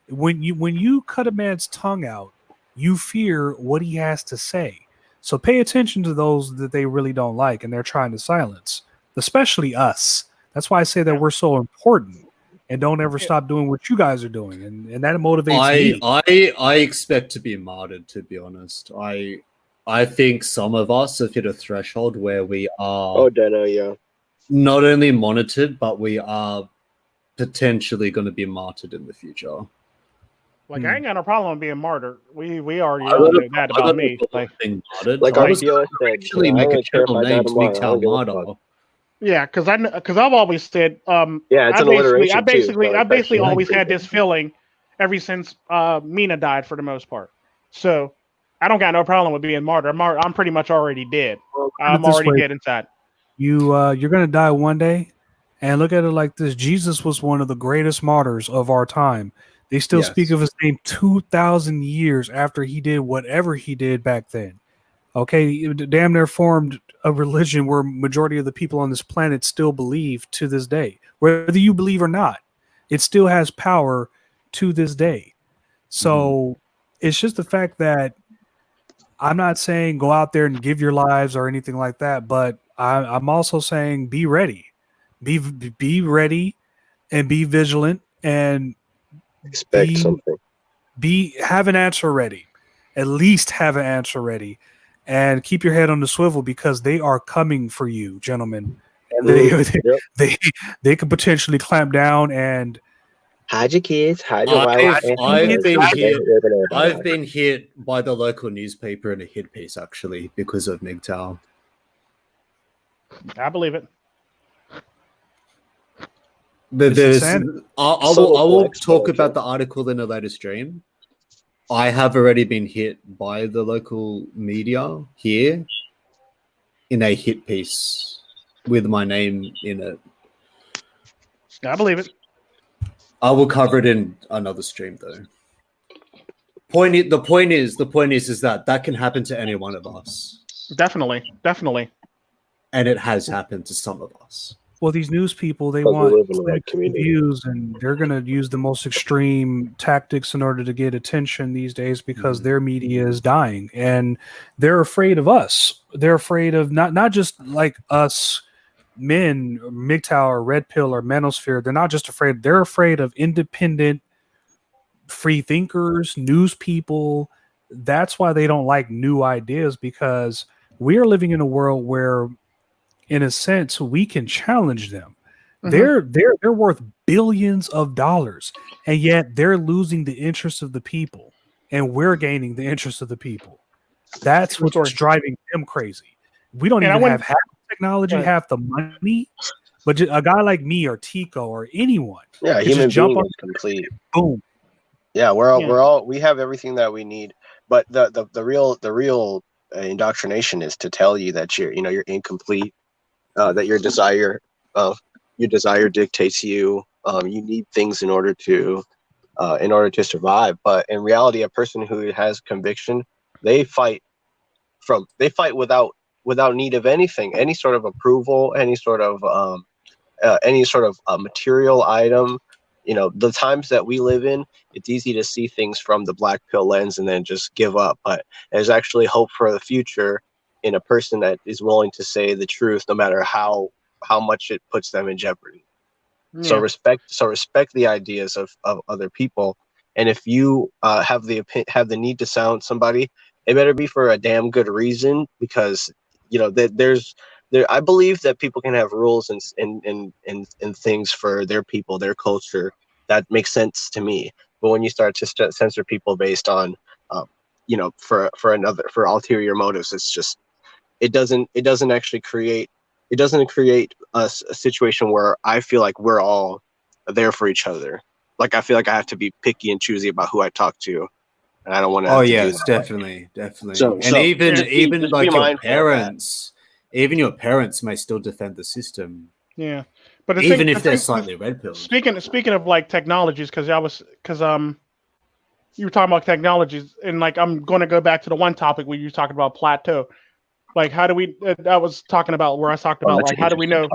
When you cut a man's tongue out, you fear what he has to say. So pay attention to those that they really don't like and they're trying to silence, especially us. That's why I say that we're so important, and don't ever stop doing what you guys are doing. And that motivates me. I expect to be martyred, to be honest. I think some of us have hit a threshold where we are not only monitored, but we are potentially going to be martyred in the future. Like, I ain't got no problem with being martyred. We already know that about me. Like our dealer said, actually make a channel named MGTOW Martyr. Yeah, because I've always said it's an alliteration. I basically always had this feeling ever since Mina died, for the most part. So I don't got no problem with being martyr. I'm pretty much already dead. I'm already dead inside. You're gonna die one day, and look at it like this: Jesus was one of the greatest martyrs of our time. They still speak of his name 2,000 years after he did whatever he did back then. Okay, damn near formed a religion where majority of the people on this planet still believe to this day. Whether you believe or not, it still has power to this day. So it's just the fact that I'm not saying go out there and give your lives or anything like that, but I'm also saying be ready, be ready and be vigilant and expect something. Have an answer ready. At least have an answer ready, and keep your head on the swivel because they are coming for you, gentlemen. And they could potentially clamp down and hide your kids, hide your wife. I've been hit by the local newspaper in a hit piece actually because of MGTOW. I believe it. I will talk about the article in a later stream. I have already been hit by the local media here in a hit piece with my name in it. I believe it. I will cover it in another stream though. The point is that can happen to any one of us. Definitely. And it has happened to some of us. Well, these news people, they want views, and they're going to use the most extreme tactics in order to get attention these days because their media is dying, and they're afraid of us. They're afraid of not just like us men, MGTOW or Red Pill or Manosphere. They're not just afraid. They're afraid of independent, free thinkers, news people. That's why they don't like new ideas, because we are living in a world where, in a sense, we can challenge them. Mm-hmm. They're worth billions of dollars, and yet they're losing the interest of the people, and we're gaining the interest of the people. That's what's driving them crazy. We don't even have half the technology, half the money, but just a guy like me or Tico or anyone, human being is complete. Boom. Yeah, we're all we have everything that we need, but the real indoctrination is to tell you that you're incomplete. That your desire dictates you. You need things in order to survive. But in reality, a person who has conviction, they fight without need of anything, any sort of approval, any sort of material item. The times that we live in, it's easy to see things from the black pill lens and then just give up. But there's actually hope for the future in a person that is willing to say the truth, no matter how much it puts them in jeopardy. Yeah. So respect the ideas of other people. And if you have the need to sound somebody, it better be for a damn good reason, because I believe that people can have rules and things for their people, their culture, that makes sense to me. But when you start to censor people based on for ulterior motives, it's just it doesn't actually create a situation where I feel like we're all there for each other. Like I feel like I have to be picky and choosy about who I talk to, and I don't want to. Oh yes, definitely. So even like your parents, your parents may still defend the system. Yeah, but even if they're slightly red pilled. Speaking of like technologies, because you were talking about technologies, and like I'm going to go back to the one topic where you were talking about plateau. Like, how do we? I was talking about where I talked about like how do we know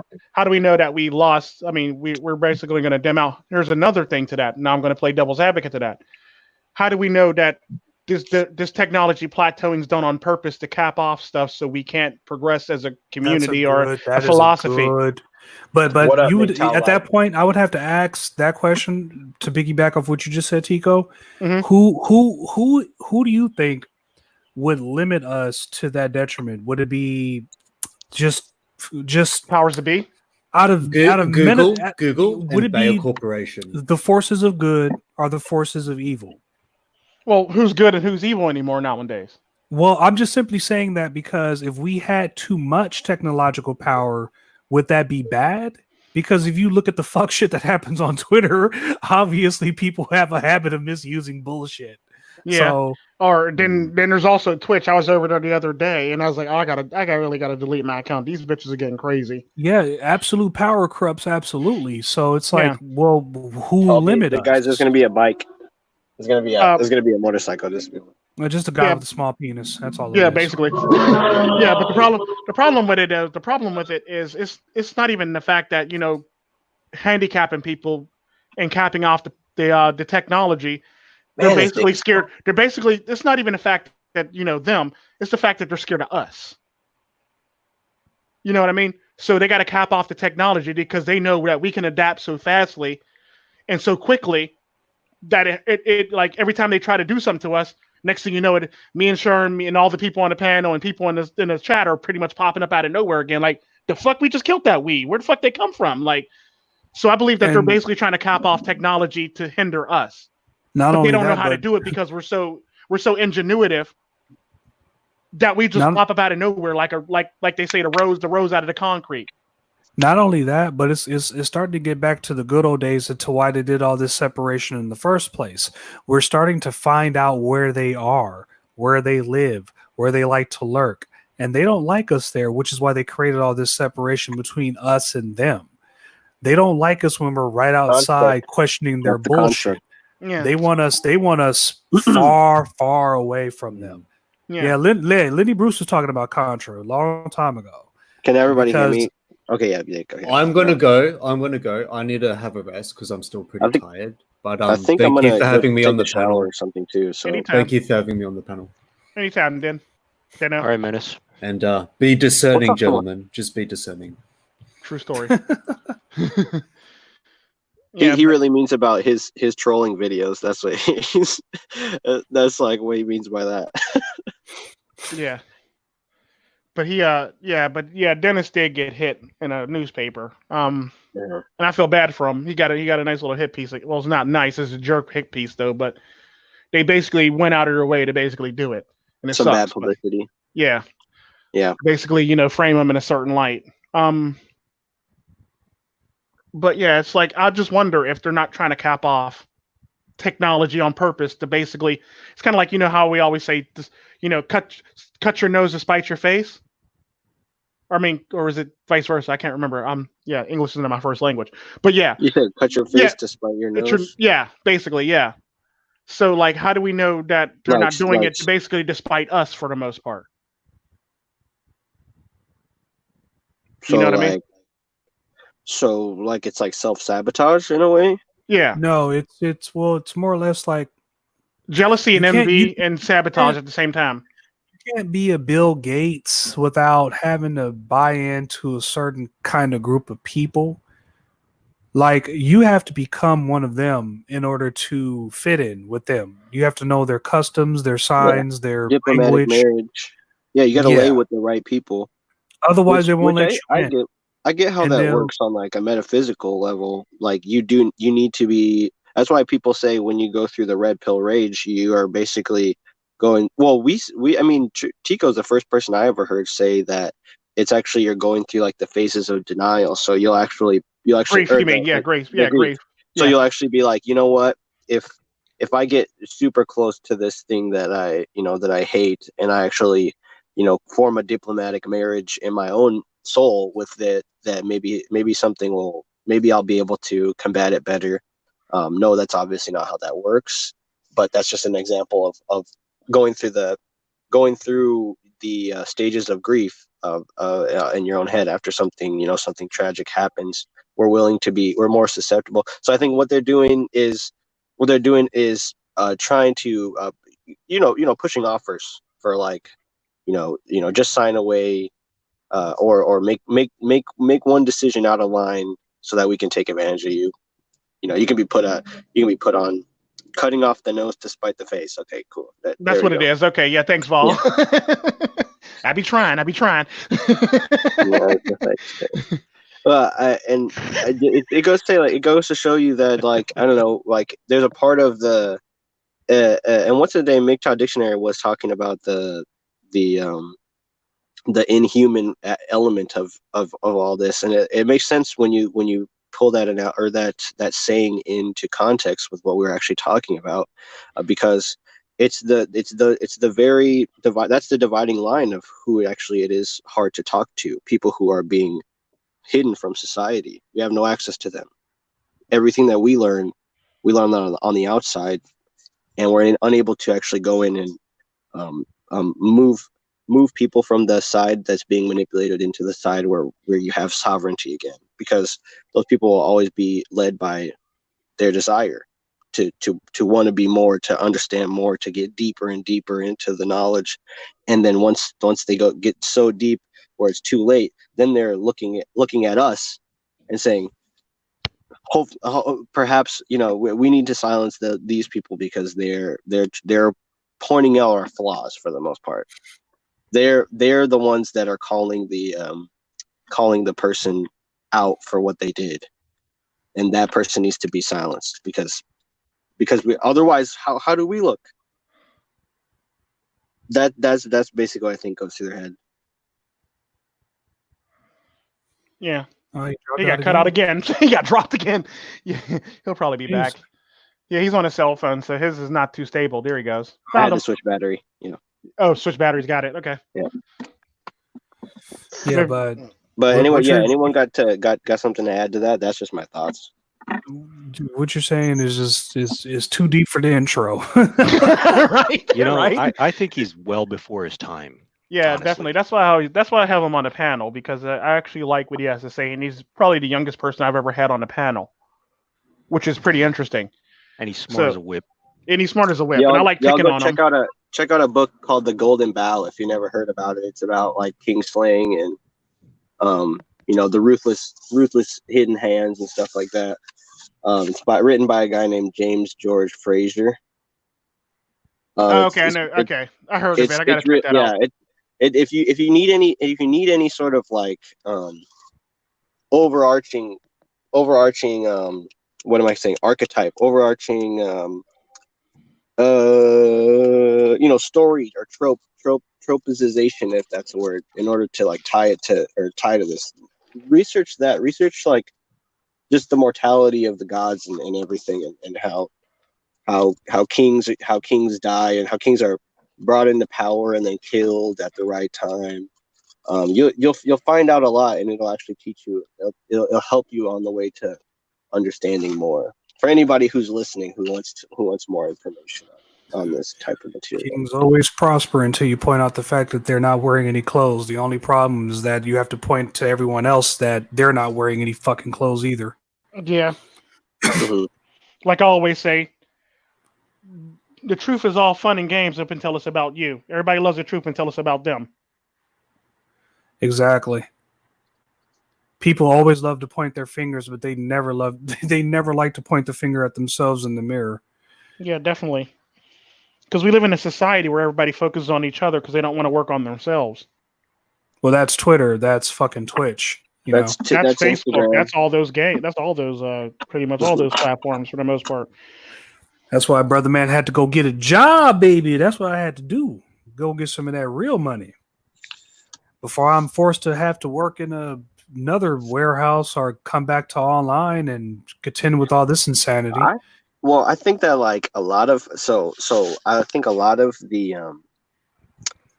that we lost? I mean, we're basically going to dim out. Here's another thing to that. Now I'm going to play devil's advocate to that. How do we know that this technology plateauing is done on purpose to cap off stuff so we can't progress as a community or a philosophy? But you would at that point, I would have to ask that question to piggyback off what you just said, Tico. Mm-hmm. Who do you think would limit us to that detriment? Would it be just powers to be out of Google would and it Bayer be Corporation? The forces of good are the forces of evil. Well, who's good and who's evil anymore nowadays? Well, I'm just simply saying that because if we had too much technological power, would that be bad? Because if you look at the fuck shit that happens on Twitter, obviously people have a habit of misusing bullshit. Yeah. So, or then there's also Twitch. I was over there the other day and I was like, oh, I really gotta delete my account. These bitches are getting crazy. Yeah, absolute power corrupts absolutely. So it's like, well, who limit us? Guys, there's gonna be a bike. There's gonna be a motorcycle. Just a guy with a small penis. That's all. Yeah, basically. Yeah, but the problem with it is it's not even the fact that handicapping people and capping off the technology. They're basically scared. It's not even the fact that them. It's the fact that they're scared of us. You know what I mean? So they got to cap off the technology because they know that we can adapt so fastly and so quickly that it like every time they try to do something to us, next thing you know, me and Sherm, me and all the people on the panel and people in the chat are pretty much popping up out of nowhere again. Like, the fuck, we just killed that weed. Where the fuck they come from? Like, so I believe that they're basically trying to cap off technology to hinder us. But they don't know how to do it because we're so ingenuitive that we just pop up out of nowhere like they say the rose out of the concrete. Not only that, but it's starting to get back to the good old days as to why they did all this separation in the first place. We're starting to find out where they are, where they live, where they like to lurk. And they don't like us there, which is why they created all this separation between us and them. They don't like us when we're right outside questioning their bullshit. Yeah. They want us far, far away from them. Yeah, Lenny Bruce was talking about Contra a long time ago. Can everybody hear me? Okay, yeah, go ahead. I'm gonna go. I need to have a rest because I'm still pretty tired. But I think thank I'm you gonna for having me on the shower panel or something too. So thank you for having me on the panel. Anytime, then. All right, Menace. And be discerning, gentlemen. Just be discerning. True story. He really means about his trolling videos. That's what he's. That's like what he means by that. Yeah. But Dennis did get hit in a newspaper. And I feel bad for him. He got a nice little hit piece. Well, it's not nice. It's a jerk hit piece though. But they basically went out of their way to basically do it. And it Some sucks, bad publicity. Yeah. Basically, frame them in a certain light. But yeah, it's like I just wonder if they're not trying to cap off technology on purpose to basically. It's kind of like how we always say, cut your nose to spite your face. Or is it vice versa? I can't remember. English isn't my first language. But yeah. You said cut your face to spite your nose? Basically, yeah. So, like, how do we know that they're not doing it to basically despite us for the most part? So, you know what I mean? So, like, it's like self-sabotage in a way? Yeah. No, it's more or less like jealousy and envy and sabotage at the same time. Can't be a Bill Gates without having to buy into a certain kind of group of people. Like, you have to become one of them in order to fit in with them. You have to know their customs, their signs, their diplomatic language. Marriage. Yeah, you got to lay with the right people. Otherwise, they won't let you in. I get how that works on like a metaphysical level. Like you need to be. That's why people say when you go through the red pill rage, you are basically going. Well, Tico's the first person I ever heard say that it's actually you're going through like the phases of denial. So you'll actually grief. You mean grief? Yeah, grief. So you'll actually be like, you know what? If I get super close to this thing that I hate, and I actually form a diplomatic marriage in my own soul with it, that maybe I'll be able to combat it better. No, that's obviously not how that works, but that's just an example of going through the stages of grief in your own head after something tragic happens. We're more susceptible. So I think what they're doing is trying to pushing offers for like just sign away or make one decision out of line so that we can take advantage of you. You can be put on cutting off the nose to spite the face. Okay, cool. That's what it is. Okay, yeah, thanks, Vol. Yeah. I be trying. It goes to show you that, like, I don't know, like there's a part of the and what's the day MGTOW dictionary was talking about the inhuman element of all this, and it makes sense when you pull that out, or that saying into context with what we're actually talking about, because that's the dividing line of who actually it is hard to talk to. People who are being hidden from society. We have no access to them. Everything that we learn on the outside, and we're unable to actually go in and move people from the side that's being manipulated into the side where you have sovereignty again, because those people will always be led by their desire to want to be more, to understand more, to get deeper and deeper into the knowledge. And then once they get so deep, where it's too late, then they're looking at us and saying, perhaps we need to silence these people because they're pointing out our flaws for the most part. They're the ones that are calling the person out for what they did, and that person needs to be silenced because we otherwise how do we look? That's basically what I think goes through their head. Yeah. Oh, he got cut out again. He got dropped again. Yeah, he'll probably be back. Yeah, he's on a cell phone, so his is not too stable. There he goes. I had to switch battery. Oh, switch batteries. Got it. Okay. Yeah. Yeah, but anyway, yeah. Anyone got something to add to that? That's just my thoughts. What you're saying is too deep for the intro. Right. Right? I think he's well before his time. Yeah, honestly. definitely. That's why I have him on the panel, because I actually like what he has to say, and he's probably the youngest person I've ever had on the panel, which is pretty interesting. And he's smart as a whip. And he's smart as a whip, and I like picking on him. Check out a book called The Golden Bough if you never heard about it. It's about like king slaying and the ruthless hidden hands and stuff like that. It's written by a guy named James George Frazier. Okay, I know. Okay, I heard of it. I gotta check that out. If you need any sort of like overarching what am I saying, archetype, overarching story or tropicization, if that's a word, in order to like tie to this, research like just the mortality of the gods and everything, and how kings die and how kings are brought into power and then killed at the right time. You'll find out a lot, and it'll actually teach you. It'll help you on the way to understanding more. For anybody who's listening who wants more information on this type of material. Kings always prosper until you point out the fact that they're not wearing any clothes. The only problem is that you have to point to everyone else that they're not wearing any fucking clothes either. Yeah. Like I always say, the truth is all fun and games up until it's about you. Everybody loves the truth until it's about them. Exactly. People always love to point their fingers, but they never like to point the finger at themselves in the mirror. Yeah, definitely. Because we live in a society where everybody focuses on each other because they don't want to work on themselves. Well, that's Twitter. That's fucking Twitch. That's Facebook. Instagram. That's all those That's all those. Pretty much all those platforms for the most part. That's why Brother Man had to go get a job, baby. That's what I had to do. Go get some of that real money before I'm forced to have to work in another warehouse or come back to online and contend with all this insanity. I think that like a lot of I think a lot of the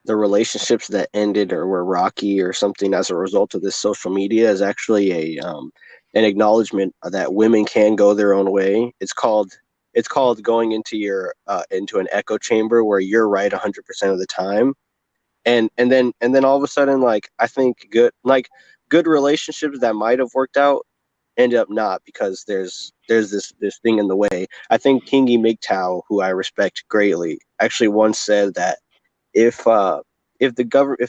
relationships that ended or were rocky or something as a result of this social media is actually an acknowledgement that women can go their own way. It's called going into into an echo chamber where you're right 100% of the time, and then all of a sudden, like, I think good relationships that might have worked out end up not, because there's this thing in the way. I think King MGTOW, who I respect greatly, actually once said that if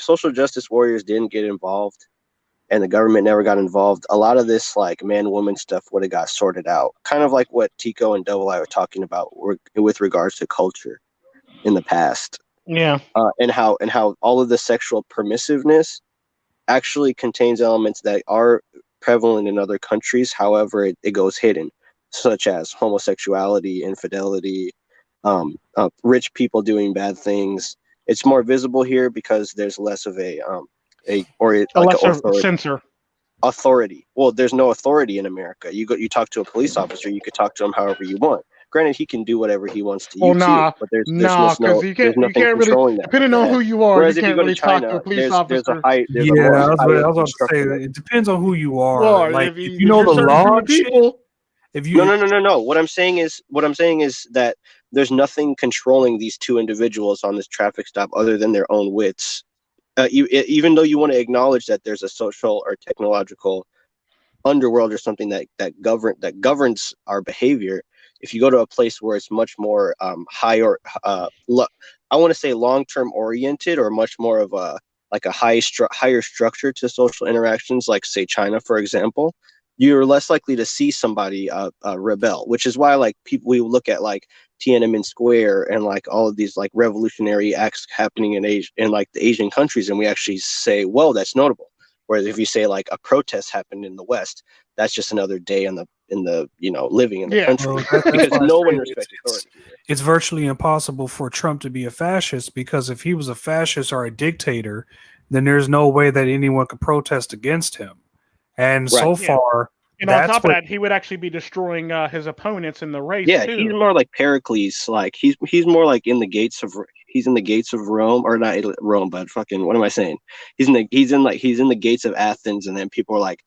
social justice warriors didn't get involved and the government never got involved, a lot of this like man-woman stuff would have got sorted out. Kind of like what Tico and Double I were talking about with regards to culture in the past. Yeah. And how all of the sexual permissiveness actually contains elements that are prevalent in other countries. However, it goes hidden, such as homosexuality, infidelity, rich people doing bad things. It's more visible here because there's less of a censor authority. Well, there's no authority in America. You talk to a police officer, you could talk to him however you want. Granted, he can do whatever he wants to you too, but there's nothing controlling that. Depending on who you are, you can't really talk to a police officer. I was about to say, it depends on who you are. Well, like, if you know the law, people. No. What I'm saying is that there's nothing controlling these two individuals on this traffic stop other than their own wits. Even though you want to acknowledge that there's a social or technological underworld or something that governs our behavior, if you go to a place where it's much more high or I want to say long-term oriented, or much more of like a higher structure to social interactions, like say China, for example, you're less likely to see somebody rebel, which is why like we look at like Tiananmen Square and like all of these like revolutionary acts happening in Asia, in like the Asian countries, and we actually say, well, that's notable. Whereas if you say like a protest happened in the West, that's just another day in the living in the country. Well, because no one respects authority. It's virtually impossible for Trump to be a fascist, because if he was a fascist or a dictator, then there's no way that anyone could protest against him. And so far, and on top of that, he would actually be destroying his opponents in the race. Yeah, too. He's more like Pericles. Like he's more like in the gates of Rome, or not Rome, but fucking what am I saying? He's in the gates of Athens, and then people are like,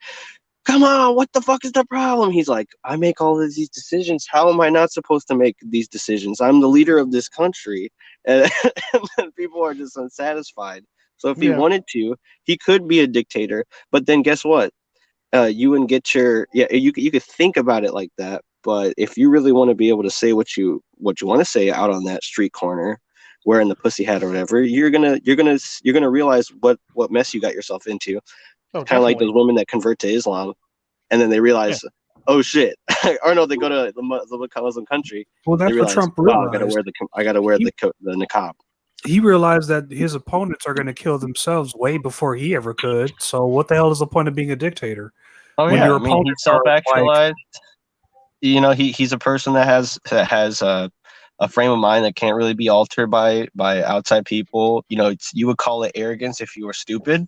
"Come on, what the fuck is the problem?" He's like, "I make all of these decisions. How am I not supposed to make these decisions? I'm the leader of this country," and then people are just unsatisfied. So if he wanted to, he could be a dictator. But then guess what? You wouldn't get you could think about it like that, but if you really want to be able to say what you want to say out on that street corner, wearing the pussy hat or whatever, you're gonna realize what mess you got yourself into. Kind of like those women that convert to Islam, and then they realize, oh shit, or no, they go to the Muslim country. Well, that's what Trump realized. I gotta wear the niqab. He realized that his opponents are going to kill themselves way before he ever could. So what the hell is the point of being a dictator? Oh when yeah, he's self-actualized. Like, he's a person that has a frame of mind that can't really be altered by outside people. You would call it arrogance if you were stupid,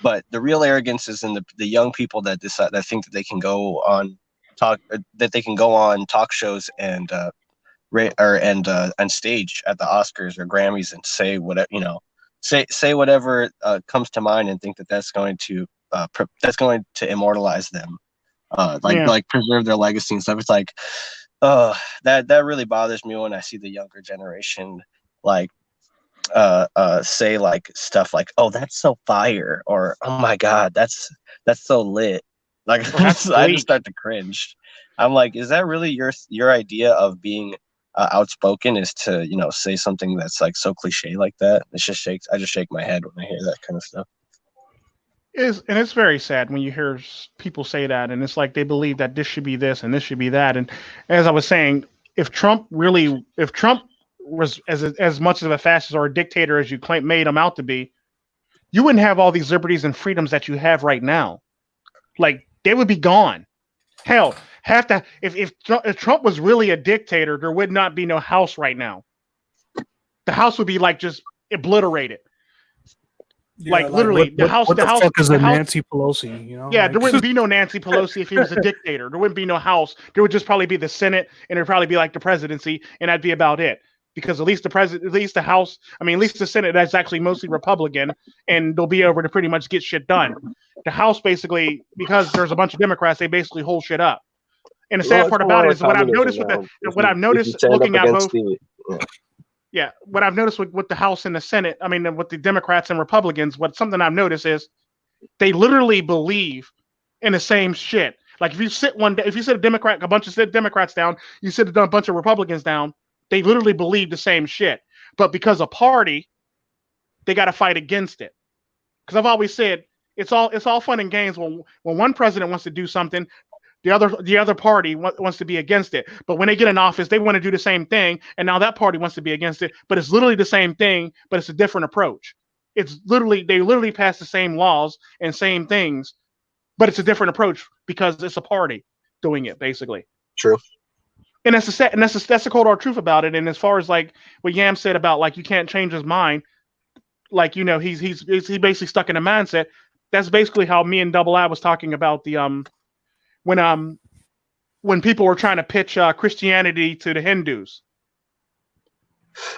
but the real arrogance is in the young people that think that they can go on talk shows and stage at the Oscars or Grammys and say whatever say whatever comes to mind, and think that that's going to immortalize them, like preserve their legacy and stuff. It's like, that really bothers me when I see the younger generation like say like stuff like, "Oh, that's so fire," or "Oh my god, that's so lit." Like I just start to cringe. I'm like, is that really your idea of being outspoken, is to say something that's like so cliche like that? I just shake my head when I hear that kind of stuff. And it's very sad when you hear people say that, and it's like they believe that this should be this and this should be that. And as I was saying, if Trump was as much of a fascist or a dictator as you made him out to be, you wouldn't have all these liberties and freedoms that you have right now. Like, they would be gone. Hell, if Trump was really a dictator, there would not be no house right now. The house would be like just obliterated. Yeah, like literally, the house. What the fuck is a Nancy Pelosi? Yeah, there wouldn't be no Nancy Pelosi if he was a dictator. There wouldn't be no house. There would just probably be the Senate, and it'd probably be like the presidency, and that'd be about it. Because at least the House, at least the Senate, that's actually mostly Republican, and they'll be able to pretty much get shit done. The House, basically, because there's a bunch of Democrats, they basically hold shit up. And the sad part about it is what I've noticed looking at both. What I've noticed with the House and the Senate, with the Democrats and Republicans, something I've noticed is they literally believe in the same shit. Like if you sit a bunch of Democrats down, you sit a bunch of Republicans down, they literally believe the same shit. But because of party, they got to fight against it. Because I've always said it's all fun and games when one president wants to do something, the other party wants to be against it. But when they get in office, they want to do the same thing, and now that party wants to be against it. But it's literally the same thing, but it's a different approach. They literally pass the same laws and same things, but it's a different approach because it's a party doing it, basically. True. And that's the cold hard truth about it. And as far as like what Yam said about like you can't change his mind, like he's basically stuck in a mindset. That's basically how me and Double I was talking about the when people were trying to pitch Christianity to the Hindus.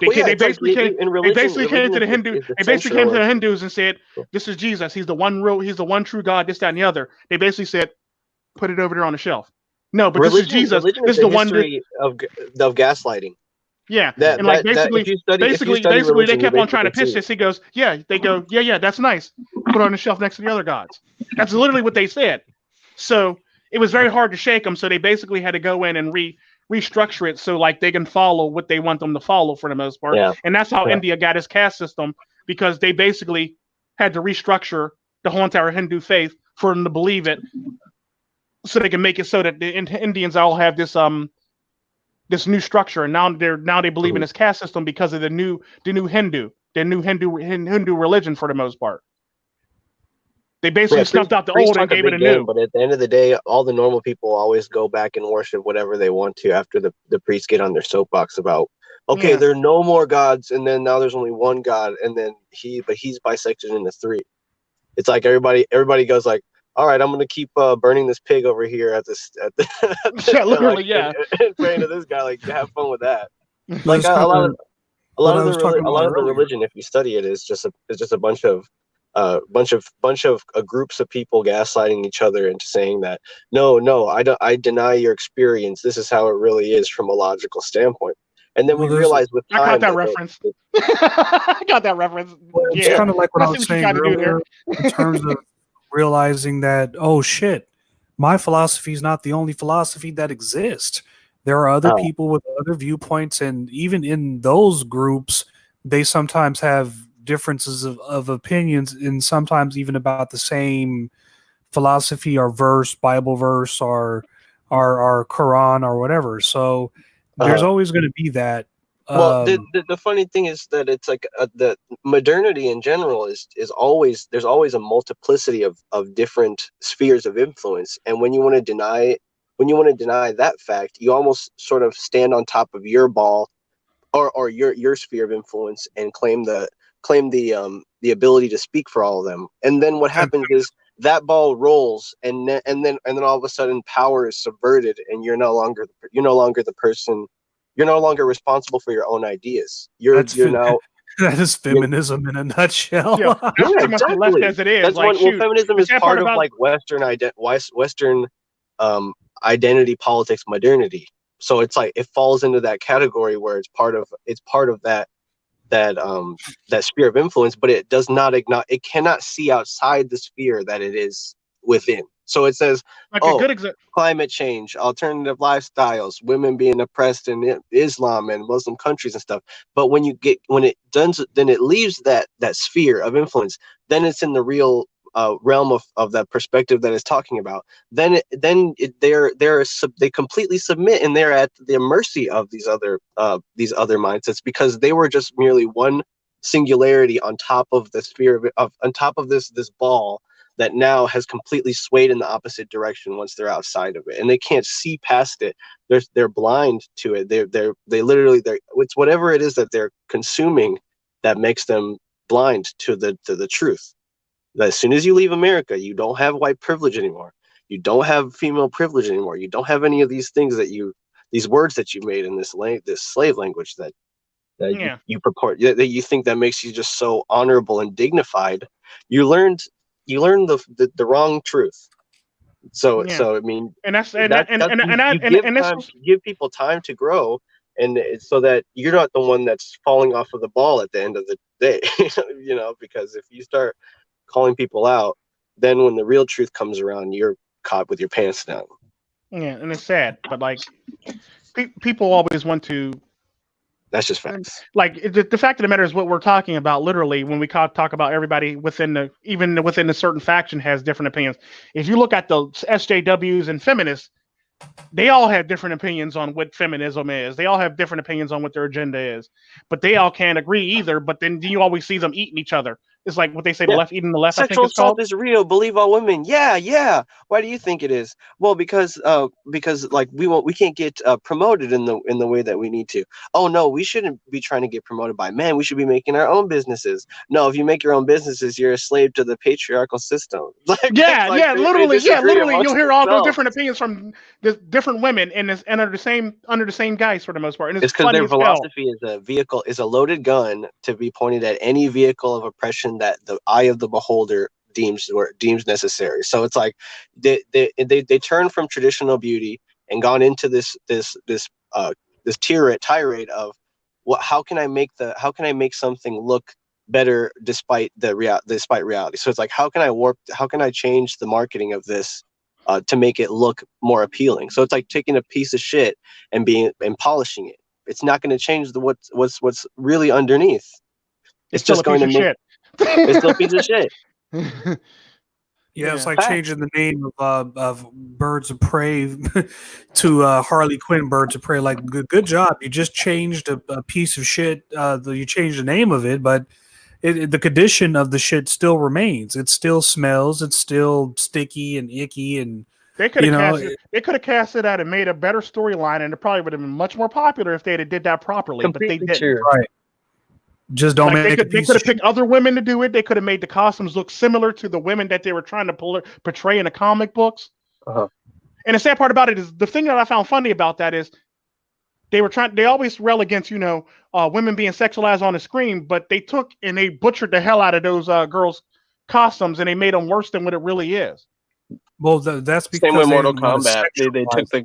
They basically came to the Hindus and said, "This is Jesus. He's the one true God. This, that, and the other." They basically said, "Put it over there on the shelf." No, but this is Jesus. This is the one of gaslighting. Yeah, basically, they kept on trying to pitch this. He goes, "Yeah." They go, "Yeah, that's nice. Put it on the shelf next to the other gods." That's literally what they said. So it was very hard to shake them. So they basically had to go in and restructure it so like they can follow what they want them to follow for the most part. Yeah. And that's how India got its caste system, because they basically had to restructure the whole entire Hindu faith for them to believe it, so they can make it so that the Indians all have this this new structure, and now they believe in this caste system because of the new Hindu religion for the most part. They basically snuffed out the old and gave it a new. But at the end of the day, all the normal people always go back and worship whatever they want to after the priests get on their soapbox about, okay, there are no more gods, and then now there's only one god, and then he's bisected into three. It's like everybody goes like, all right, I'm gonna keep burning this pig over here at the literally, and praying to this guy, like, have fun with that. Like a lot of the religion, if you study it, is just a bunch of groups of people gaslighting each other into saying that no, I deny your experience. This is how it really is from a logical standpoint. And then we realize with time, I got that reference. I got that reference. It's kind of like what I was saying earlier in terms of realizing that, oh shit, my philosophy is not the only philosophy that exists. There are other people with other viewpoints, and even in those groups, they sometimes have differences of opinions, and sometimes even about the same philosophy or verse, Bible verse, or Quran or whatever. So there's always going to be that. Well, the funny thing is that it's like the modernity in general is always, there's always a multiplicity of different spheres of influence, and when you want to deny that fact, you almost sort of stand on top of your ball or your sphere of influence and claim the ability to speak for all of them. And then what happens is that ball rolls, and then all of a sudden power is subverted, and you're no longer the person. You're no longer responsible for your own ideas. You're now. That is feminism in a nutshell. Yeah, exactly. Left as it is. That's like, feminism is part of like Western identity politics modernity. So it's like it falls into that category where it's part of that sphere of influence, but it does not ignore. It cannot see outside the sphere that it is within. So it says, climate change, alternative lifestyles, women being oppressed in Islam and Muslim countries and stuff. But when it does, then it leaves that sphere of influence. Then it's in the real realm of that perspective that it's talking about. They completely submit, and they're at the mercy of these other mindsets, because they were just merely one singularity on top of the sphere on top of this ball that now has completely swayed in the opposite direction once they're outside of it, and they can't see past it. They're blind to it. It's whatever it is that they're consuming that makes them blind to the truth. That as soon as you leave America, you don't have white privilege anymore. You don't have female privilege anymore. You don't have any of these things these words that you made in this slave language that you purport, that you think that makes you just so honorable and dignified. You learned the wrong truth. So I mean, give people time to grow, and so that you're not the one that's falling off of the ball at the end of the day. Because if you start calling people out, then when the real truth comes around, you're caught with your pants down. Yeah, and it's sad, but like people always want to. That's just facts. Like the fact of the matter is, what we're talking about, literally, when we talk about everybody even within a certain faction has different opinions. If you look at the SJWs and feminists, they all have different opinions on what feminism is. They all have different opinions on what their agenda is, but they all can't agree either. But then you always see them eating each other. It's like what they say, the left eating the left. Sexual I think it's assault called. is real. Believe all women. Yeah. Why do you think it is? Well, because like we can't get promoted in the way that we need to. Oh no, we shouldn't be trying to get promoted by men. We should be making our own businesses. No, if you make your own businesses, you're a slave to the patriarchal system. Literally, you'll hear all those different opinions from the different women under the same guys for the most part. And it's because their philosophy is a loaded gun to be pointed at any vehicle of oppression that the eye of the beholder deems necessary. So it's like they turn from traditional beauty and gone into this tirade of how can I make something look better despite reality. So it's like how can I change the marketing of this to make it look more appealing. So it's like taking a piece of shit and polishing it. It's not going to change what's really underneath. It's just going to make shit. It's still a piece of shit. Yeah, it's like changing the name of Birds of Prey to Harley Quinn Birds of Prey. Like, good job. You just changed a piece of shit. You changed the name of it, but the condition of the shit still remains. It still smells. It's still sticky and icky. And they could have cast it out and made a better storyline, and it probably would have been much more popular if they did that properly. Completely but they didn't. Right. Just don't make They could have picked other women to do it. They could have made the costumes look similar to the women that they were trying to portray in the comic books. Uh-huh. And the sad part about it is the thing that I found funny about that is they always rail against, women being sexualized on the screen, but they took and they butchered the hell out of those girls' costumes and they made them worse than what it really is. Well, that's because same with Mortal Kombat.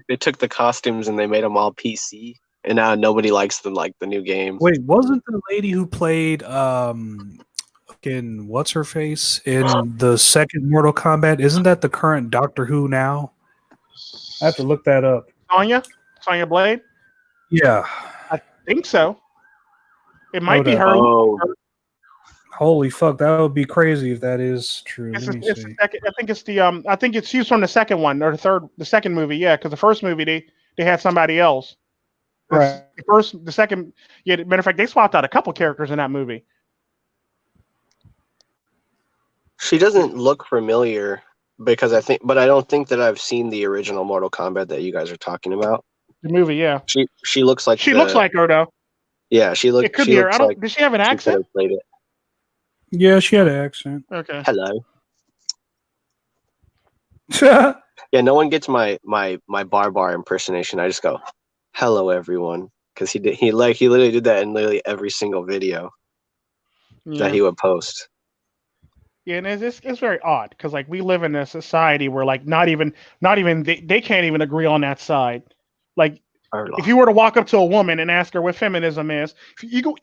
They took the costumes and they made them all PC. And now nobody likes them like the new games. Wait, wasn't the lady who played what's her face in the second Mortal Kombat? Isn't that the current Doctor Who now? I have to look that up. Sonya Blade? Yeah. I think so. It might be her. Holy fuck, that would be crazy if that is true. I think she's from the second one or the second movie, yeah, because the first movie they had somebody else. Right. The second, yeah. Matter of fact, they swapped out a couple characters in that movie. She doesn't look familiar because I don't think that I've seen the original Mortal Kombat that you guys are talking about. The movie, yeah. She looks like looks like her though. Yeah, she looks. It could be her. Did she have an accent? Played it. Yeah, she had an accent. Okay. Hello. Yeah, no one gets my bar impersonation. I just go, "Hello, everyone," because he literally did that in literally every single video that he would post. Yeah, and it's very odd because like we live in a society where like not even they can't even agree on that side. Like if you were to walk up to a woman and ask her what feminism is,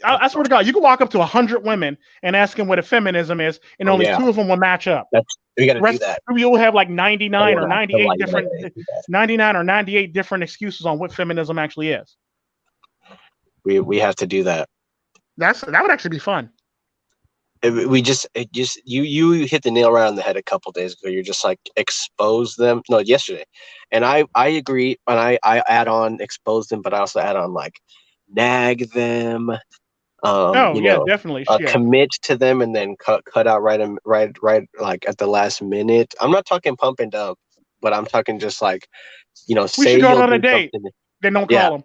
I swear to God, you could walk up to 100 women and ask them what a feminism is, and only 2 of them will match up. We got to do that. You'll have like 99 or 98 different excuses on what feminism actually is. We have to do that. That would actually be fun. You hit the nail right on the head a couple days ago. You're just like expose them. No, yesterday, and I agree. And I add on expose them, but I also add on like nag them. Definitely. Commit to them and then cut out right like at the last minute. I'm not talking pump and dump, but I'm talking just like we say should go on a date. Then don't call them.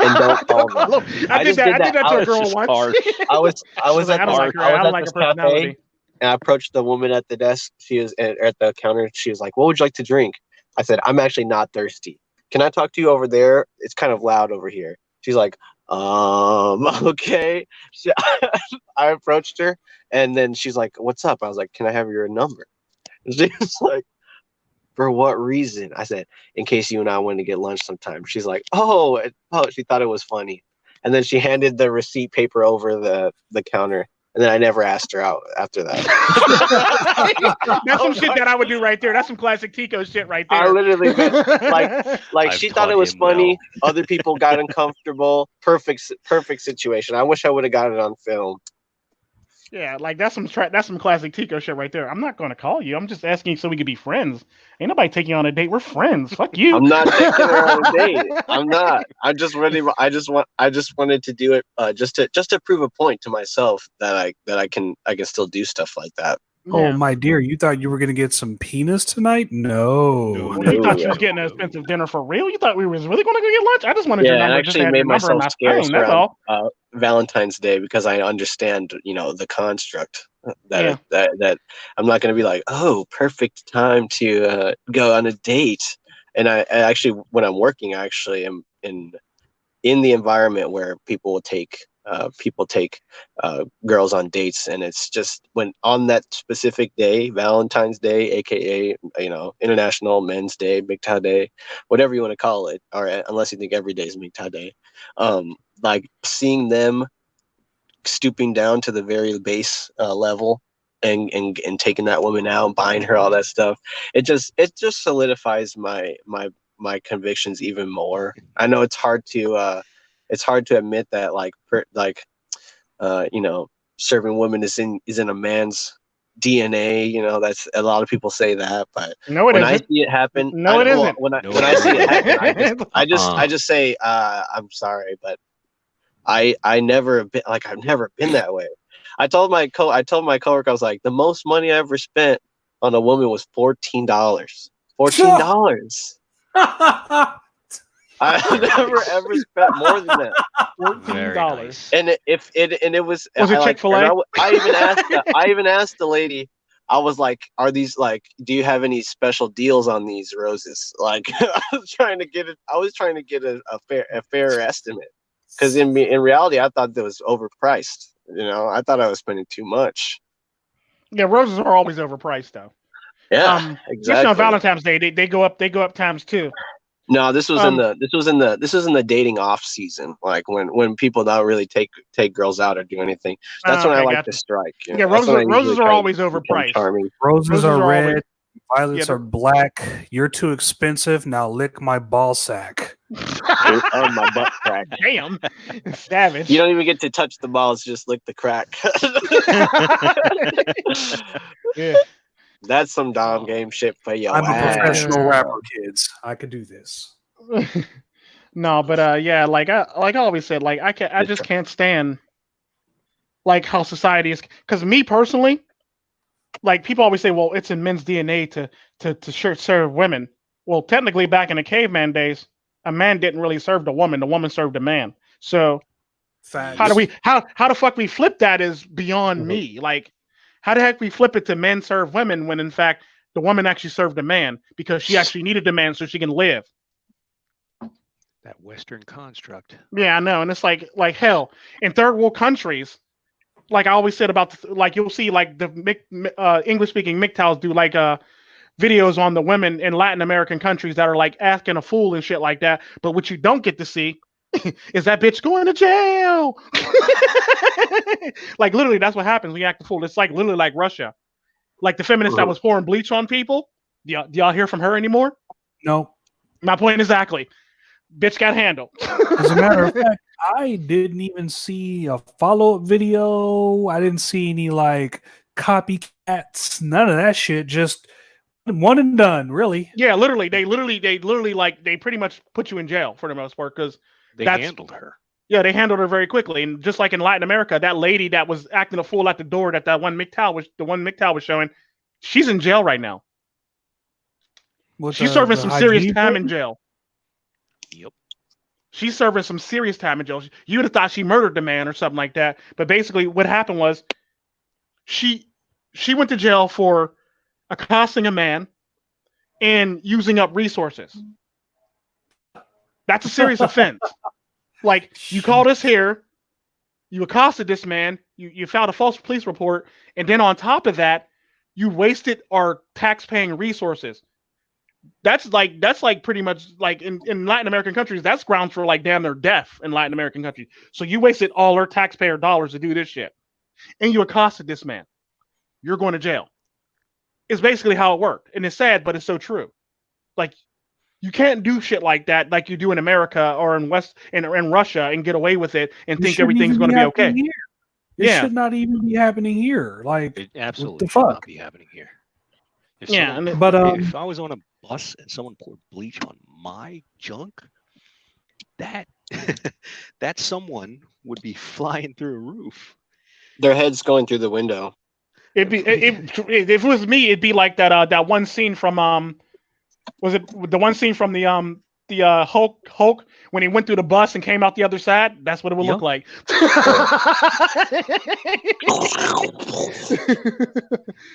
And don't call them. I did that to a girl once. I was at this cafe and I approached the woman at the desk. She was at the counter. She was like, "What would you like to drink?" I said, "I'm actually not thirsty. Can I talk to you over there? It's kind of loud over here." She's like, okay. I approached her and then she's like, "What's up?" I was like, "Can I have your number?" And she was like, "For what reason?" I said, "In case you and I want to get lunch sometime." She's like, oh, she thought it was funny. And then she handed the receipt paper over the counter. And then I never asked her out after that. That's some shit that I would do right there. That's some classic Tico shit right there. I literally like she thought it was funny. Well. Other people got uncomfortable. Perfect situation. I wish I would have got it on film. Yeah, like that's some classic Tico shit right there. I'm not going to call you. I'm just asking so we could be friends. Ain't nobody taking you on a date. We're friends. Fuck you. I'm not taking her on a date. I'm not. I just wanted to do it just to prove a point to myself that I can still do stuff like that. Oh my dear, you thought you were gonna get some penis tonight? No. You thought you was getting an expensive dinner for real? You thought we was really gonna go get lunch? I just wanted your number. I actually made myself scarce around Valentine's Day because I understand, the construct that I'm not gonna be like, oh, perfect time to go on a date. And I actually, when I'm working, I actually am in the environment where people take girls on dates, and it's just when on that specific day, Valentine's Day, aka International Men's Day, MGTOW Day, whatever you want to call it, or unless you think every day is MGTOW Day, like seeing them stooping down to the very base level and taking that woman out and buying her all that stuff, it just solidifies my convictions even more. I know it's hard to admit that serving women is in a man's DNA. You know, that's a lot of people say that, but no, it when I isn't. see it happen, No, it isn't. When No, I it see it isn't. happen, I just say, I'm sorry, but I never have been like I've never been that way. I told my coworker, I was like, the most money I ever spent on a woman was $14. $14. I never ever spent more than that. $14. Nice. And it was it Chick-fil-A? I even asked the lady. I was like, "Are these like? Do you have any special deals on these roses?" Like, I was trying to get a fair estimate, because in reality, I thought that was overpriced. You know, I thought I was spending too much. Yeah, roses are always overpriced though. Yeah, exactly. Just on Valentine's Day, they go up times two. No, this was in the dating off season, like when people don't really take girls out or do anything. That's when I like to strike. You know? Yeah, roses are always overpriced. Charming. Roses are red, violets are black. You're too expensive. Now lick my ball sack. On my butt crack. Damn, savage. You don't even get to touch the balls; just lick the crack. Yeah. That's some Dom game shit for you. I'm a professional rapper, kids. I could do this. No, but yeah, like I always said, like I just can't stand like how society is. Because me personally, like people always say, well, it's in men's DNA to serve women. Well, technically, back in the caveman days, a man didn't really serve the woman served a man. So how the fuck we flip that is beyond me. Like, how the heck we flip it to men serve women when in fact the woman actually served the man because she actually needed the man so she can live. That Western construct. Yeah, I know, and it's like hell in third world countries. Like I always said about like you'll see like the English speaking MGTOWs do like videos on the women in Latin American countries that are like acting a fool and shit like that. But what you don't get to see is that bitch going to jail. Like literally, that's what happens when you act a fool. It's like literally like Russia, like the feminist that was pouring bleach on people. Do y'all hear from her anymore? No. My point exactly. Bitch got handled. As a matter of fact, I didn't even see a follow-up video. I didn't see any like copycats. None of that shit. Just one and done. Really? Yeah, literally. They pretty much put you in jail for the most part because they handled her. Yeah, they handled her very quickly, and just like in Latin America, that lady that was acting a fool at the door that one MGTOW was showing, she's in jail right now. She's serving some serious time in jail. Yep. She's serving some serious time in jail. You would have thought she murdered the man or something like that, but basically what happened was she went to jail for accosting a man and using up resources. That's a serious offense. Like, you called us here, you accosted this man, you filed a false police report, and then on top of that, you wasted our tax-paying resources. That's like pretty much like in Latin American countries, that's grounds for like damn near death in Latin American countries. So you wasted all our taxpayer dollars to do this shit. And you accosted this man. You're going to jail. It's basically how it worked. And it's sad, but it's so true. Like, you can't do shit like that like you do in America or in Russia and get away with it and think everything's going to be okay. It should not even be happening here. Like, it absolutely should not be happening here. If I was on a bus and someone poured bleach on my junk, that someone would be flying through a roof. Their head's going through the window. If it was me, it'd be like that one scene from was it the one scene from the Hulk when he went through the bus and came out the other side? That's what it would look like.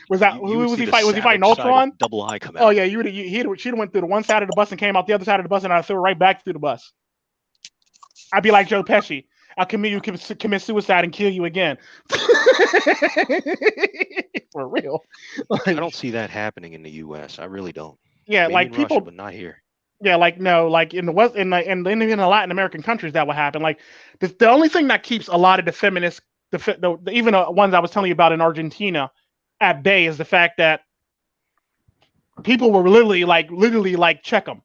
Was he fighting Ultron? Double eye come out. Oh yeah, she'd went through the one side of the bus and came out the other side of the bus, and I'd throw her right back through the bus. I'd be like Joe Pesci. I'll commit suicide and kill you again. For real. I don't see that happening in the U.S. I really don't. Yeah, maybe like in people, Russia, but not here. Yeah, like no, like in the West, in the Latin American countries, that would happen. Like the only thing that keeps a lot of the feminists, even the ones I was telling you about in Argentina, at bay is the fact that people were literally check them.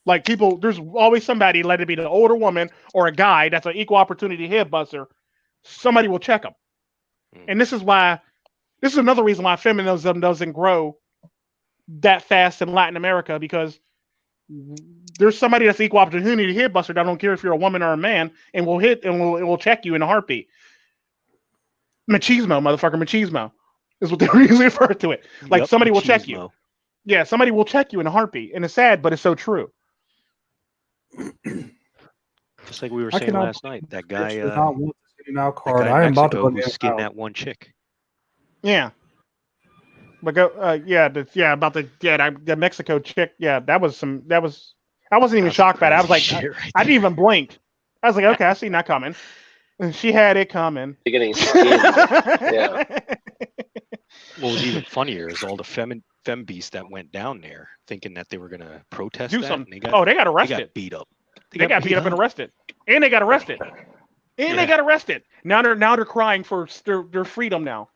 Like people, there's always somebody, let it be the older woman or a guy that's an equal opportunity head buster. Somebody will check them. And this is another reason why feminism doesn't grow that fast in Latin America, because there's somebody that's equal opportunity hit buster that don't care if you're a woman or a man, and will hit and will check you in a heartbeat. Machismo, motherfucker, machismo is what they usually refer to it. Like somebody will check you. Yeah, somebody will check you in a heartbeat, and it's sad, but it's so true. Just like we were saying last night, that guy, card. I am about to go skin that one chick. Yeah. But go, the Mexico chick. Yeah, I wasn't even shocked by that. I was like, I didn't even blink. I was like, okay, I seen that coming. And she had it coming. You're getting skinned. Yeah. What was even funnier is all the fem beasts that went down there thinking that they were going to protest do that. something. They got arrested. They got beat up. They got beat up and arrested. And they got arrested. They got arrested. Now they're crying for their freedom now.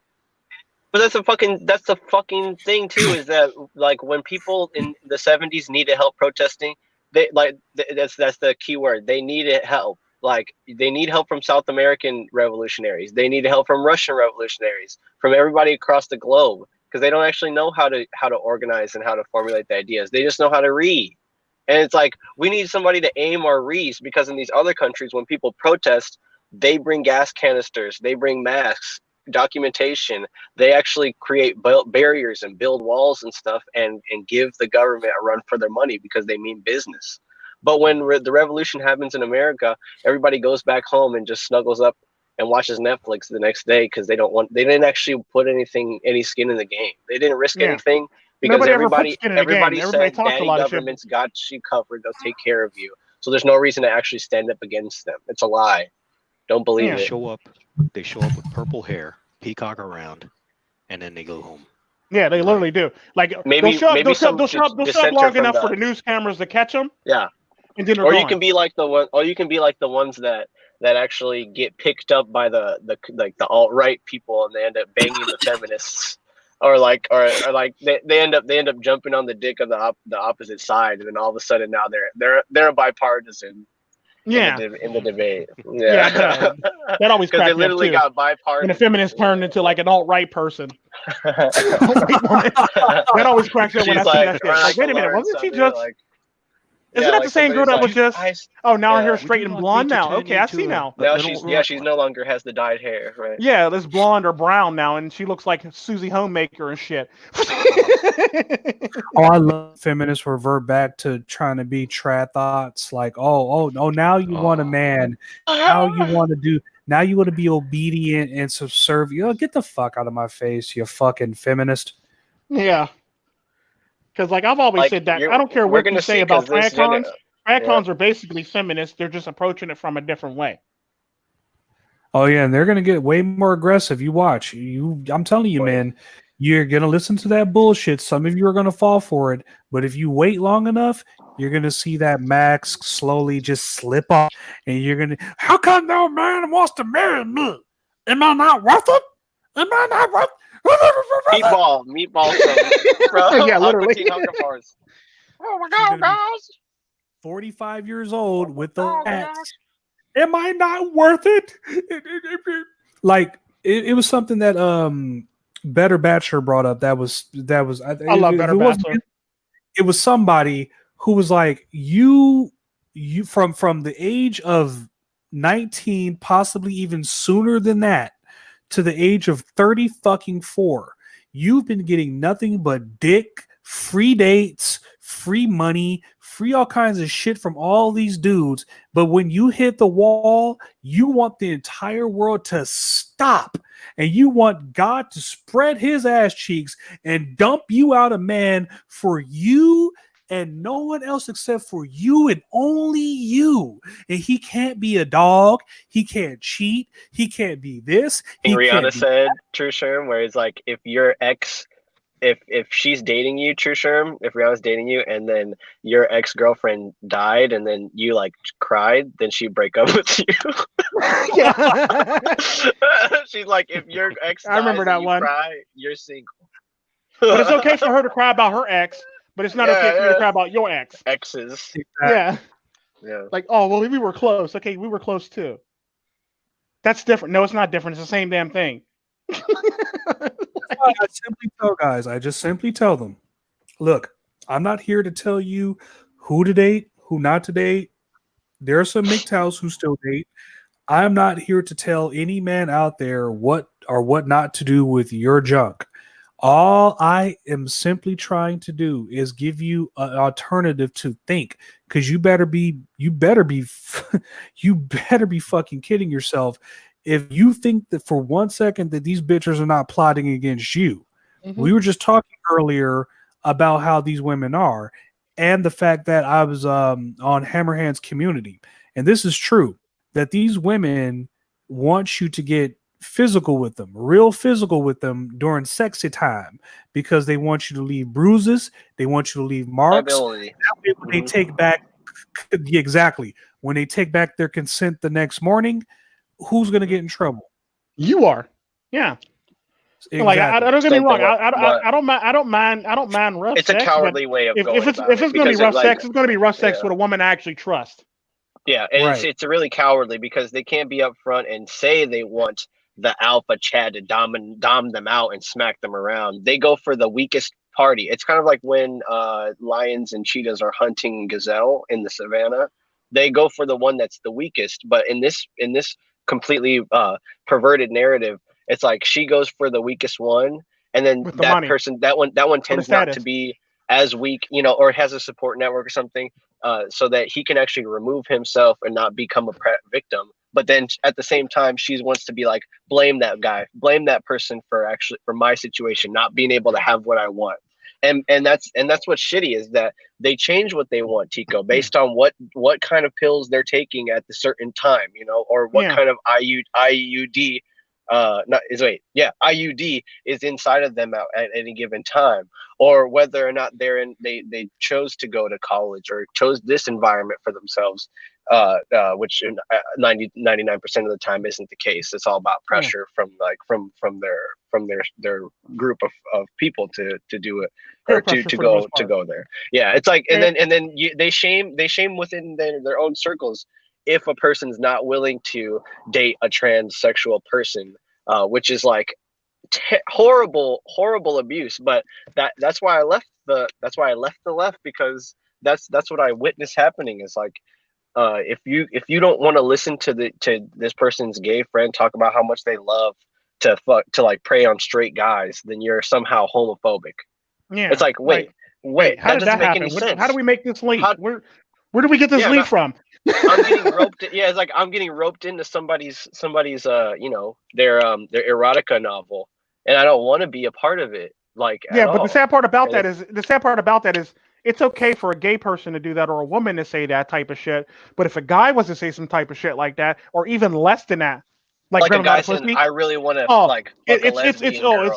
But that's the fucking thing too, is that like when people in the 70s needed help protesting, that's the key word. They needed help. Like they need help from South American revolutionaries. They need help from Russian revolutionaries, from everybody across the globe, because they don't actually know how to organize and how to formulate the ideas. They just know how to read. And it's like, we need somebody to aim our reads, because in these other countries, when people protest, they bring gas canisters, they bring masks, documentation. They actually create barriers and build walls and stuff, and give the government a run for their money because they mean business. But when the revolution happens in America, everybody goes back home and just snuggles up and watches Netflix the next day, because they didn't actually put any skin in the game. They didn't risk anything, because everybody said, daddy government's got you covered, they'll take care of you. So there's no reason to actually stand up against them. It's a lie. Don't believe it. They show up with purple hair, peacock around, and then they go home. Yeah, they literally do. Like they'll show up long enough for the news cameras to catch them. Yeah. And then you can be like the ones that actually get picked up by the alt-right people, and they end up banging the feminists, or they end up jumping on the dick of the opposite side, and then all of a sudden now they're a bipartisan. Yeah, in the debate. Yeah, that always cracks me up, they literally got bipartisan. And the feminist turned into like an alt-right person. That always cracks me up when I see that shit. Like, wait a minute, wasn't she just? Isn't that the same girl that was just? Now her hair's straight and blonde now. Okay, I see now. Now she's no longer has the dyed hair, right? Yeah, this blonde or brown now, and she looks like Susie Homemaker and shit. I love feminists revert back to trying to be trad thoughts, like now you want a man, now you want to be obedient and subservient. Get the fuck out of my face, you fucking feminist. Yeah. Because, like, I've always said that I don't care what you say about trad-cons. Trad-cons are basically feminists. They're just approaching it from a different way. Oh, yeah, and they're going to get way more aggressive. You watch. I'm telling you, man, you're going to listen to that bullshit. Some of you are going to fall for it. But if you wait long enough, you're going to see that mask slowly just slip off. And you're going to, how come no man wants to marry me? Am I not worth it? Am I not worth it? Meatball from yeah, literally. Oh my god, guys! 45 years old with the hats. Am I not worth it? Like it was something that Better Bachelor brought up. That was. I love Better Bachelor. It was somebody who was like you from the age of 19, possibly even sooner than that, to the age of 30 fucking 4, you've been getting nothing but dick, free dates, free money, free all kinds of shit from all these dudes. But when you hit the wall, you want the entire world to stop, and you want God to spread his ass cheeks and dump you out a man for you and no one else except for you and only you. And he can't be a dog. He can't cheat. He can't be this. Rihanna said, True Sherm, where it's like, if your ex, if she's dating you, True Sherm, if Rihanna's dating you, and then your ex-girlfriend died, and then you like cried, then she'd break up with you. Yeah. She's like, if your ex dies, I remember that and you one. cry, you're single. But it's okay for her to cry about her ex. But it's not okay for you to cry about your exes. Yeah. Yeah. Like, oh, well, we were close. Okay, we were close too. That's different. No, it's not different. It's the same damn thing. I simply tell guys, I just simply tell them, look, I'm not here to tell you who to date, who not to date. There are some MGTOWs who still date. I'm not here to tell any man out there what or what not to do with your junk. All I am simply trying to do is give you an alternative to think, because you better be you better be fucking kidding yourself if you think that for 1 second that these bitches are not plotting against you. Mm-hmm. We were just talking earlier about how these women are, and the fact that I was on Hammerhand's community, and this is true, that these women want you to get physical with them, real physical with them during sexy time, because they want you to leave bruises, they want you to leave marks. That way when they take back, exactly, when they take back their consent the next morning, who's going to get in trouble? You are. Yeah. Exactly. Like I don't get me wrong. I don't mind rough sex. It's a cowardly way of going. If it's going to be rough sex, it's going to be rough sex with a woman I actually trust. Yeah, and it's really cowardly because they can't be upfront and say they want the alpha Chad to dom them out and smack them around. They go for the weakest party. It's kind of like when lions and cheetahs are hunting gazelle in the savannah. They go for the one that's the weakest. But in this completely perverted narrative, it's like she goes for the weakest one, and then that person, that one tends not to be as weak, or has a support network or something, so that he can actually remove himself and not become a victim. But then at the same time, she wants to be like, blame that guy, blame that person for my situation, not being able to have what I want. And that's what's shitty, is that they change what they want, Tico, based on what kind of pills they're taking at the certain time, or what kind of IUD IUD is inside of them at any given time, or whether or not they chose to go to college or chose this environment for themselves, which 99% of the time isn't the case. It's all about pressure from their group of people to do it, or to go there. Yeah, it's like, and then they shame within their own circles if a person's not willing to date a transsexual person, which is like horrible abuse. But that's why I left the left, because that's what I witnessed happening. Is like, if you don't want to listen to this person's gay friend talk about how much they love to like prey on straight guys, then you're somehow homophobic. Yeah, it's like, wait, how did that happen? How do we make this leap? Where do we get this leap from? I'm getting roped. Yeah, it's like I'm getting roped into somebody's their erotica novel, and I don't want to be a part of it. Like, but the sad part about that is it's okay for a gay person to do that, or a woman to say that type of shit. But if a guy was to say some type of shit like that, or even less than that, like a guy saying, I really want to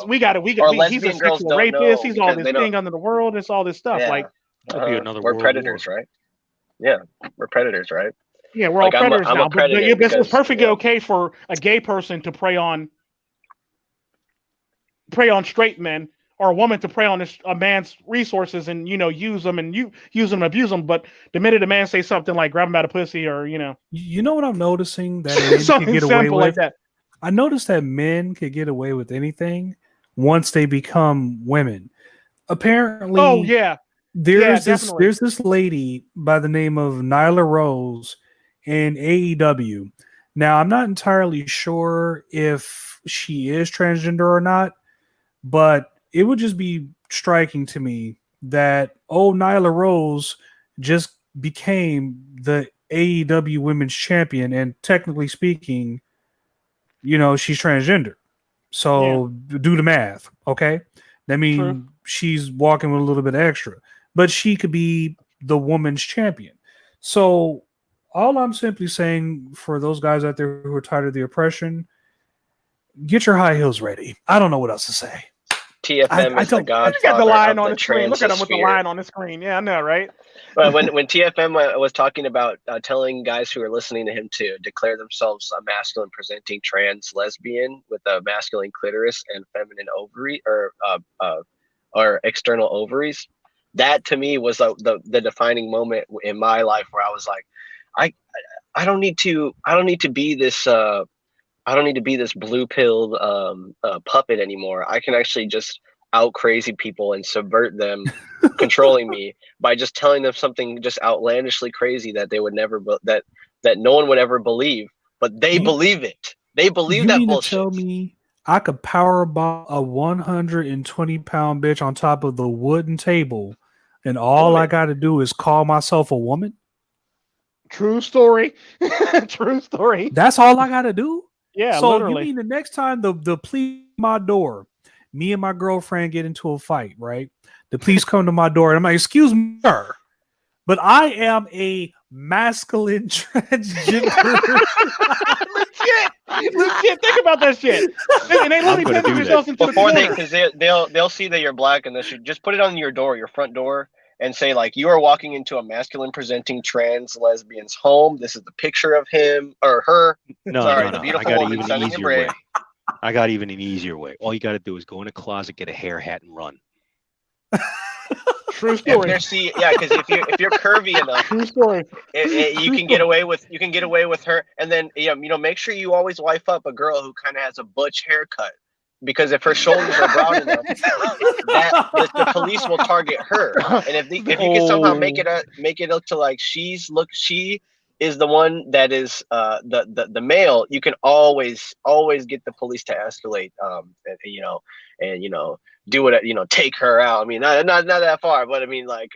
we got he's a sexual rapist, he's all this thing under the world, it's all this stuff. Like, we're predators, right? Yeah, we're predators, right? Yeah, we're all predators now. But it's perfectly okay for a gay person to prey on straight men, or a woman to prey on a man's resources and use them and use them and abuse them. But the minute a man says something like grab him by the pussy, or you know what I'm noticing that men can get away with? Like that. I noticed that men could get away with anything once they become women. Apparently, there's this lady by the name of Nyla Rose in AEW. Now, I'm not entirely sure if she is transgender or not, but it would just be striking to me that Nyla Rose just became the AEW Women's Champion, and technically speaking, she's transgender. So do the math, okay? That means she's walking with a little bit extra, but she could be the woman's champion. So all I'm simply saying for those guys out there who are tired of the oppression, get your high heels ready. I don't know what else to say. TFM is the godfather. You got the line on the screen. Look at him with the line on the screen. Yeah, I know, right? But when TFM was talking about telling guys who are listening to him to declare themselves a masculine presenting trans lesbian with a masculine clitoris and feminine ovary, or external ovaries, that to me was the defining moment in my life where I was like, I don't need to be this I don't need to be this blue-pilled puppet anymore. I can actually just out crazy people and subvert them, controlling me by just telling them something just outlandishly crazy that they would never that no one would ever believe, but they believe it. They believe that bullshit. You mean to tell me I could power bomb a 120-pound bitch on top of the wooden table, and all I got to do is call myself a woman? True story. True story. That's all I got to do? Yeah, so literally. You mean the next time the police my door, me and my girlfriend get into a fight, right? The police come to my door and I'm like, excuse me, sir, but I am a masculine transgender. Legit. Think about that shit. And they literally put themselves into before because they'll see that you're black, and they should just put it on your door, your front door, and say like, you are walking into a masculine presenting trans lesbian's home. This is the picture of him or her. No. The beautiful woman sending your brain. I got even an easier way. All you got to do is go in a closet, get a hair hat, and run. True story. Because if you're curvy enough, true story. You can get away with her, and then make sure you always wife up a girl who kind of has a butch haircut, because if her shoulders are broad enough, the police will target her. And if you can somehow make it look to like she is the one that is the male, you can always get the police to escalate, and do it, take her out. I mean, not that far, but I mean, like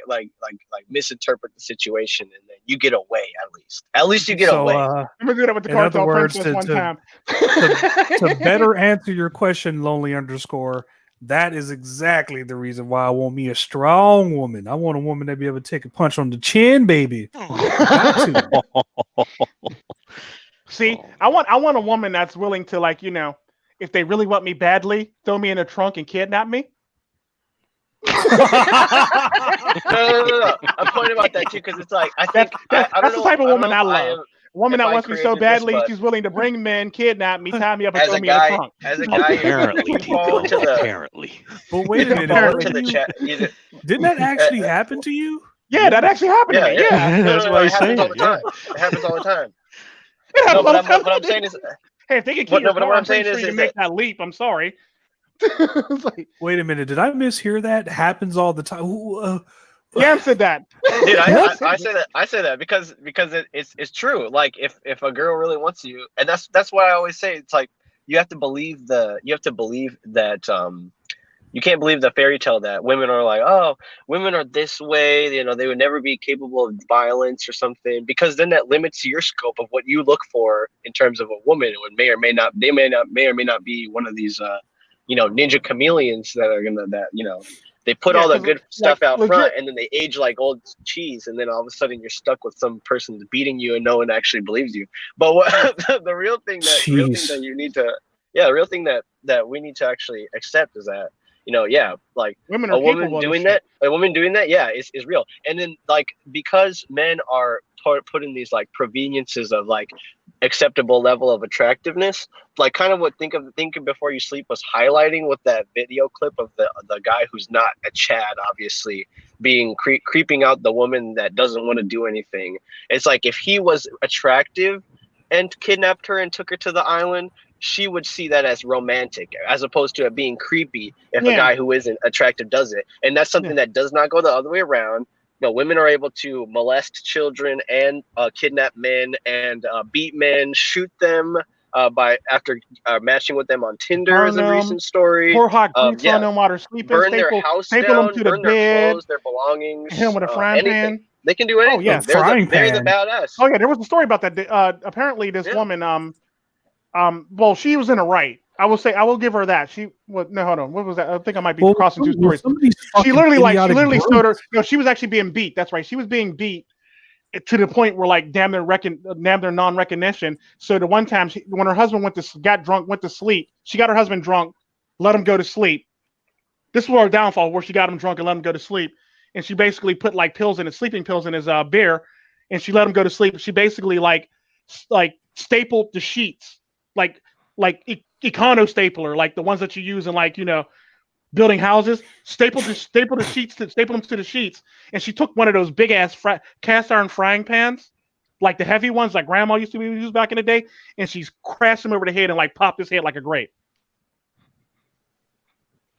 misinterpret the situation, and then you get away at least you get away. I'm gonna do that with the cartel princess one time. To better answer your question, lonely_, that is exactly the reason why I want me a strong woman. I want a woman that be able to take a punch on the chin, baby. See, I want a woman that's willing to, if they really want me badly, throw me in a trunk and kidnap me. No. I'm pointing about that too, because it's like I think that's the type of woman I love. A woman that wants me so badly, she's willing to bring men, kidnap me, tie me up, and throw me in a trunk. As a guy, apparently. But wait a minute. Didn't that actually happen to you? Yeah, that actually happened to me. Yeah. That's what he's saying. It happens all the time. No, but what I'm saying is, hey, if they can keep your car, I'm saying is you make that leap. I'm sorry. Wait a minute. Did I mishear that? Happens all the time. Yam said that. Dude, I say that because it's true. Like if a girl really wants you, and that's why I always say it's like you have to believe that you can't believe the fairy tale that women are like, oh, women are this way, they would never be capable of violence or something, because then that limits your scope of what you look for in terms of a woman, and may or may not be one of these ninja chameleons that are gonna they put all the good stuff out front, and then they age like old cheese, and then all of a sudden you're stuck with some person beating you and no one actually believes you. But the real thing that you need to, the real thing that we need to actually accept is that like women a woman doing that, is real. And then because men are put in these proveniences of acceptable level of attractiveness, kind of what think of Before You Sleep was highlighting with that video clip of the guy who's not a Chad, obviously being creeping out the woman that doesn't want to do anything. It's like if he was attractive and kidnapped her and took her to the island, she would see that as romantic, as opposed to it being creepy if a guy who isn't attractive does it. And that's something that does not go the other way around. Women are able to molest children and kidnap men and beat men, shoot them after matching with them on Tinder is a recent story. Pour hot grease on them while they're sleeping. Burn their house down, them to burn the bed, their clothes, their belongings. Hit them with a frying pan. They can do anything. Oh, yeah, they're the badass. Oh yeah, there was a story about that. Apparently, this woman, well, she was in the right. I will give her that. Hold on. What was that? I think I might be crossing two stories. She literally showed her. No, she was actually being beat. That's right. She was being beat to the point where damn their non-recognition. So the one time when her husband got drunk, went to sleep, she got her husband drunk, let him go to sleep. This was her downfall, where she got him drunk and let him go to sleep. And she basically put sleeping pills in his beer, and she let him go to sleep. She basically stapled the sheets, like Econo stapler, like the ones that you use in building houses. Stapled them to the sheets, and she took one of those big ass cast iron frying pans, like the heavy ones, like Grandma used to use back in the day, and she's crashed him over the head and like popped his head like a grape.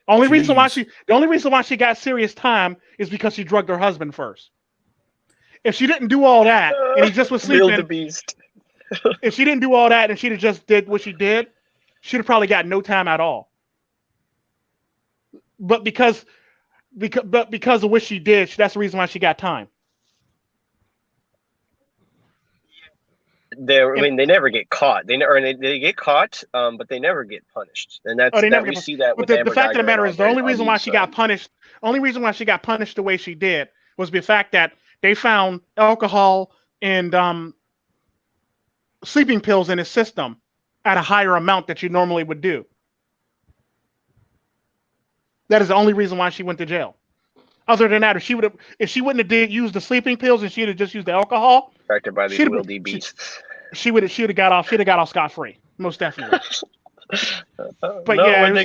The only reason why she got serious time is because she drugged her husband first. If she didn't do all that and he just was sleeping, the beast. if she didn't do all that and she'd have just did what she did, she'd have probably got no time at all. But because of what she did, that's the reason why she got time. They never get caught. They get caught, but they never get punished, and we see that. But the fact of the matter is, the only reason why she got punished the way she did was the fact that they found alcohol and sleeping pills in his system at a higher amount that you normally would do. That is the only reason why she went to jail. Other than that, if she wouldn't have used the sleeping pills and she'd have just used the alcohol, affected by these wildy beasts, she would have got off scot free, most definitely. But and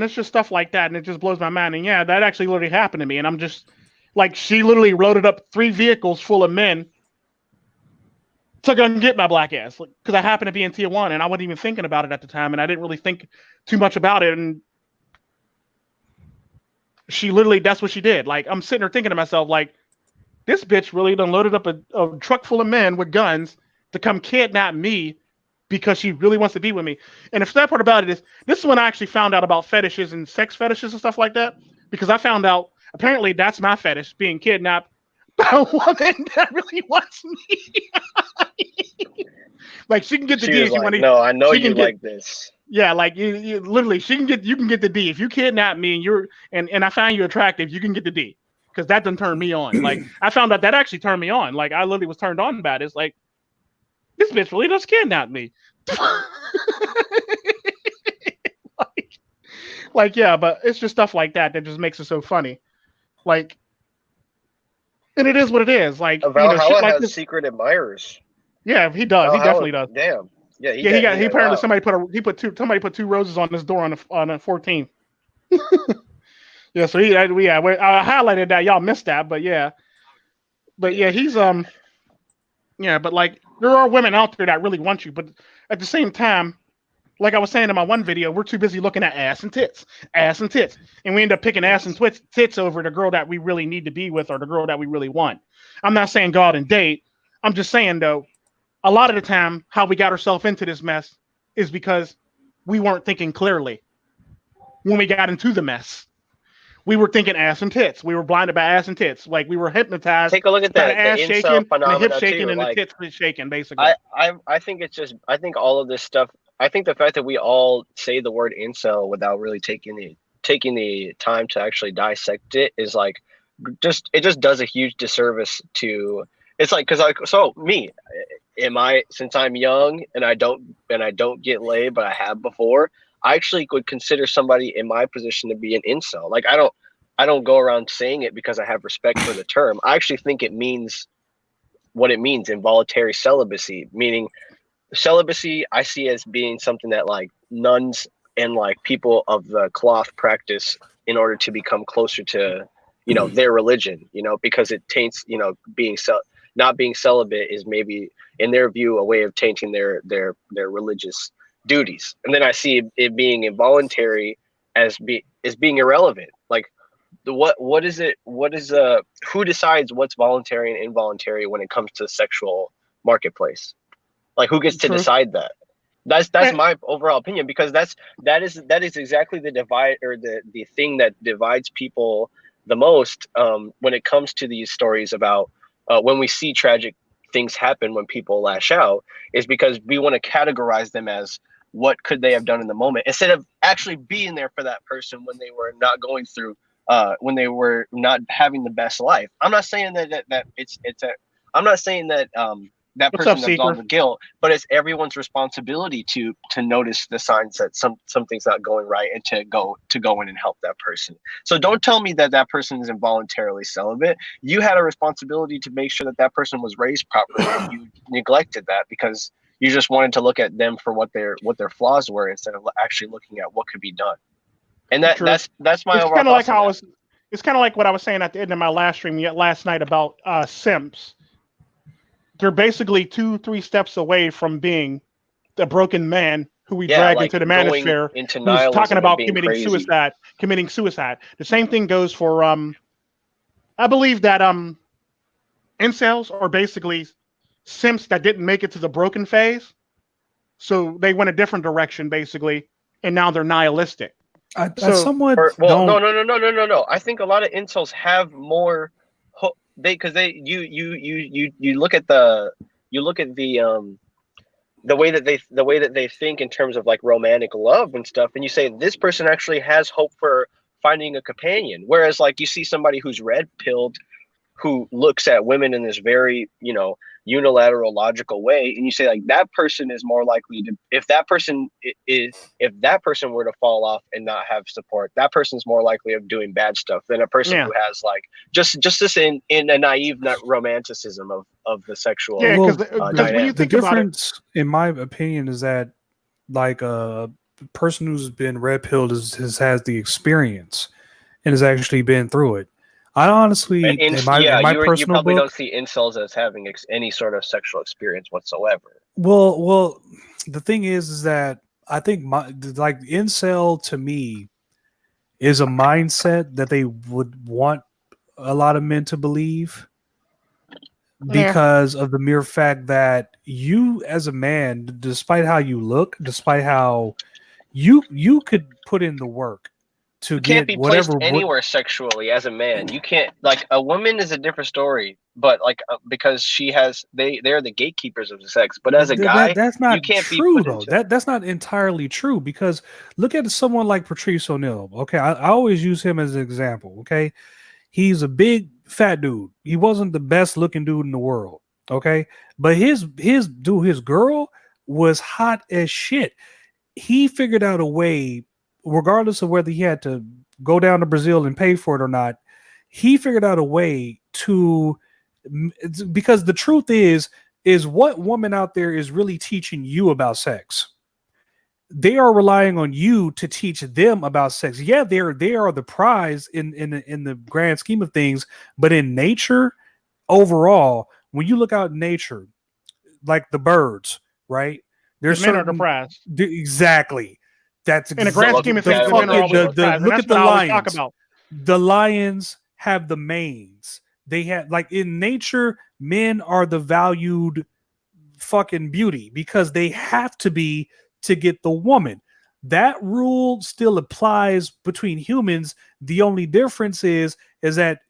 it's just stuff like that, and it just blows my mind. And yeah, that actually literally happened to me, and I'm just like, she literally loaded up 3 vehicles full of men to go and get my black ass, because I happened to be in Tier 1, and I wasn't even thinking about it at the time, and I didn't really think too much about it, and she literally, that's what she did. Like, I'm sitting there thinking to myself, like, this bitch really done loaded up a truck full of men with guns to come kidnap me because she really wants to be with me. And the sad part about it is, this is when I actually found out about fetishes and sex fetishes and stuff like that, because I found out, apparently that's my fetish, being kidnapped by a woman that really wants me. Like, she can get the D if you want to. No, I know you like this. Yeah, like you literally, you can get the D if you kidnap me and I find you attractive. You can get the D, because that doesn't turn me on. Like, I found out that actually turned me on. Like, I literally was turned on by it. It's like, this bitch really does kidnap me. like yeah, but it's just stuff like that just makes it so funny. Like, and it is what it is. Like, Valhalla shit like has this. Secret admirers. Yeah, he does. Valhalla, he definitely does. Damn. Yeah, he apparently somebody put 2 roses on his door on the 14th. Yeah, so I highlighted that. Y'all missed that, but yeah, he's yeah, but like, there are women out there that really want you, but at the same time, like I was saying in my one video, we're too busy looking at ass and tits, and we end up picking ass and tits over the girl that we really need to be with, or the girl that we really want. I'm not saying go out and date. I'm just saying, though, a lot of the time, how we got ourselves into this mess is because we weren't thinking clearly when we got into the mess. We were thinking ass and tits. We were blinded by ass and tits. Like, we were hypnotized. Take a look at that. The ass shaking, the hip shaking, and the tits shaking, basically. I think it's just, I think all of this stuff, I think the fact that we all say the word incel without really taking the time to actually dissect it is like, it just does a huge disservice to, it's like, since I'm young and I don't get laid, but I have before, I actually would consider somebody in my position to be an incel. Like, I don't go around saying it because I have respect for the term. I actually think it means what it means, involuntary celibacy, meaning celibacy I see as being something that like nuns and like people of the cloth practice in order to become closer to, their religion, because it taints, not being celibate is maybe in their view a way of tainting their religious duties. And then I see it being involuntary as being irrelevant. Like, what is it? Who decides what's voluntary and involuntary when it comes to sexual marketplace? Like, who gets to decide that? That's my overall opinion, because that is exactly the divide, or the thing that divides people the most when it comes to these stories about when we see tragic things happen when people lash out, is because we want to categorize them as what could they have done in the moment, instead of actually being there for that person when they were not going through, when they were not having the best life. I'm not saying that I'm not saying that that person has all the guilt, but it's everyone's responsibility to notice the signs that something's not going right, and to go in and help that person. So don't tell me that person is involuntarily celibate. You had a responsibility to make sure that person was raised properly, and you neglected that because you just wanted to look at them for what their flaws were, instead of actually looking at what could be done. And that's my overall. It's kind of like what I was saying at the end of my last stream last night about simps. they're basically 2-3 steps away from being the broken man who we drag like into the going manosphere, into who's nihilism talking and about being committing crazy. suicide. The same thing goes for I believe that incels are basically simps that didn't make it to the broken phase, so they went a different direction basically, and now they're nihilistic. I somewhat well, don't. no. I think a lot of incels have more. You look at the way that they think in terms of like romantic love and stuff, and you say this person actually has hope for finding a companion, whereas like you see somebody who's red pilled, who looks at women in this very, unilateral logical way, and you say like that person is more likely to, if that person were to fall off and not have support, that person's more likely of doing bad stuff than a person who has like just this in a naive romanticism of the sexual because when you the think difference in my opinion is that like a person who's been red pilled has the experience and has actually been through it. I honestly, in my you personal probably book, don't see incels as having any sort of sexual experience whatsoever. Well, the thing is that I think incel to me is a mindset that they would want a lot of men to believe because of the mere fact that you, as a man, despite how you look, despite how you could put in the work to can't be placed anywhere sexually as a man. You can't, like, a woman is a different story, but like because they're the gatekeepers of the sex. But as a guy, that's not you can't true be put though. into... That's not entirely true, because look at someone like Patrice O'Neal. Okay, I always use him as an example. Okay, he's a big fat dude. He wasn't the best looking dude in the world. Okay, but his girl was hot as shit. He figured out a way, regardless of whether he had to go down to Brazil and pay for it or not, he figured out a way to, because the truth is what woman out there is really teaching you about sex? They are relying on you to teach them about sex. Yeah, they are the prize in the grand scheme of things, but in nature, overall, when you look out in nature, like the birds, right? The men are the prize. Exactly. That's in the grand scheme of things. Look at the lions. The lions have the manes. They have, like, in nature, men are the valued fucking beauty because they have to be to get the woman. That rule still applies between humans. The only difference is that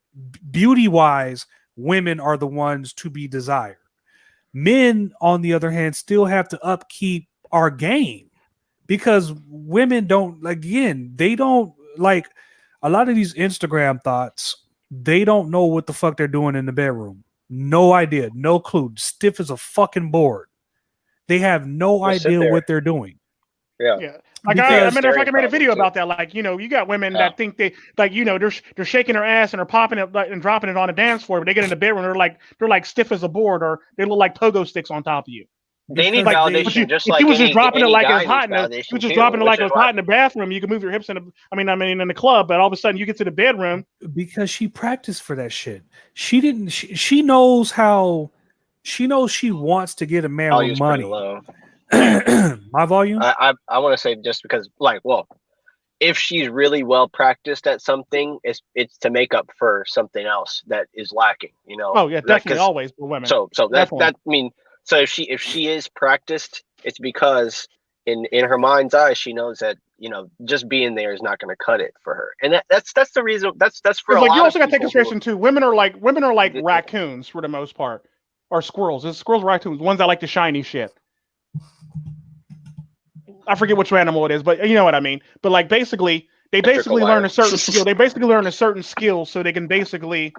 beauty-wise, women are the ones to be desired. Men, on the other hand, still have to upkeep our game because women don't, again, they don't, like, a lot of these Instagram thoughts, they don't know what the fuck they're doing in the bedroom. No idea, no clue. Stiff as a fucking board. They have no idea what they're doing. Yeah. Like I made a video about that. Like, you got women that think they, like, they're shaking their ass and they're popping it and dropping it on a dance floor, but they get in the bedroom, they're like stiff as a board, or they look like pogo sticks on top of you. They need validation, just like was just dropping it like it's hot in the bathroom. You can move your hips in the club, but all of a sudden you get to the bedroom because she practiced for that shit. She didn't. She knows how. She knows she wants to get a man with money. My volume. I want to say, just because, like, well, if she's really well practiced at something, it's to make up for something else that is lacking. Oh yeah, definitely, always for women. So if she is practiced, it's because in her mind's eye, she knows that just being there is not going to cut it for her, and that's the reason. That's for a lot. You also got to take consideration too. Women are like raccoons for the most part, or squirrels. It's squirrels, raccoons, ones that like the shiny shit. I forget which animal it is, but you know what I mean. But like basically, they learn a certain skill. They basically learn a certain skill so they can basically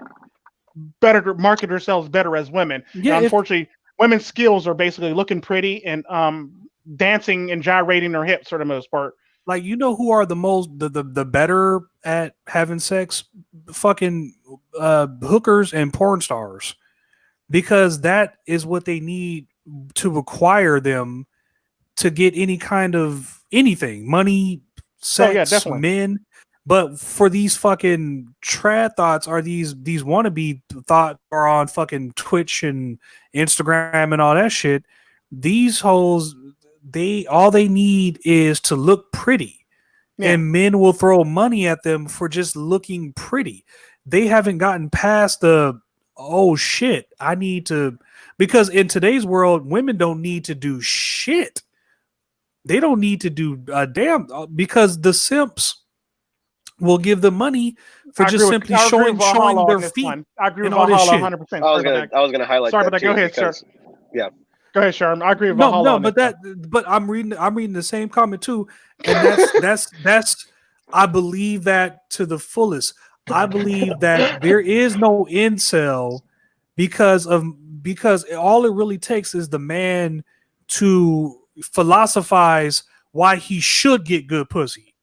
better market themselves better as women. Yeah, now, unfortunately, women's skills are basically looking pretty and dancing and gyrating their hips for the most part. Like, who are the better at having sex? Fucking hookers and porn stars, because that is what they need to require them to get any kind of anything, money, sex, men. But for these fucking trad thoughts, or these wannabe thought are on fucking Twitch and Instagram and all that shit, these hoes, all they need is to look pretty. Yeah. And men will throw money at them for just looking pretty. They haven't gotten past the, oh shit, I need to, because in today's world, women don't need to do shit. They don't need to do a damn, because the simps will give them money for just simply showing their feet. I agree with Valhalla 100%. I was gonna highlight. Sorry, that but too, go ahead, because, sir. Yeah. Go ahead, Sherm. I agree with Valhalla. But I'm reading the same comment too, and that's I believe that to the fullest. I believe that there is no incel because all it really takes is the man to philosophize why he should get good pussy.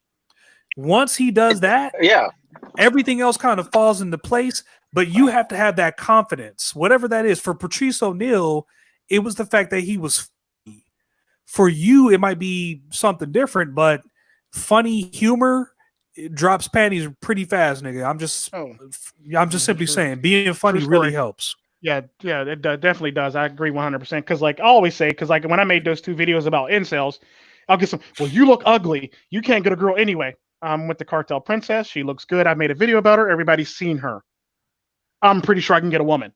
Once he does that, everything else kind of falls into place. But you have to have that confidence, whatever that is. For Patrice O'Neal, it was the fact that he was funny. For you, it might be something different, but funny humor, it drops panties pretty fast, nigga. I'm just simply saying, being funny really helps. Yeah, it definitely does. I agree 100%. Because, like I always say, like when I made those 2 videos about incels, I'll get some. Well, you look ugly. You can't get a girl anyway. I'm with the Cartel Princess. She looks good. I made a video about her. Everybody's seen her. I'm pretty sure I can get a woman.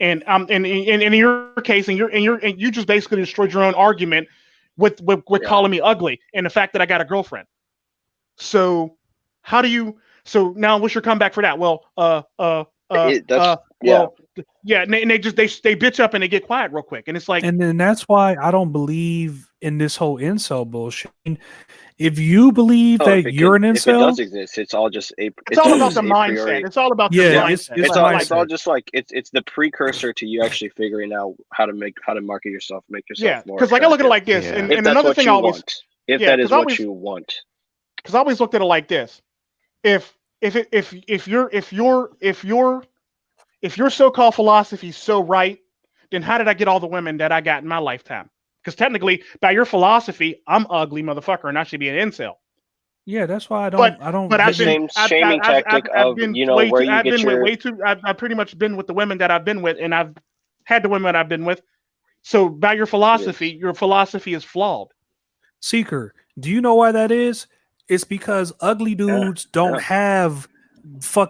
And in your case, and you just basically destroyed your own argument with calling me ugly and the fact that I got a girlfriend. So how do you? So now what's your comeback for that? Well, and they bitch up and they get quiet real quick, and it's like, and then that's why I don't believe in this whole incel bullshit. If you believe that you're an incel, if it does exist, it's all just it's all about the mindset. It's all about the mindset. It's all just like it's the precursor to you actually figuring out how to market yourself, make yourself more. Because like I look at it like this, and another thing I always, if that is what you want, because I always looked at it like this: if your so-called philosophy is so right, then how did I get all the women that I got in my lifetime? Because technically, by your philosophy, I'm ugly, motherfucker, and I should be an incel. Yeah, that's why I don't. But I've shaming tactic of where you get your. I've pretty much been with the women that I've been with, and I've had the women I've been with. So by your philosophy, your philosophy is flawed. Seeker, do you know why that is? It's because ugly dudes don't have.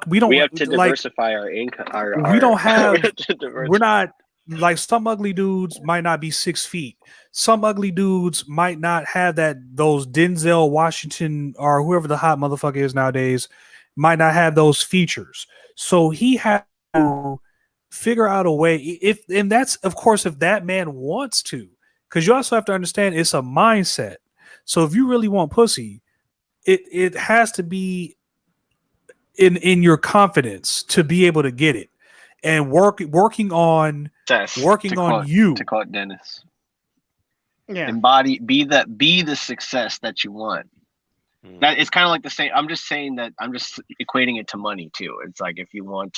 We have to diversify our income. We don't have. We're not. Like, some ugly dudes might not be 6 feet. Some ugly dudes might not have those Denzel Washington or whoever the hot motherfucker is nowadays might not have those features. So he has to figure out a way. And that's, of course, if that man wants to, because you also have to understand it's a mindset. So if you really want pussy, it has to be in your confidence to be able to get it. And working on you. To quote Dennis. Yeah. Be the success that you want. That it's kind of like the same. I'm just saying that I'm just equating it to money too. It's like if you want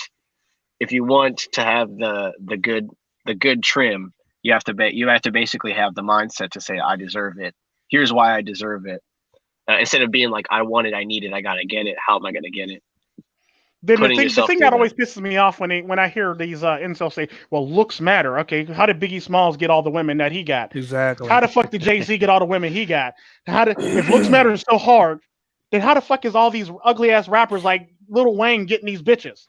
to have the good trim, you have to basically have the mindset to say, I deserve it. Here's why I deserve it. Instead of being like, I want it, I need it, I gotta get it. How am I gonna get it? Then the thing that always pisses me off when I hear these incels say, well, looks matter. Okay, how did Biggie Smalls get all the women that he got? Exactly. How the fuck did Jay-Z get all the women he got? If looks matter is so hard, then how the fuck is all these ugly ass rappers like Lil Wayne getting these bitches?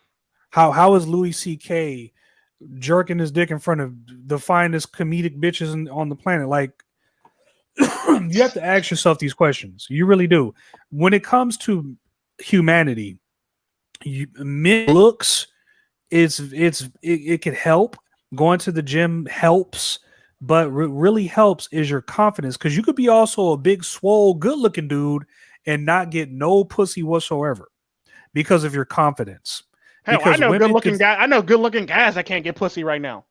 How is Louis C.K. jerking his dick in front of the finest comedic bitches on the planet? Like, you have to ask yourself these questions. You really do. When it comes to humanity, men looks, it can help. Going to the gym helps, but what really helps is your confidence, because you could be also a big, swole, good-looking dude and not get no pussy whatsoever because of your confidence. Hell, I know good-looking guys that can't get pussy right now.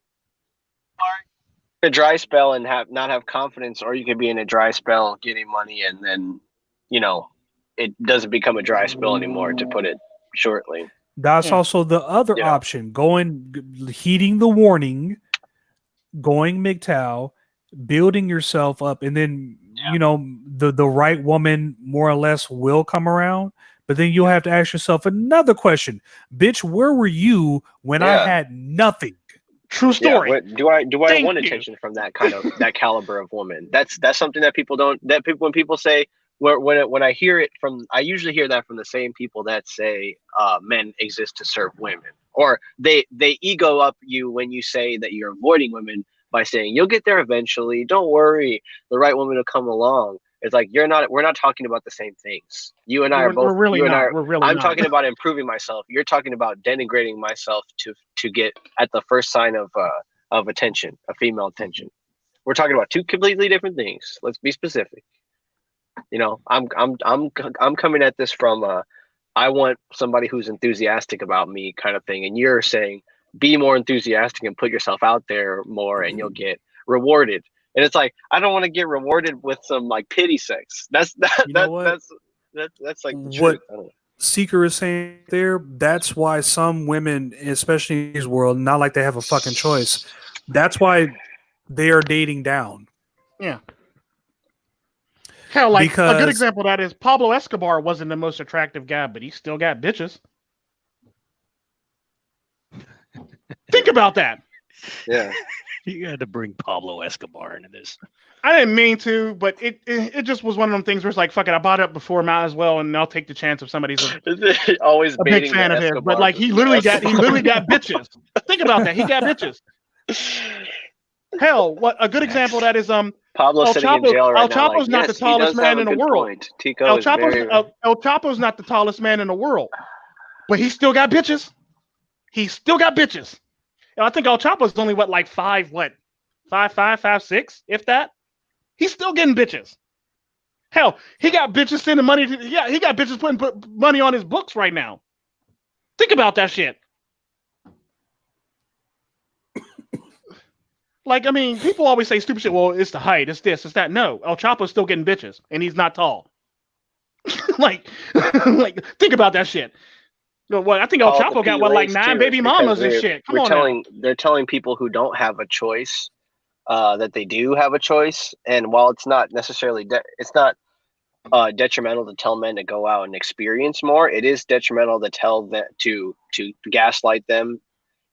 A dry spell and not have confidence, or you could be in a dry spell getting money, and then it doesn't become a dry spell anymore, to put it shortly. That's also the other option. Heeding the warning, going MGTOW, building yourself up, and then the right woman more or less will come around. But then you'll have to ask yourself another question. Bitch, where were you when I had nothing? True story. Yeah, do I want attention from that kind of that caliber of woman? That's something that people don't. That people when people say when I hear it from, I usually hear that from the same people that say men exist to serve women, or they ego up you when you say that you're avoiding women by saying you'll get there eventually. Don't worry, the right woman will come along. It's like we're not talking about the same things. You and I are both. We're really not. I'm talking about improving myself. You're talking about denigrating myself to get at the first sign of attention, of female attention. We're talking about two completely different things. Let's be specific. You know, I'm coming at this from I want somebody who's enthusiastic about me kind of thing, and you're saying be more enthusiastic and put yourself out there more, and you'll get rewarded. And it's like, I don't want to get rewarded with some like pity sex. That's like the truth. I don't know. Seeker is saying there, that's why some women, especially in this world, not like they have a fucking choice. That's why they are dating down. Yeah. Hell, like a good example of that is Pablo Escobar wasn't the most attractive guy, but he still got bitches. Think about that. Yeah. You had to bring Pablo Escobar into this. I didn't mean to, but it just was one of them things where it's like, fuck it, I bought it up before, might as well, and I'll take the chance if somebody's always a big fan of his. But like he literally got bitches. Think about that. He got bitches. Hell, what a good example of that is Pablo's sitting in jail right now. El Chapo's not the tallest man in the world. El Chapo's not the tallest man in the world, but he still got bitches. He still got bitches. And I think El Chapo's only 5'6", if that. He's still getting bitches. Hell, he got bitches sending money. He got bitches putting money on his books right now. Think about that shit. Like, I mean, people always say stupid shit. Well, it's the height, it's this, it's that. No, El Chapo's still getting bitches, and he's not tall. like, think about that shit. No, I think El Chapo got 9 baby mamas and shit. Come on, they're telling people who don't have a choice that they do have a choice, and while it's not necessarily detrimental to tell men to go out and experience more, it is detrimental to tell them to gaslight them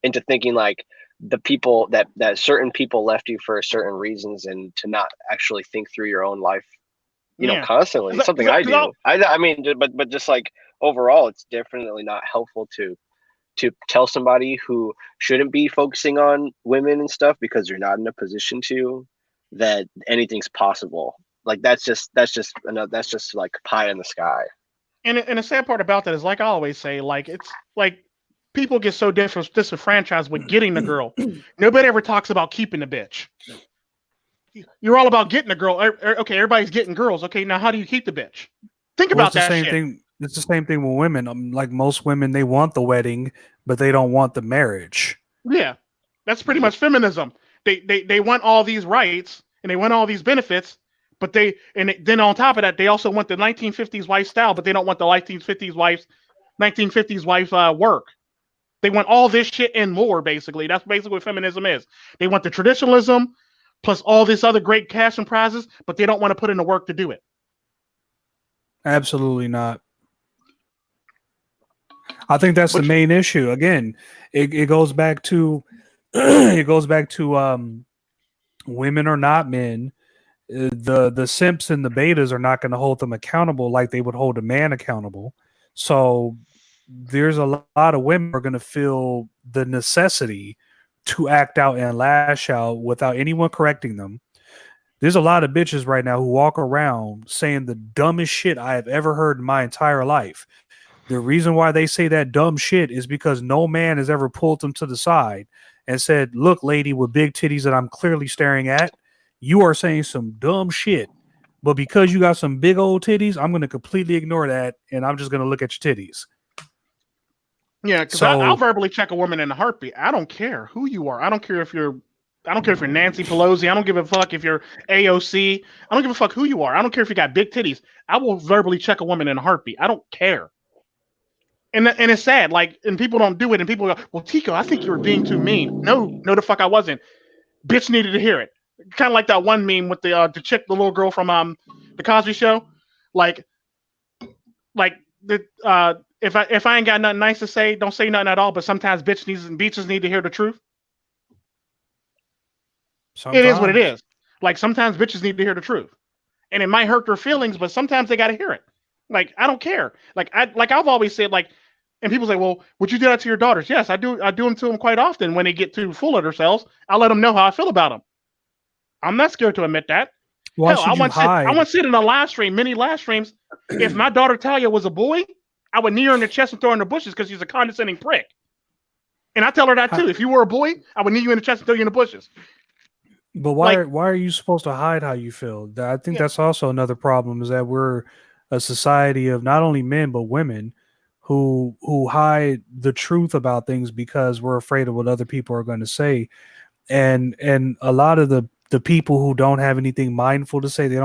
into thinking like the people that certain people left you for certain reasons, and to not actually think through your own life, constantly. It's something I do. I mean, but just like overall, it's definitely not helpful to tell somebody who shouldn't be focusing on women and stuff because you're not in a position to, that anything's possible. Like that's just like pie in the sky. And the sad part about that is, like I always say, like it's like people get so disenfranchised with getting the girl. Nobody ever talks about keeping the bitch. You're all about getting a girl. Okay, everybody's getting girls. Okay, now how do you keep the bitch? Think about that shit. It's the same thing with women. Like most women, they want the wedding, but they don't want the marriage. Yeah, that's pretty much feminism. They want all these rights and they want all these benefits, but then on top of that, they also want the 1950s wife style, but they don't want the 1950s wife work. They want all this shit and more. Basically, that's basically what feminism is. They want the traditionalism plus all this other great cash and prizes, but they don't want to put in the work to do it. Absolutely not. I think that's the main issue. Again, it goes back to women are not men. The simps and the betas are not going to hold them accountable like they would hold a man accountable. So there's a lot of women who are going to feel the necessity to act out and lash out without anyone correcting them. There's a lot of bitches right now who walk around saying the dumbest shit I have ever heard in my entire life. The reason why they say that dumb shit is because no man has ever pulled them to the side and said, look, lady with big titties that I'm clearly staring at, you are saying some dumb shit. But because you got some big old titties, I'm going to completely ignore that, and I'm just going to look at your titties. Yeah, because I'll verbally check a woman in a heartbeat. I don't care who you are. I don't care if you're Nancy Pelosi. I don't give a fuck if you're AOC. I don't give a fuck who you are. I don't care if you got big titties. I will verbally check a woman in a heartbeat. I don't care. And it's sad. Like, and people don't do it. And people go, well, Tico, I think you were being too mean. No, the fuck I wasn't. Bitch needed to hear it. Kind of like that one meme with the chick, the little girl from the Cosby Show. Like if I ain't got nothing nice to say, don't say nothing at all. But sometimes bitches need to hear the truth. Sometimes. It is what it is. Like sometimes bitches need to hear the truth, and it might hurt their feelings, but sometimes they got to hear it. Like I don't care. I've always said like, and people say, well, would you do that to your daughters? Yes, I do. I do them to them quite often when they get too full of themselves. I let them know how I feel about them. I'm not scared to admit that. Why Hell, should you hide? I once said in a live stream, many live streams, if my daughter Talia was a boy, I would knee her in the chest and throw her in the bushes because she's a condescending prick. And I tell her that too. If you were a boy, I would knee you in the chest and throw you in the bushes. But why are you supposed to hide how you feel? I think that's also another problem, is that we're a society of not only men but women who hide the truth about things because we're afraid of what other people are going to say. And a lot of the people who don't have anything mindful to say, they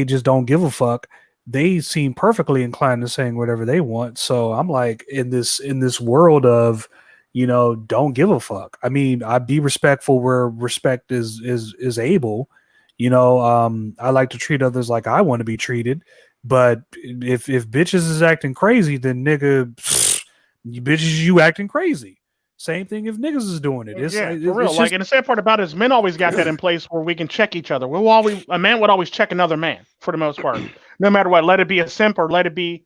just don't give a fuck. They seem perfectly inclined to saying whatever they want. So I'm like, in this world of, don't give a fuck. I mean, I'd be respectful where respect is able. I like to treat others like I want to be treated. But if bitches is acting crazy, then nigga, you acting crazy. Same thing if niggas is doing it. For real. And the sad part about it is men always got that in place where we can check each other. A man would always check another man for the most part. No matter what, let it be a simp or let it be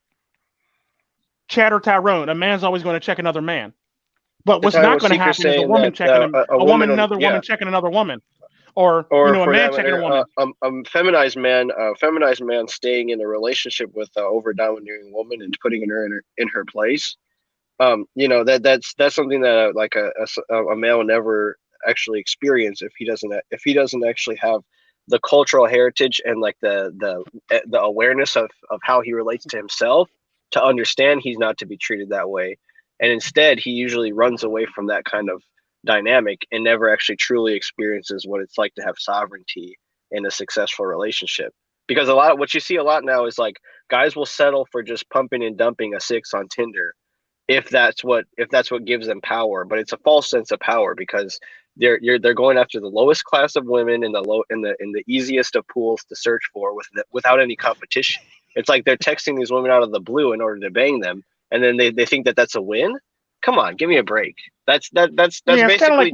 Chad or Tyrone. A man's always going to check another man. But what's not going to happen is a woman checking another woman checking another woman. Or a man checking a woman. Feminized man staying in a relationship with an over-domineering woman and putting her in her place. That's something that like a male never actually experience if he doesn't actually have the cultural heritage and like the awareness of how he relates to himself to understand he's not to be treated that way. And instead, he usually runs away from that kind of dynamic and never actually truly experiences what it's like to have sovereignty in a successful relationship. Because what you see a lot now is like guys will settle for just pumping and dumping a 6 on Tinder if that's what gives them power. But it's a false sense of power because they're going after the lowest class of women in the easiest of pools to search for without any competition. It's like they're texting these women out of the blue in order to bang them. And then they think that that's a win. Come on, give me a break. That's basically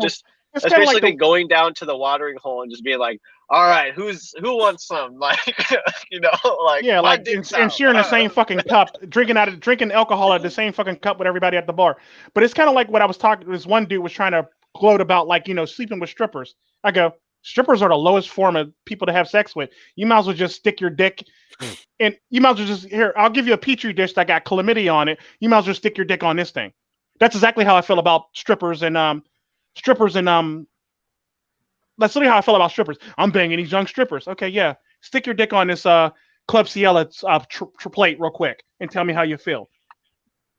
going down to the watering hole and just being like, all right, who wants some? And sharing the same fucking cup, drinking alcohol out of the same fucking cup with everybody at the bar. But it's kind of like what I was talking. This one dude was trying to gloat about, sleeping with strippers. I go, strippers are the lowest form of people to have sex with. You might as well just stick your dick. And you might as well just I'll give you a petri dish that got chlamydia on it. You might as well stick your dick on this thing. That's exactly how I feel about strippers and that's literally how I feel about strippers. I'm banging these young strippers. Okay, yeah. Stick your dick on this Club Ciela plate real quick and tell me how you feel.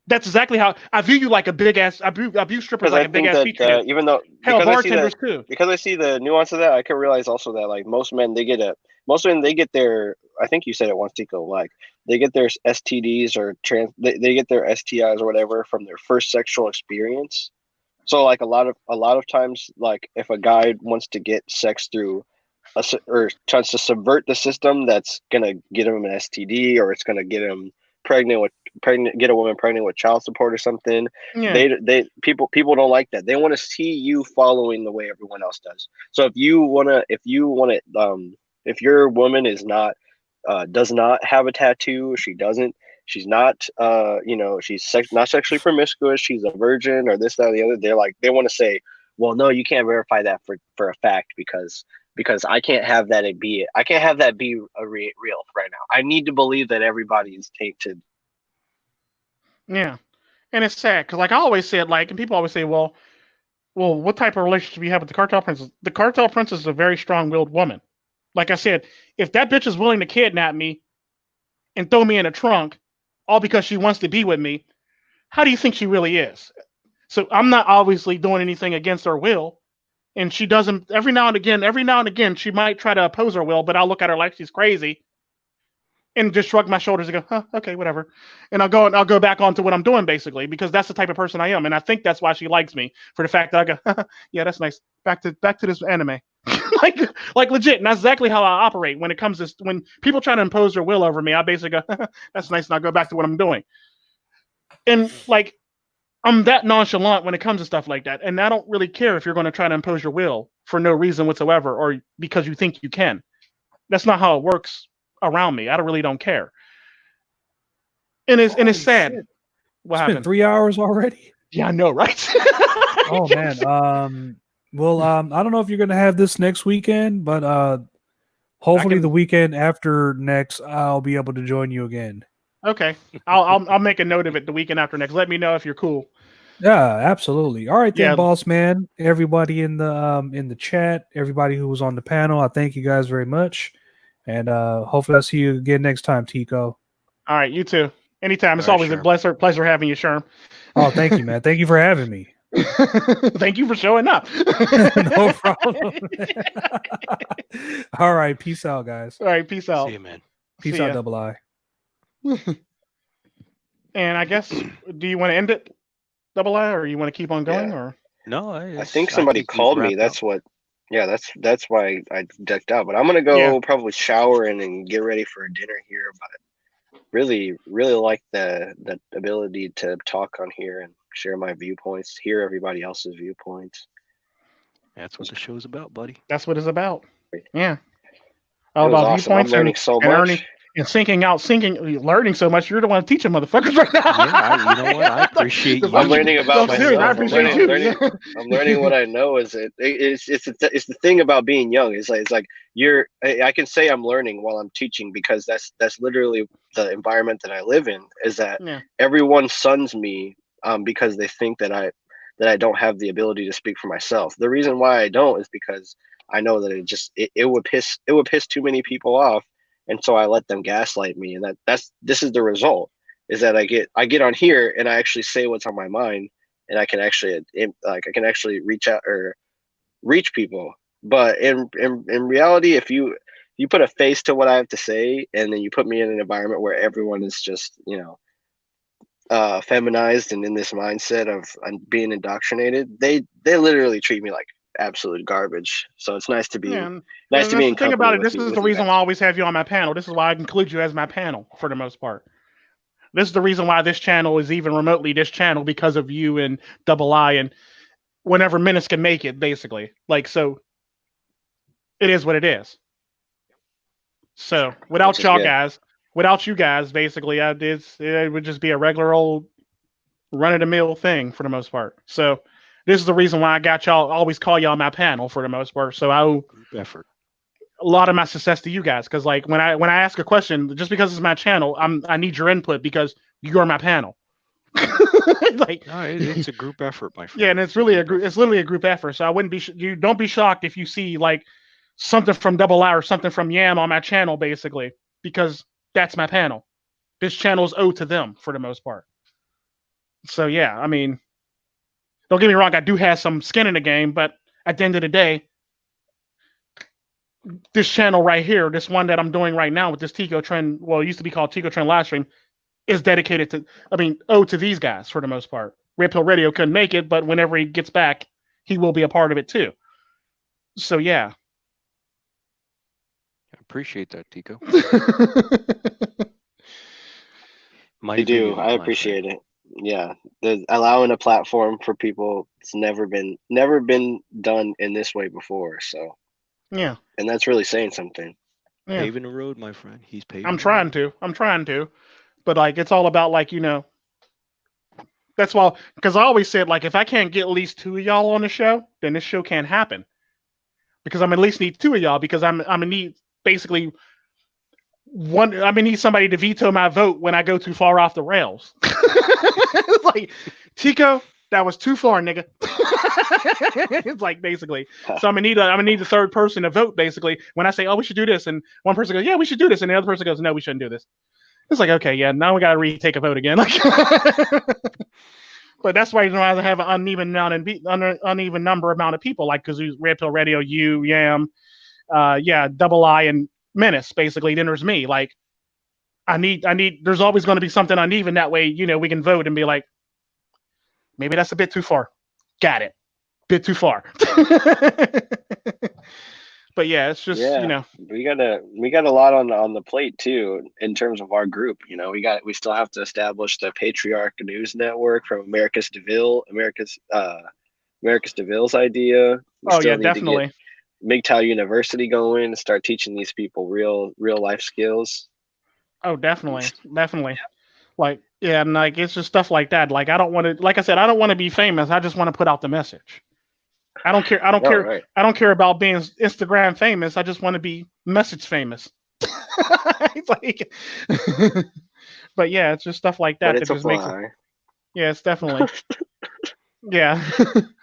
That's exactly how I view you, like a big ass. I view strippers like a big ass petri dish. Even though bartenders too. Because I see the nuance of that, I can realize also that like most men they get their, I think you said it once, Tico, like they get their STDs or they get their STIs or whatever from their first sexual experience. So like a lot of times, like if a guy wants to get sex through or tries to subvert the system, that's gonna get him an STD or it's gonna get him get a woman pregnant with child support or something. Yeah. People don't like that. They want to see you following the way everyone else does. So if your woman is not does not have a tattoo, she's not not sexually promiscuous, she's a virgin or this, that, or the other, they want to say, well, no, you can't verify that for a fact because I can't have that be real right now. I need to believe that everybody is tainted. Yeah, and it's sad because, like I always said, and people always say, well, what type of relationship do you have with the cartel princess? The cartel princess is a very strong-willed woman. Like I said, if that bitch is willing to kidnap me and throw me in a trunk, all because she wants to be with me, how do you think she really is? So I'm not obviously doing anything against her will. And she doesn't, every now and again, she might try to oppose her will, but I'll look at her like she's crazy and just shrug my shoulders and go, huh, okay, whatever. And I'll go back onto what I'm doing, basically, because that's the type of person I am. And I think that's why she likes me, for the fact that I go, yeah, that's nice. Back to this anime. like legit. And that's exactly how I operate when it comes to when people try to impose their will over me. I basically go, that's nice, and I go back to what I'm doing. And like, I'm that nonchalant when it comes to stuff like that. And I don't really care if you're going to try to impose your will for no reason whatsoever or because you think you can. That's not how it works around me. I really don't care. And it's sad. Shit. What It's happened? been 3 hours already. Yeah, I know, right? Oh man. Well, I don't know if you're gonna have this next weekend, but hopefully the weekend after next, I'll be able to join you again. Okay, I'll make a note of it the weekend after next. Let me know if you're cool. Yeah, absolutely. All right, then, Yeah. boss man. Everybody in the chat, everybody who was on the panel, I thank you guys very much, and hopefully I'll see you again next time, Tico. All right, you too. Anytime. It's All right, always a Sherm. pleasure having you, Sherm. Oh, thank you, man. Thank you for having me. Thank you for showing up. No problem. All right, peace out, guys. All right, peace out. See you, man. Peace See out, ya. Double I. And I guess, do you want to end it, Double I, or you want to keep on going? Yeah. Or No, I think somebody we've called me. wrapped That's up. what. Yeah, that's why I decked out. But I'm gonna go probably shower and get ready for dinner here. But really like the ability to talk on here and share my viewpoints, hear everybody else's viewpoints. That's what the show's about, buddy. that's what it's about. Yeah. It All was about awesome. I'm viewpoints learning so and much. earning and learning so much. You're the one teaching motherfuckers right now. Yeah, you know what? I appreciate you. I'm learning about I'm serious. I myself. appreciate you. I'm learning what I know. It's the thing about being young. It's like I can say I'm learning while I'm teaching because that's literally the environment that I live in. Is that everyone shuns me because they think that I don't have the ability to speak for myself. The reason why I don't is because I know that it would piss too many people off, and so I let them gaslight me, and this is the result. Is that I get on here and I actually say what's on my mind, and I can actually reach out or reach people. But in reality, if you put a face to what I have to say, and then you put me in an environment where everyone is just feminized and in this mindset of being indoctrinated, they literally treat me like absolute garbage. So it's nice to be in the thing about it. with This is the you reason guys. why I always have you on my panel. This is why I include you as my panel for the most part. This is the reason why this channel is even remotely this channel, because of you and Double I and whenever Menace can make it, basically. Like, so it is what it is. So without you guys, basically, it would just be a regular old run-of-the-mill thing for the most part. So this is the reason why I got y'all, always call y'all my panel for the most part. So I owe Group effort. a lot of my success to you guys, because like when I ask a question, just because it's my channel, I need your input because you're my panel. Like, No, it's a group effort, my friend. yeah, and it's really it's literally a group effort. So I wouldn't be you don't be shocked if you see like something from Double I or something from Yam on my channel, basically, because that's my panel. This channel is owed to them for the most part. So yeah, I mean, don't get me wrong, I do have some skin in the game, but at the end of the day, this channel right here, this one that I'm doing right now with this Tico Trend, well, it used to be called Tico Trend live stream, is dedicated to, owed to these guys for the most part. Red Pill Radio couldn't make it, but whenever he gets back, he will be a part of it too. So yeah. I appreciate that, Tico. I do. I appreciate it. Yeah, allowing a platform for people, it's never been done in this way before. So yeah, and that's really saying something. Yeah. Paving the road, my friend. He's paving. I'm trying to, but like it's all about like that's why, because I always said like if I can't get at least two of y'all on the show, then this show can't happen. Because I'm at least need two of y'all, because I'm gonna need basically one. I'm gonna need somebody to veto my vote when I go too far off the rails. It's like, Tico, that was too far, nigga. It's like basically. So I'm gonna need the third person to vote basically when I say, oh, we should do this, and one person goes, yeah, we should do this, and the other person goes, no, we shouldn't do this. It's like, okay, yeah, now we gotta retake a vote again. Like, but that's why you don't have to have an uneven number amount of people, like because Red Pill Radio, you, Yam, Double I, and Menace. Basically, then there's me. Like, I need. There's always going to be something uneven. That way, we can vote and be like, maybe that's a bit too far. Got it. Bit too far. But yeah, it's just we got a lot on the plate too in terms of our group. We still have to establish the Patriarch News Network from America's DeVille's idea. We still need definitely. to get MGTOW University going and start teaching these people real life skills. Oh, definitely. Like, yeah, and like it's just stuff like that. Like I don't want to, like I said, I don't want to be famous. I just want to put out the message. I don't care. I don't care. Right. I don't care about being Instagram famous. I just want to be message famous. It's like, but yeah, it's just stuff like that. But it's that a just fly. makes it. Yeah, it's definitely. Yeah,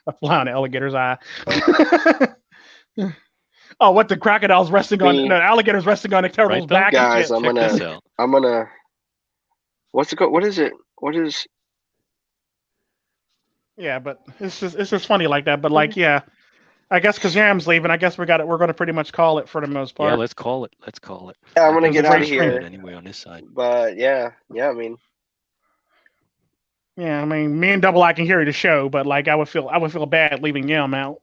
a fly on an alligator's eye. Oh, what the crocodile's resting on? The alligator's resting on the turtle's back. Guys, I'm gonna. What's it called? What is it? What is? Yeah, but it's just funny like that. But like, yeah, I guess because Yam's leaving, I guess we're going to pretty much call it for the most part. Yeah, let's call it. Yeah, I'm gonna get out of here anyway on this side. But yeah, I mean. Yeah, I mean, me and Double I can hear the show, but like, I would feel bad leaving Yam out.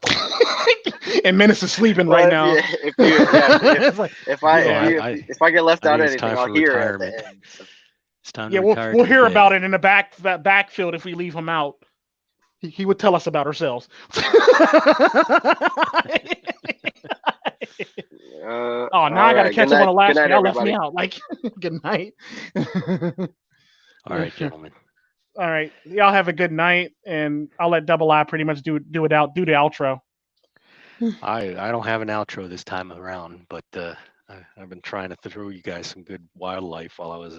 And Menace is sleeping right now. If I get left out of anything, I'll hear it at the end. So. It's time to retire. We'll hear about it in the backfield if we leave him out. He would tell us about ourselves. Now I got to catch him on the last night. Y'all left me out. Like, good night. All right, gentlemen. All right, y'all have a good night, and I'll let Double I pretty much do the outro. I don't have an outro this time around, but I've been trying to throw you guys some good wildlife while I was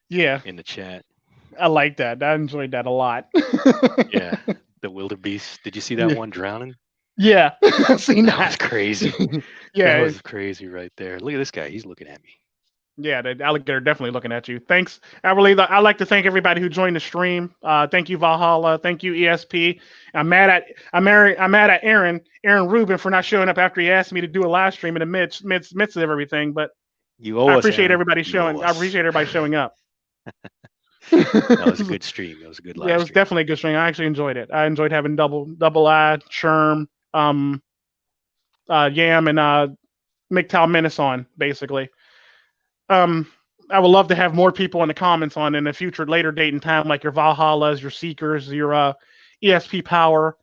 in the chat. I like that. I enjoyed that a lot. Yeah, the wildebeest. Did you see that one drowning? Yeah, I've seen that. That was crazy. Yeah, that was crazy right there. Look at this guy. He's looking at me. Yeah, the alligator definitely looking at you. Thanks. I'd like to thank everybody who joined the stream. Thank you, Valhalla. Thank you, ESP. I'm mad at Aaron Ruben for not showing up after he asked me to do a live stream in the midst of everything. But I appreciate everybody showing. I appreciate everybody showing up. That was a good stream. It was a good live stream. Yeah, it was definitely a good stream. I actually enjoyed it. I enjoyed having double I, Sherm, Yam, and MGTOW Menace on basically. I would love to have more people in the comments on in a future later date and time, like your Valhallas, your Seekers, your ESP Power,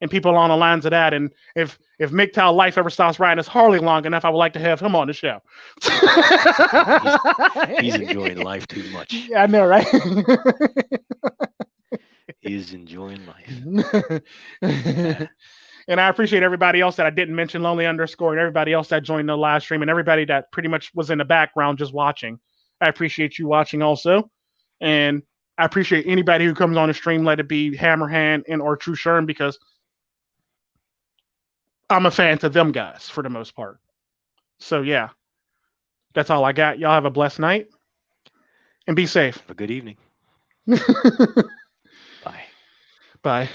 and people along the lines of that. And if MGTOW Life ever stops riding his Harley long enough, I would like to have him on the show. He's enjoying life too much. Yeah, I know, right? He's enjoying life. Yeah. And I appreciate everybody else that I didn't mention, Lonely Underscore, and everybody else that joined the live stream, and everybody that pretty much was in the background just watching. I appreciate you watching also. And I appreciate anybody who comes on the stream, let it be Hammerhand and or True Sherm, because I'm a fan to them guys for the most part. So yeah, that's all I got. Y'all have a blessed night and be safe. Have a good evening. Bye. Bye.